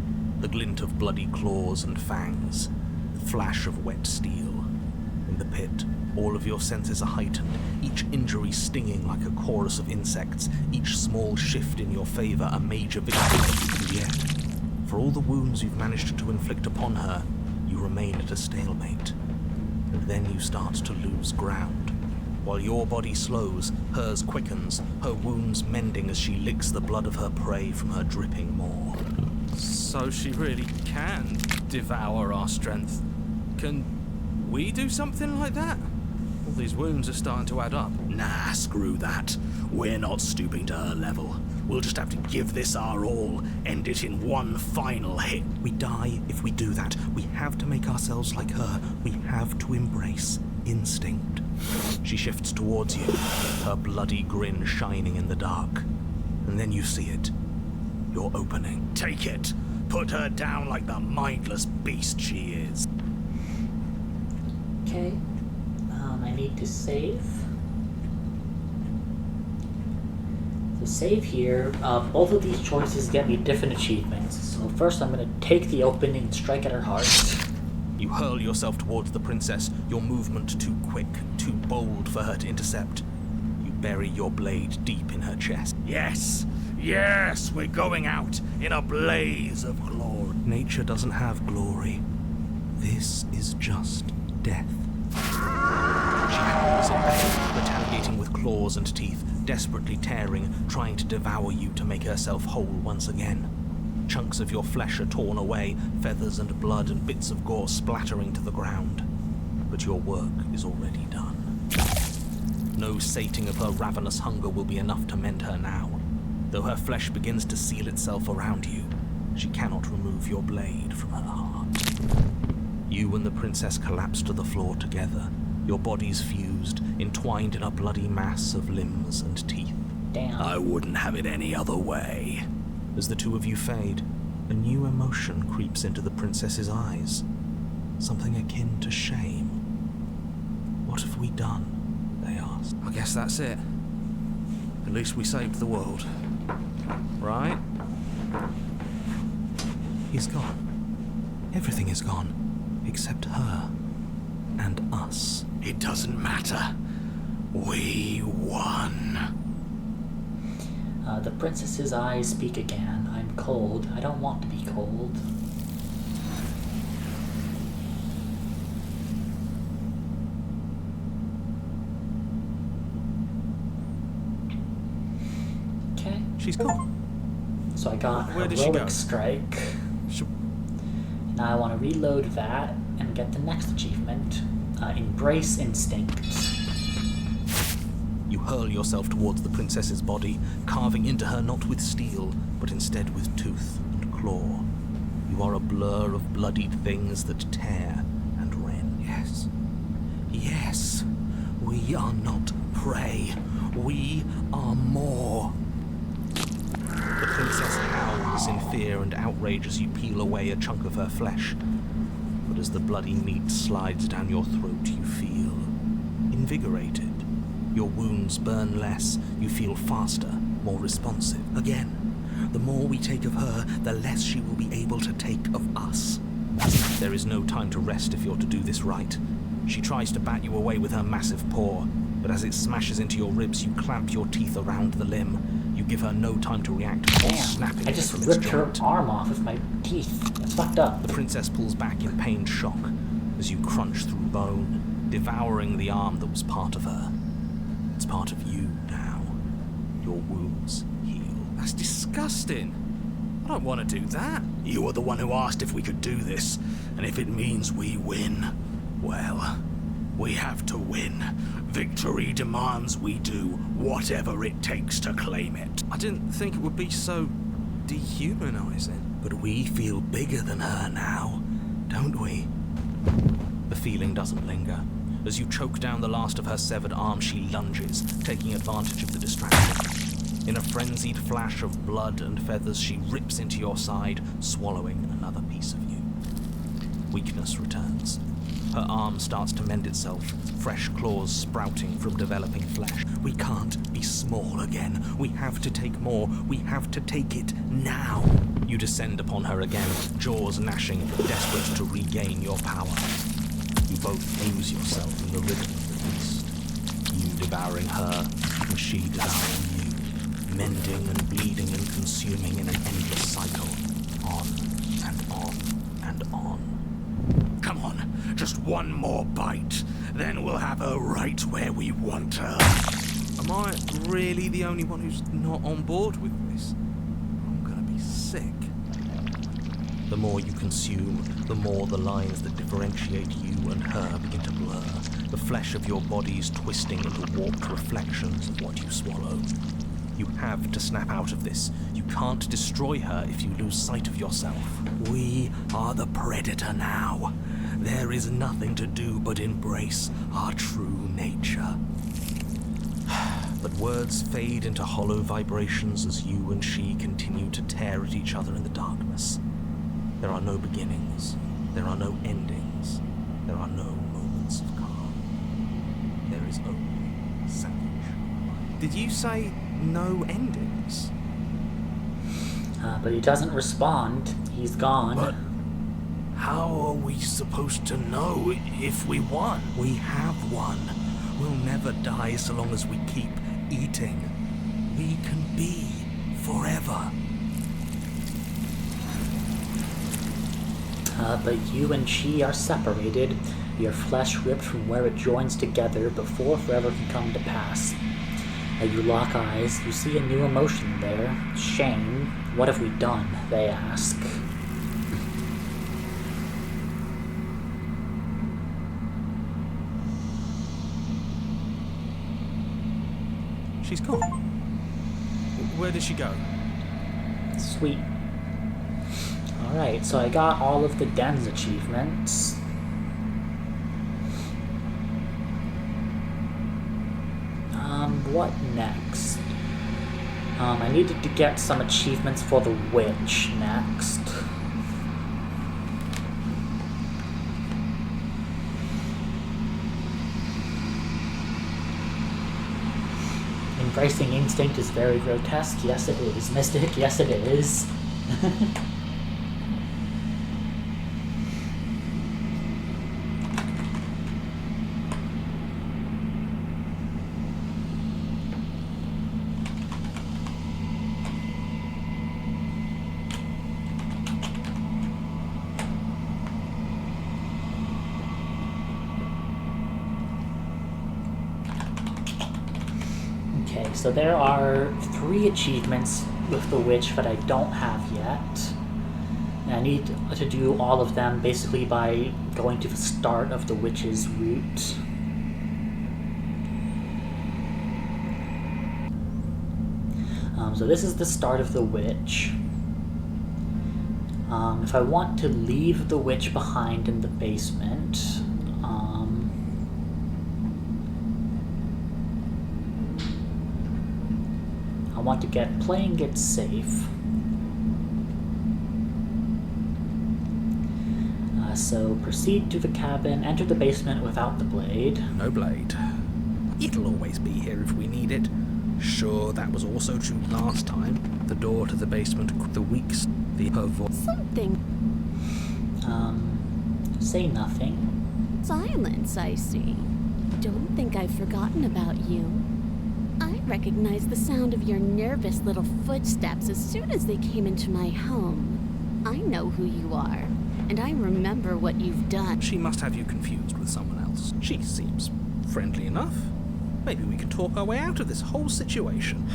The glint of bloody claws and fangs, the flash of wet steel. In the pit, all of your senses are heightened, each injury stinging like a chorus of insects, each small shift in your favor a major victory. And yet, for all the wounds you've managed to inflict upon her, you remain at a stalemate. And then you start to lose ground. While your body slows, hers quickens, her wounds mending as she licks the blood of her prey from her dripping maw. So she really can devour our strength. Can we do something like that? All these wounds are starting to add up. Nah, screw that. We're not stooping to her level. We'll just have to give this our all, end it in one final hit. We die if we do that. We have to make ourselves like her. We have to embrace instinct. She shifts towards you, her bloody grin shining in the dark. And then you see it. your opening. Take it. Put her down like the mindless beast she is. Okay. I need to save. To save here, both of these choices get me different achievements. So first I'm going to take the opening and strike at her heart. You hurl yourself towards the princess, your movement too quick, too bold for her to intercept. You bury your blade deep in her chest. Yes, yes, we're going out in a blaze of glory. Nature doesn't have glory. This is just death. She howls in pain, retaliating with claws and teeth, desperately tearing, trying to devour you to make herself whole once again. Chunks of your flesh are torn away, feathers and blood and bits of gore splattering to the ground. But your work is already done. No sating of her ravenous hunger will be enough to mend her now. Though her flesh begins to seal itself around you, she cannot remove your blade from her heart. You and the princess collapse to the floor together, your bodies fused, entwined in a bloody mass of limbs and teeth. Damn. I wouldn't have it any other way. As the two of you fade, a new emotion creeps into the princess's eyes. Something akin to shame. What have we done? They asked. I guess that's it. At least we saved the world. Right? He's gone. Everything is gone, except her and us. It doesn't matter. We won. The princess's eyes speak again. I'm cold. I don't want to be cold. Okay. She's gone. So I got Where did she go? heroic strike. Now I want to reload that and get the next achievement. Embrace instinct. You hurl yourself towards the princess's body, carving into her not with steel, but instead with tooth and claw. You are a blur of bloodied things that tear and rend. Yes. Yes. We are not prey. We are more. The princess howls in fear and outrage as you peel away a chunk of her flesh. But as the bloody meat slides down your throat, you feel invigorated. Your wounds burn less, you feel faster, more responsive. Again, the more we take of her, the less she will be able to take of us. There is no time to rest if you're to do this right. She tries to bat you away with her massive paw, but as it smashes into your ribs, you clamp your teeth around the limb. You give her no time to react before snapping I it just from its ripped her joint. arm off with my teeth. That's fucked up. The princess pulls back in pained shock as you crunch through bone, devouring the arm that was part of her. It's part of you now. Your wounds heal. That's disgusting. I don't want to do that. You were the one who asked if we could do this, and if it means we win, well, we have to win. Victory demands we do whatever it takes to claim it. I didn't think it would be so dehumanizing. But we feel bigger than her now, don't we? The feeling doesn't linger. As you choke down the last of her severed arm, she lunges, taking advantage of the distraction. In a frenzied flash of blood and feathers, she rips into your side, swallowing another piece of you. Weakness returns. Her arm starts to mend itself, fresh claws sprouting from developing flesh. We can't be small again. We have to take more. We have to take it now. You descend upon her again, jaws gnashing, desperate to regain your power. You both lose yourself in the rhythm of the beast. You devouring her, and she devouring you, mending and bleeding and consuming in an endless cycle, on and on and on. Come on, just one more bite. Then we'll have her right where we want her. Am I really the only one who's not on board with this? I'm gonna be sick. The more you consume, the more the lines that differentiate you and her begin to blur, the flesh of your bodies twisting into warped reflections of what you swallow. You have to snap out of this. You can't destroy her if you lose sight of yourself. We are the predator now. There is nothing to do but embrace our true nature. But words fade into hollow vibrations as you and she continue to tear at each other in the darkness. There are no beginnings. There are no endings. There are no moments of calm. There is only savage. Did you say no endings? But he doesn't respond. He's gone. But how are we supposed to know if we won? We have won. We'll never die so long as we keep eating. We can be forever. But you and she are separated, your flesh ripped from where it joins together before forever can come to pass. You lock eyes, you see a new emotion there. Shame. What have we done? They ask. She's gone. Where did she go? Sweet. Alright, so I got all of the Den's achievements. What next? I needed to get some achievements for the witch next. Embracing instinct is very grotesque. Yes, it is. Mystic. Yes, it is. Okay, so there are 3 achievements with the witch that I don't have yet. And I need to do all of them basically by going to the start of the witch's route. So this is the start of the witch. If I want to leave the witch behind in the basement, I want to get playing it safe. So proceed to the cabin, enter the basement without the blade. No blade. It'll always be here if we need it. Sure, that was also true last time. The door to the basement, the weeks, her voice. Something. Say nothing. Silence, I see. Don't think I've forgotten about you. I recognized the sound of your nervous little footsteps as soon as they came into my home. I know who you are, and I remember what you've done. She must have you confused with someone else. She seems friendly enough. Maybe we can talk our way out of this whole situation.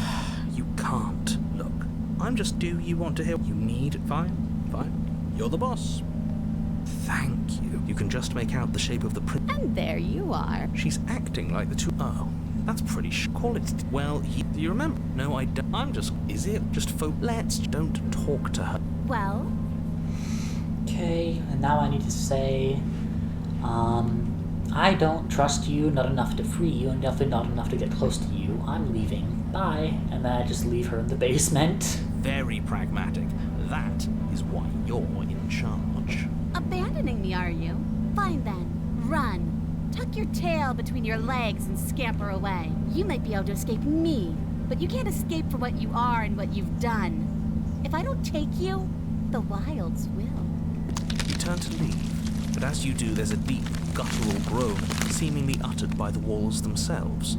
You can't. Look, I'm just do you want to hear you need? Fine. You're the boss. Thank you. You can just make out the shape of the print. And there you are. She's acting like the two. Oh, that's pretty call it. Well, do you remember? No, I don't. I'm just. Is it just let's don't talk to her. Well? Okay, and now I need to say, I don't trust you, not enough to free you, and definitely not enough to get close to you. I'm leaving. Bye. And then I just leave her in the basement. Very pragmatic. That is why you're in charge. Abandoning me, are you? Fine then. Run. Tuck your tail between your legs and scamper away. You might be able to escape me, but you can't escape from what you are and what you've done. If I don't take you, the wilds will. You turn to leave, but as you do, there's a deep, guttural groan, seemingly uttered by the walls themselves,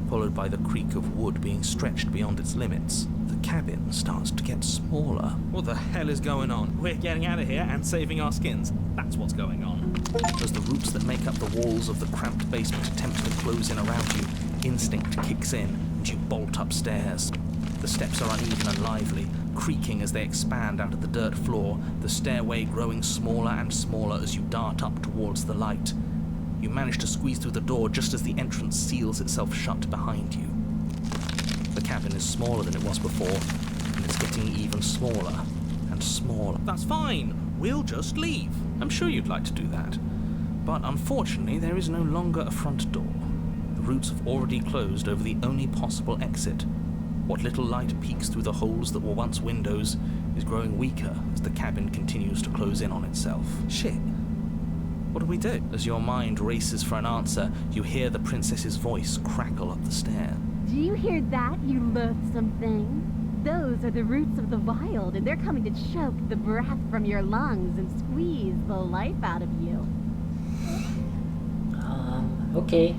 followed by the creak of wood being stretched beyond its limits. The cabin starts to get smaller. What the hell is going on? We're getting out of here and saving our skins. That's what's going on. As the roots that make up the walls of the cramped basement attempt to close in around you, instinct kicks in, and you bolt upstairs. The steps are uneven and lively, creaking as they expand out of the dirt floor, the stairway growing smaller and smaller as you dart up towards the light. You manage to squeeze through the door just as the entrance seals itself shut behind you. The cabin is smaller than it was before, and it's getting even smaller and smaller. That's fine. We'll just leave. I'm sure you'd like to do that. But unfortunately, there is no longer a front door. The roots have already closed over the only possible exit. What little light peeks through the holes that were once windows is growing weaker as the cabin continues to close in on itself. Shit. What do we do? As your mind races for an answer, you hear the princess's voice crackle up the stair. Do you hear that, you loathsome thing? Those are the roots of the wild, and they're coming to choke the breath from your lungs and squeeze the life out of you. Okay.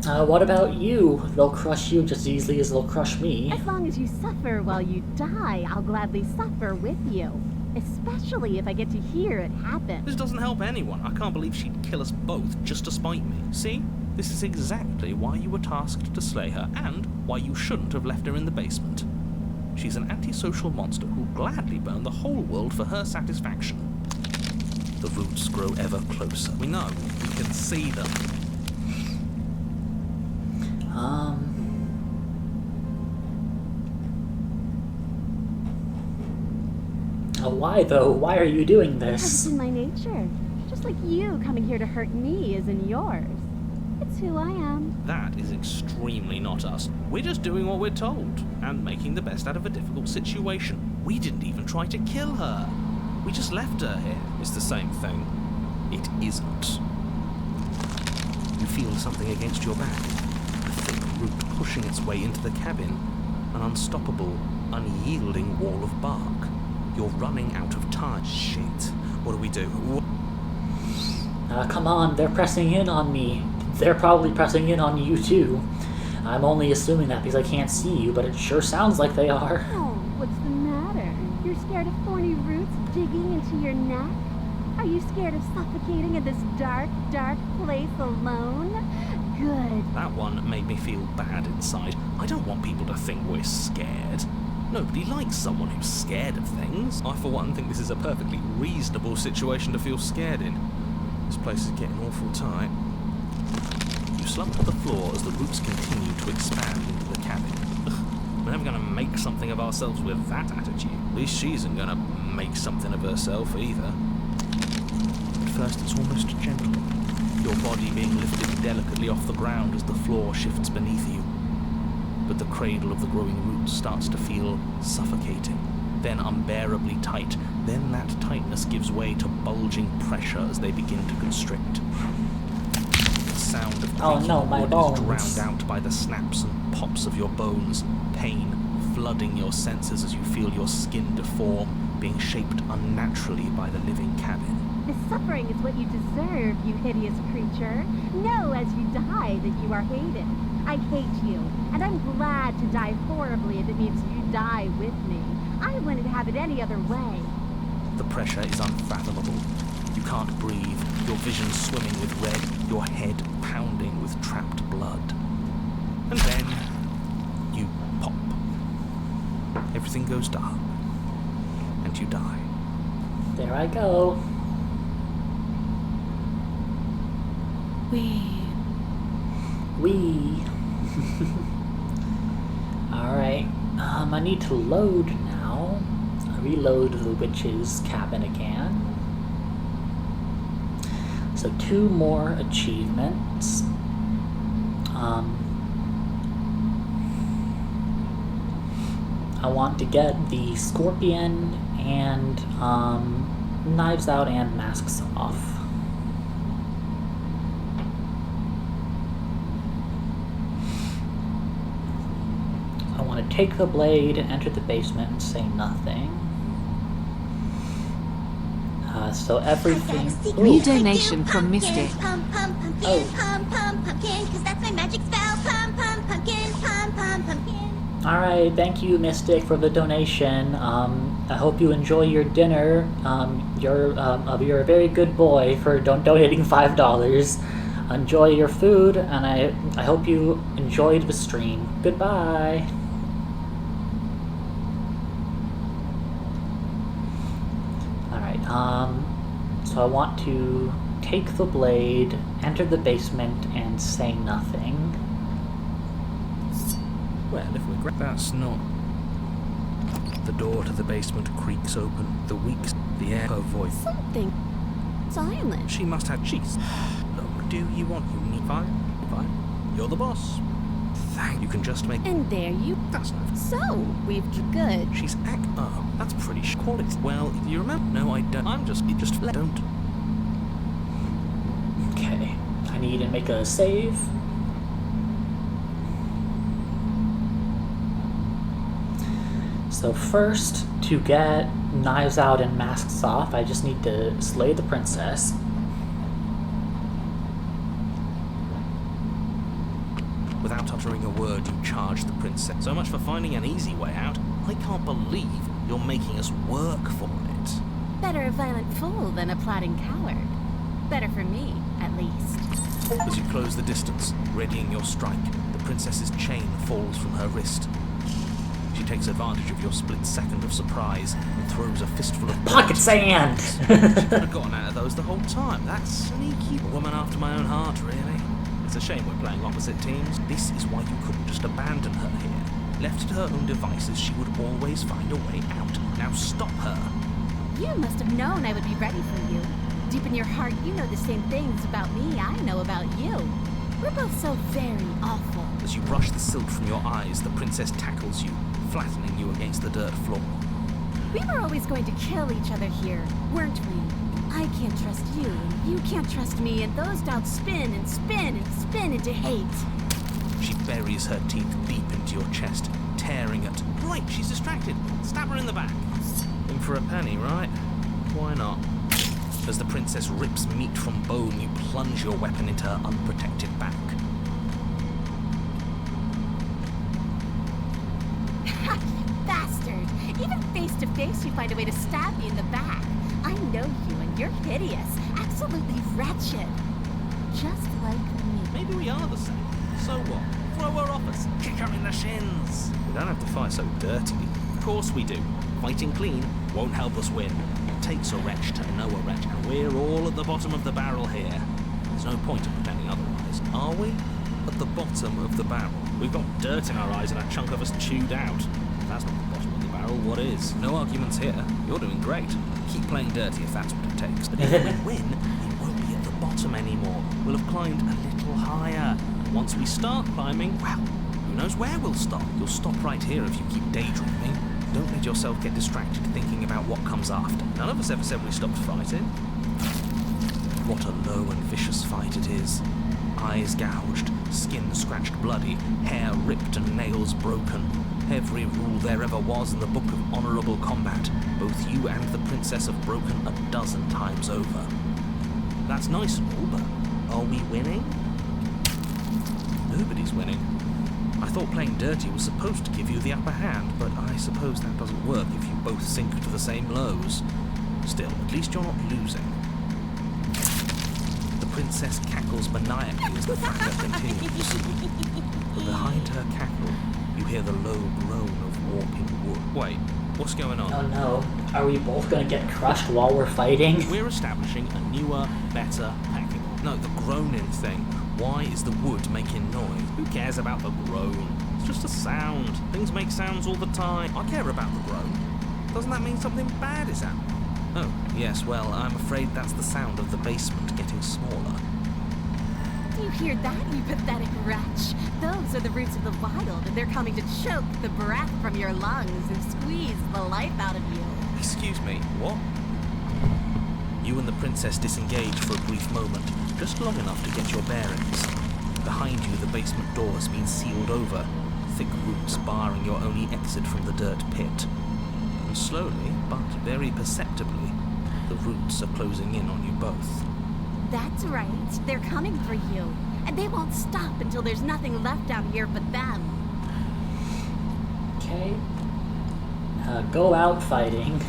What about you? They'll crush you just as easily as they'll crush me. As long as you suffer while you die, I'll gladly suffer with you. Especially if I get to hear it happen. This doesn't help anyone. I can't believe she'd kill us both just to spite me. See? This is exactly why you were tasked to slay her, and why you shouldn't have left her in the basement. She's an antisocial monster who'll gladly burn the whole world for her satisfaction. The roots grow ever closer. We know. We can see them. Why though? Why are you doing Because this? it's in my nature. Just like you coming here to hurt me is in yours. It's who I am. That is extremely not us. We're just doing what we're told, and making the best out of a difficult situation. We didn't even try to kill her. We just left her here. It's the same thing. It isn't. You feel something against your back. A thick root pushing its way into the cabin. An unstoppable, unyielding wall of bark. You're running out of time. Shit. What do we do? Come on, they're pressing in on me. They're probably pressing in on you too. I'm only assuming that because I can't see you, but it sure sounds like they are. Oh, what's the matter? You're scared of thorny roots digging into your neck? Are you scared of suffocating in this dark, dark place alone? Good. That one made me feel bad inside. I don't want people to think we're scared. Nobody likes someone who's scared of things. I, for one, think this is a perfectly reasonable situation to feel scared in. This place is getting awful tight. You slump to the floor as the roots continue to expand into the cabin. We're never going to make something of ourselves with that attitude. At least she isn't going to make something of herself either. At first it's almost gentle, your body being lifted delicately off the ground as the floor shifts beneath you. But the cradle of the growing roots starts to feel suffocating, then unbearably tight. Then that tightness gives way to bulging pressure as they begin to constrict. The sound of creaking my wood bones. is drowned out by the snaps and pops of your bones, pain flooding your senses as you feel your skin deform, being shaped unnaturally by the living cabin. This suffering is what you deserve, you hideous creature. Know as you die that you are hated. I hate you, and I'm glad to die horribly if it means you die with me. I wouldn't have it any other way. The pressure is unfathomable. You can't breathe, your vision swimming with red, your head pounding with trapped blood. And then you pop. Everything goes dark, and you die. There I go. We. Alright, I need to load now. Reload the witch's cabin again. So 2 more achievements. I want to get the scorpion and knives out and masks off. I want to take the blade, enter the basement, and say nothing. So everything. New donation from Mystic. Pum pum pumpkin, pum pum pumpkin, 'cause that's my magic spell. Pum pum pumpkin, pum pum pumpkin. Alright, thank you, Mystic, for the donation. I hope you enjoy your dinner. You're a very good boy for donating $5. Enjoy your food, and I hope you enjoyed the stream. Goodbye. Alright, so I want to take the blade, enter the basement, and say nothing. Well, if we grab... That's not... The door to the basement creaks open. The weak... The echo voice. Something silent. She must have cheese. Lord, do you want? You need fine. You're the boss. Thank you. Can just make. And there you... That's no. So, we've... Good. She's oh, that's pretty quality. Well, you remember? No, I don't. I'm just don't. Okay, I need to make a save. So first, to get Knives Out and Masks Off, I just need to slay the princess. Without uttering a word, you charge the princess. So much for finding an easy way out. I can't believe you're making us work for it. Better a violent fool than a plotting coward. Better for me, at least. As you close the distance, readying your strike, the princess's chain falls from her wrist. She takes advantage of your split second of surprise and throws a fistful of Pocket sand! She could have gotten out of those the whole time. That's sneaky. A woman after my own heart, really. It's a shame we're playing opposite teams. This is why you couldn't just abandon her here. Left to her own devices, she would always find a way out. Now stop her. You must have known I would be ready for you. Deep in your heart, you know the same things about me I know about you. We're both so very awful. As you brush the silt from your eyes, the princess tackles you, flattening you against the dirt floor. We were always going to kill each other here, weren't we? I can't trust you, and you can't trust me, and those doubts spin and spin and spin into hate. She buries her teeth deep into your chest, tearing at... Right, she's distracted. Stab her in the back. In for a penny, right? Why not? As the princess rips meat from bone, you plunge your weapon into her unprotected back. Bastard! Even face to face, you find a way to stab me in the back. I know you, and you're hideous, absolutely wretched. Just like me. Maybe we are the same. So what? Throw her off us. Kick her in the shins. We don't have to fight so dirtily. Of course we do. Fighting clean won't help us win. It takes a wretch to know a wretch, and we're all at the bottom of the barrel here. There's no point in pretending otherwise, are we? At the bottom of the barrel. We've got dirt in our eyes and a chunk of us chewed out. If that's not the bottom of the barrel, what is? No arguments here. You're doing great. Keep playing dirty if that's what it takes. But if we win, we won't be at the bottom anymore. We'll have climbed a little higher. And once we start climbing, well, who knows where we'll stop? You'll stop right here if you keep daydreaming. Don't let yourself get distracted thinking about what comes after. None of us ever said we stopped fighting. What a low and vicious fight it is. Eyes gouged, skin scratched bloody, hair ripped and nails broken. Every rule there ever was in the book of honourable combat, both you and the princess have broken 12 times over. That's nice and all, but are we winning? Nobody's winning. I thought playing dirty was supposed to give you the upper hand, but I suppose that doesn't work if you both sink to the same lows. Still, at least you're not losing. The princess cackles maniacally as the fracas continues. But behind her cackle, you hear the low groan of warping wood. Wait, what's going on? Oh no, are we both gonna get crushed while we're fighting? We're establishing a newer, better packing. No, the groaning thing. Why is the wood making noise? Who cares about the groan? It's just a sound. Things make sounds all the time. I care about the groan. Doesn't that mean something bad is happening? Oh, yes, well, I'm afraid that's the sound of the basement getting smaller. Do you hear that, you pathetic wretch? Those are the roots of the wild, and they're coming to choke the breath from your lungs and squeeze the life out of you. Excuse me, what? You and the princess disengage for a brief moment, just long enough to get your bearings. Behind you, the basement door has been sealed over, thick roots barring your only exit from the dirt pit. And slowly, but very perceptibly, the roots are closing in on you both. That's right. They're coming for you. And they won't stop until there's nothing left down here but them. Okay. Go out fighting.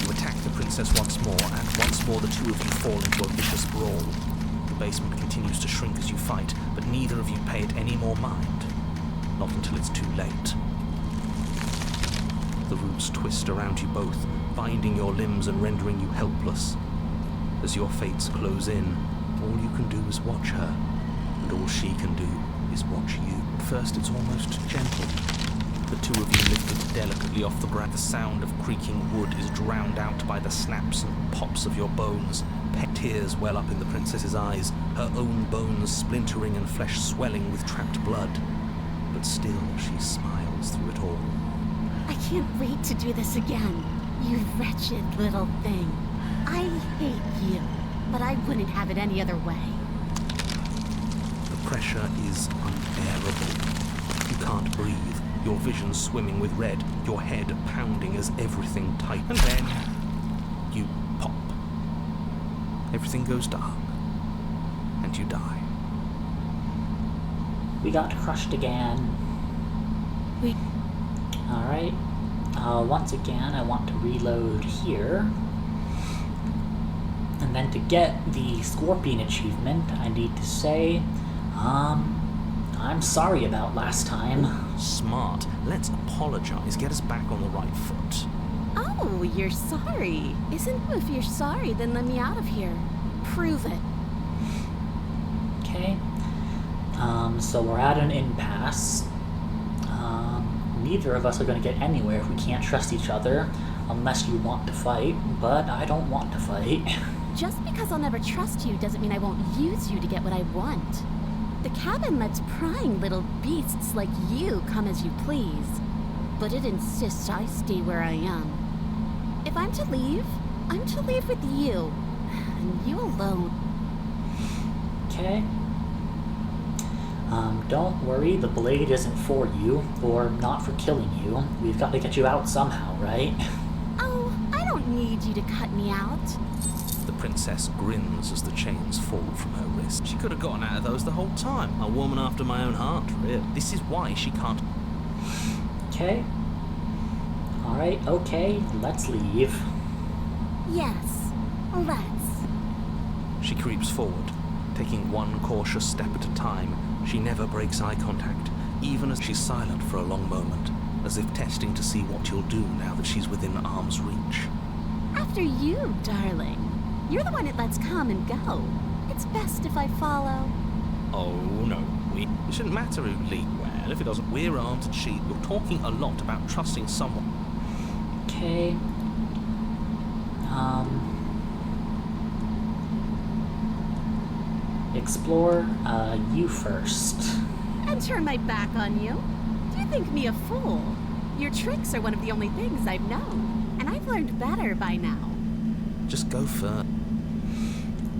You attack the princess once more, and once more the two of you fall into a vicious brawl. The basement continues to shrink as you fight, but neither of you pay it any more mind. Not until it's too late. The roots twist around you both, binding your limbs and rendering you helpless. As your fates close in, all you can do is watch her, and all she can do is watch you. At first it's almost gentle, The two of you lift it delicately off the ground. The sound of creaking wood is drowned out by the snaps and pops of your bones. Pet tears well up in the princess's eyes, her own bones splintering and flesh swelling with trapped blood. But still she smiles through it all. I can't wait to do this again, you wretched little thing. I hate you, but I wouldn't have it any other way. The pressure is unbearable. You can't breathe, your vision swimming with red, your head pounding as everything tightens. And then you pop. Everything goes dark, and you die. We got crushed again. Alright. Once again, I want to reload here. And then to get the Scorpion achievement, I need to say, I'm sorry about last time. Smart. Let's apologize. Get us back on the right foot. Oh, you're sorry. If you're sorry, then let me out of here. Prove it. Okay. So we're at an impasse. Neither of us are going to get anywhere if we can't trust each other, unless you want to fight, but I don't want to fight. Just because I'll never trust you doesn't mean I won't use you to get what I want. The cabin lets prying little beasts like you come as you please, but it insists I stay where I am. If I'm to leave with you, and you alone. Okay. Don't worry, the blade isn't for you, or not for killing you. We've got to get you out somehow, right? Oh, I don't need you to cut me out. The princess grins as the chains fall from her wrist. She could have gotten out of those the whole time. A woman after my own heart, really. This is why she can't... Okay. Alright, okay, let's leave. Yes, let's. She creeps forward, taking one cautious step at a time. She never breaks eye contact, even as she's silent for a long moment, as if testing to see what you'll do now that she's within arm's reach. After you, darling. You're the one it lets come and go. It's best if I follow. Oh, no. It shouldn't matter who lead well if it doesn't. We're armed to cheat. You're talking a lot about trusting someone. Okay. Explore, you first. And turn my back on you? Do you think me a fool? Your tricks are one of the only things I've known, and I've learned better by now. Just go first.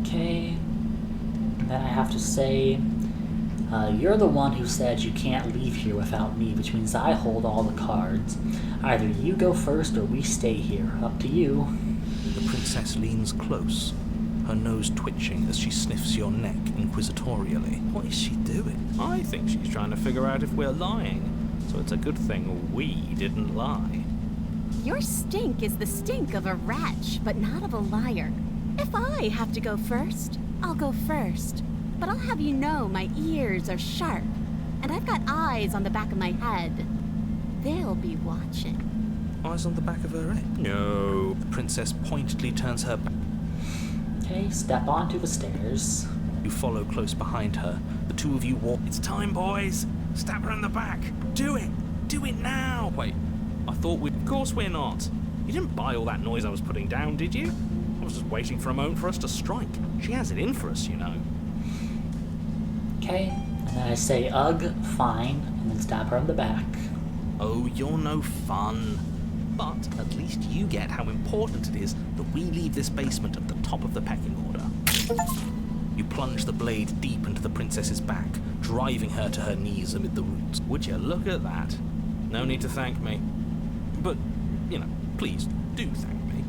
Okay. And then I have to say, you're the one who said you can't leave here without me, which means I hold all the cards. Either you go first or we stay here. Up to you. The princess leans close, her nose twitching as she sniffs your neck inquisitorially. What is she doing? I think she's trying to figure out if we're lying, so it's a good thing we didn't lie. Your stink is the stink of a wretch, but not of a liar. If I have to go first, I'll go first. But I'll have you know my ears are sharp, and I've got eyes on the back of my head. They'll be watching. Eyes on the back of her head? No. The princess pointedly turns her back. Okay, step onto the stairs. You follow close behind her. The two of you walk. It's time, boys! Stab her in the back! Do it! Do it now! Wait, I thought we... Of course we're not. You didn't buy all that noise I was putting down, did you? I was just waiting for a moment for us to strike. She has it in for us, you know. Okay, and then I say, ugh, fine, and then stab her in the back. Oh, you're no fun. But at least you get how important it is that we leave this basement at the top of the pecking order. You plunge the blade deep into the princess's back, driving her to her knees amid the roots. Would you look at that? No need to thank me. But, you know, please do thank me.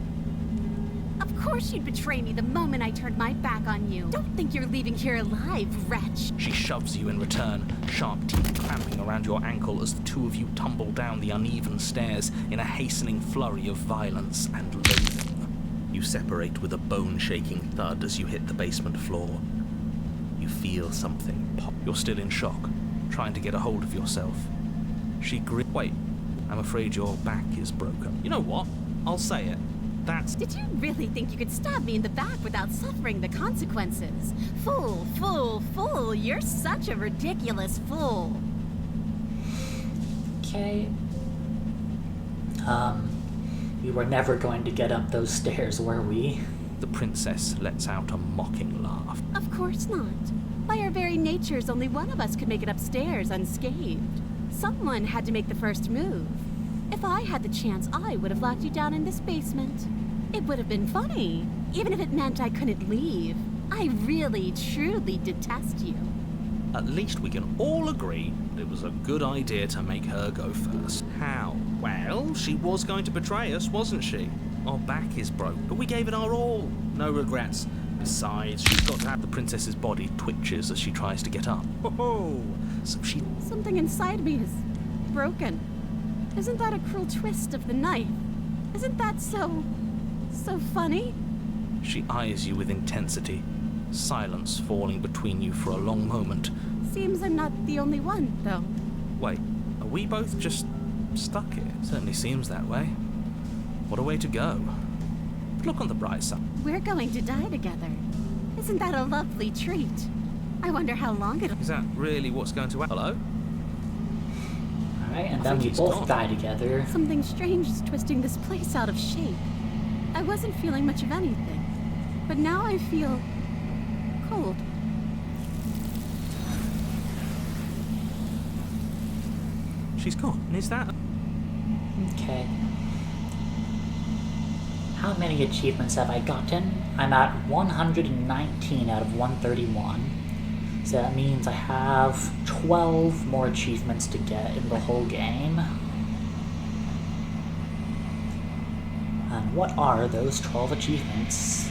Of course you'd betray me the moment I turned my back on you. Don't think you're leaving here alive, wretch. She shoves you in return, sharp teeth clamping around your ankle as the two of you tumble down the uneven stairs in a hastening flurry of violence and loathing. You separate with a bone-shaking thud as you hit the basement floor. You feel something pop. You're still in shock, trying to get a hold of yourself. She grins. Wait, I'm afraid your back is broken. You know what? I'll say it. Did you really think you could stab me in the back without suffering the consequences? Fool, fool, fool, you're such a ridiculous fool. Okay, We were never going to get up those stairs, were we? The princess lets out a mocking laugh. Of course not. By our very natures, only one of us could make it upstairs unscathed. Someone had to make the first move. If I had the chance, I would have locked you down in this basement. It would have been funny, even if it meant I couldn't leave. I really, truly detest you. At least we can all agree that it was a good idea to make her go first. How? Well, she was going to betray us, wasn't she? Our back is broke, but we gave it our all. No regrets. Besides, she's got to have the princess's body twitches as she tries to get up. Oh, so she... Something inside me is broken. Isn't that a cruel twist of the knife? Isn't that so funny? She eyes you with intensity, silence falling between you for a long moment. Seems I'm not the only one, though. Wait, are we both just stuck here? Certainly seems that way. What a way to go. But look on the bright side. We're going to die together. Isn't that a lovely treat? I wonder how long it'll... Is that really what's going to happen? Hello? Alright, and then we both die together. Something strange is twisting this place out of shape. I wasn't feeling much of anything, but now I feel cold. She's gone. Is that... Okay. How many achievements have I gotten? I'm at 119 out of 131. So that means I have 12 more achievements to get in the whole game. And what are those 12 achievements?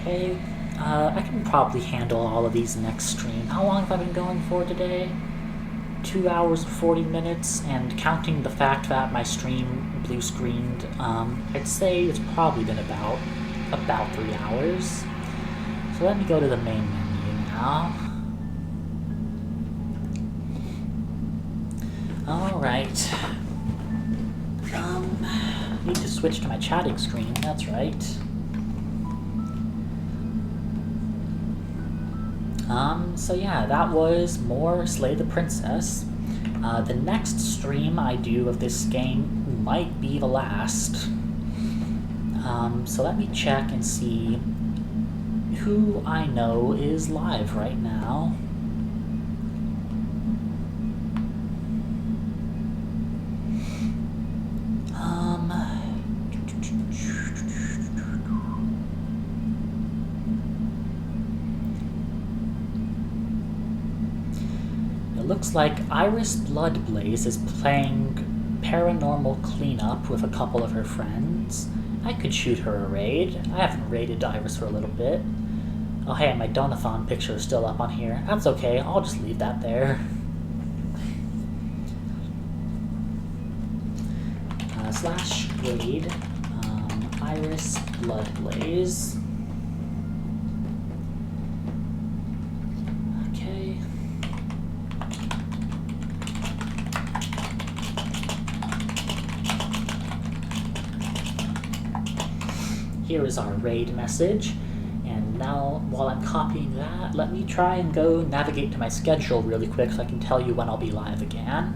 Okay, I can probably handle all of these next stream. How long have I been going for today? 2 hours and 40 minutes, and counting the fact that my stream blue screened, I'd say it's probably been about 3 hours. So let me go to the main menu now. Alright. Need to switch to my chatting screen, that's right. So yeah, that was more Slay the Princess. The next stream I do of this game might be the last. So let me check and see who I know is live right now. Looks like Iris Bloodblaze is playing Paranormal Cleanup with a couple of her friends. I could shoot her a raid. I haven't raided Iris for a little bit. Oh hey, my Donathon picture is still up on here. That's okay, I'll just leave that there. Slash raid, Iris Bloodblaze. Here is our raid message, and now while I'm copying that, let me try and go navigate to my schedule really quick so I can tell you when I'll be live again.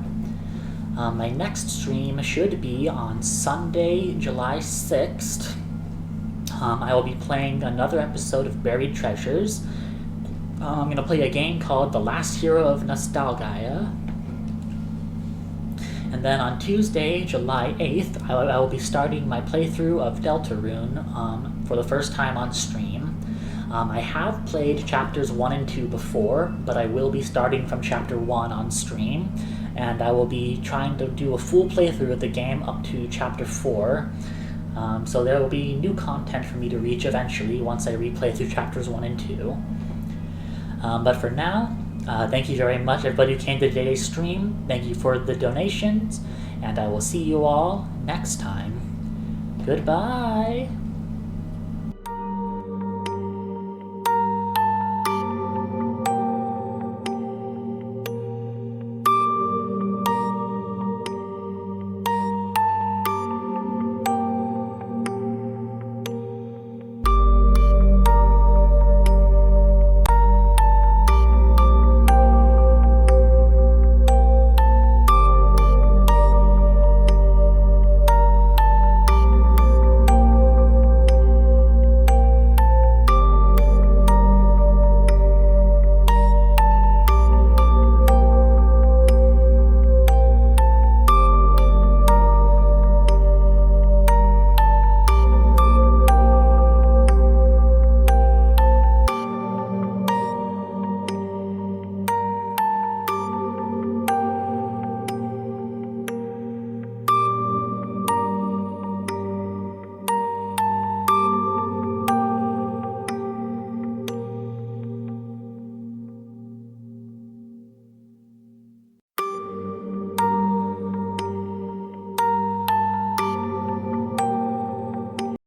My next stream should be on Sunday, July 6th. I will be playing another episode of Buried Treasures. I'm going to play a game called The Last Hero of Nostalgia. And then on Tuesday, July 8th, I will be starting my playthrough of Deltarune for the first time on stream. I have played chapters 1 and 2 before, but I will be starting from chapter 1 on stream, and I will be trying to do a full playthrough of the game up to chapter 4. So there will be new content for me to reach eventually once I replay through chapters 1 and 2. But for now, thank you very much everybody who came to today's stream. Thank you for the donations, and I will see you all next time. Goodbye!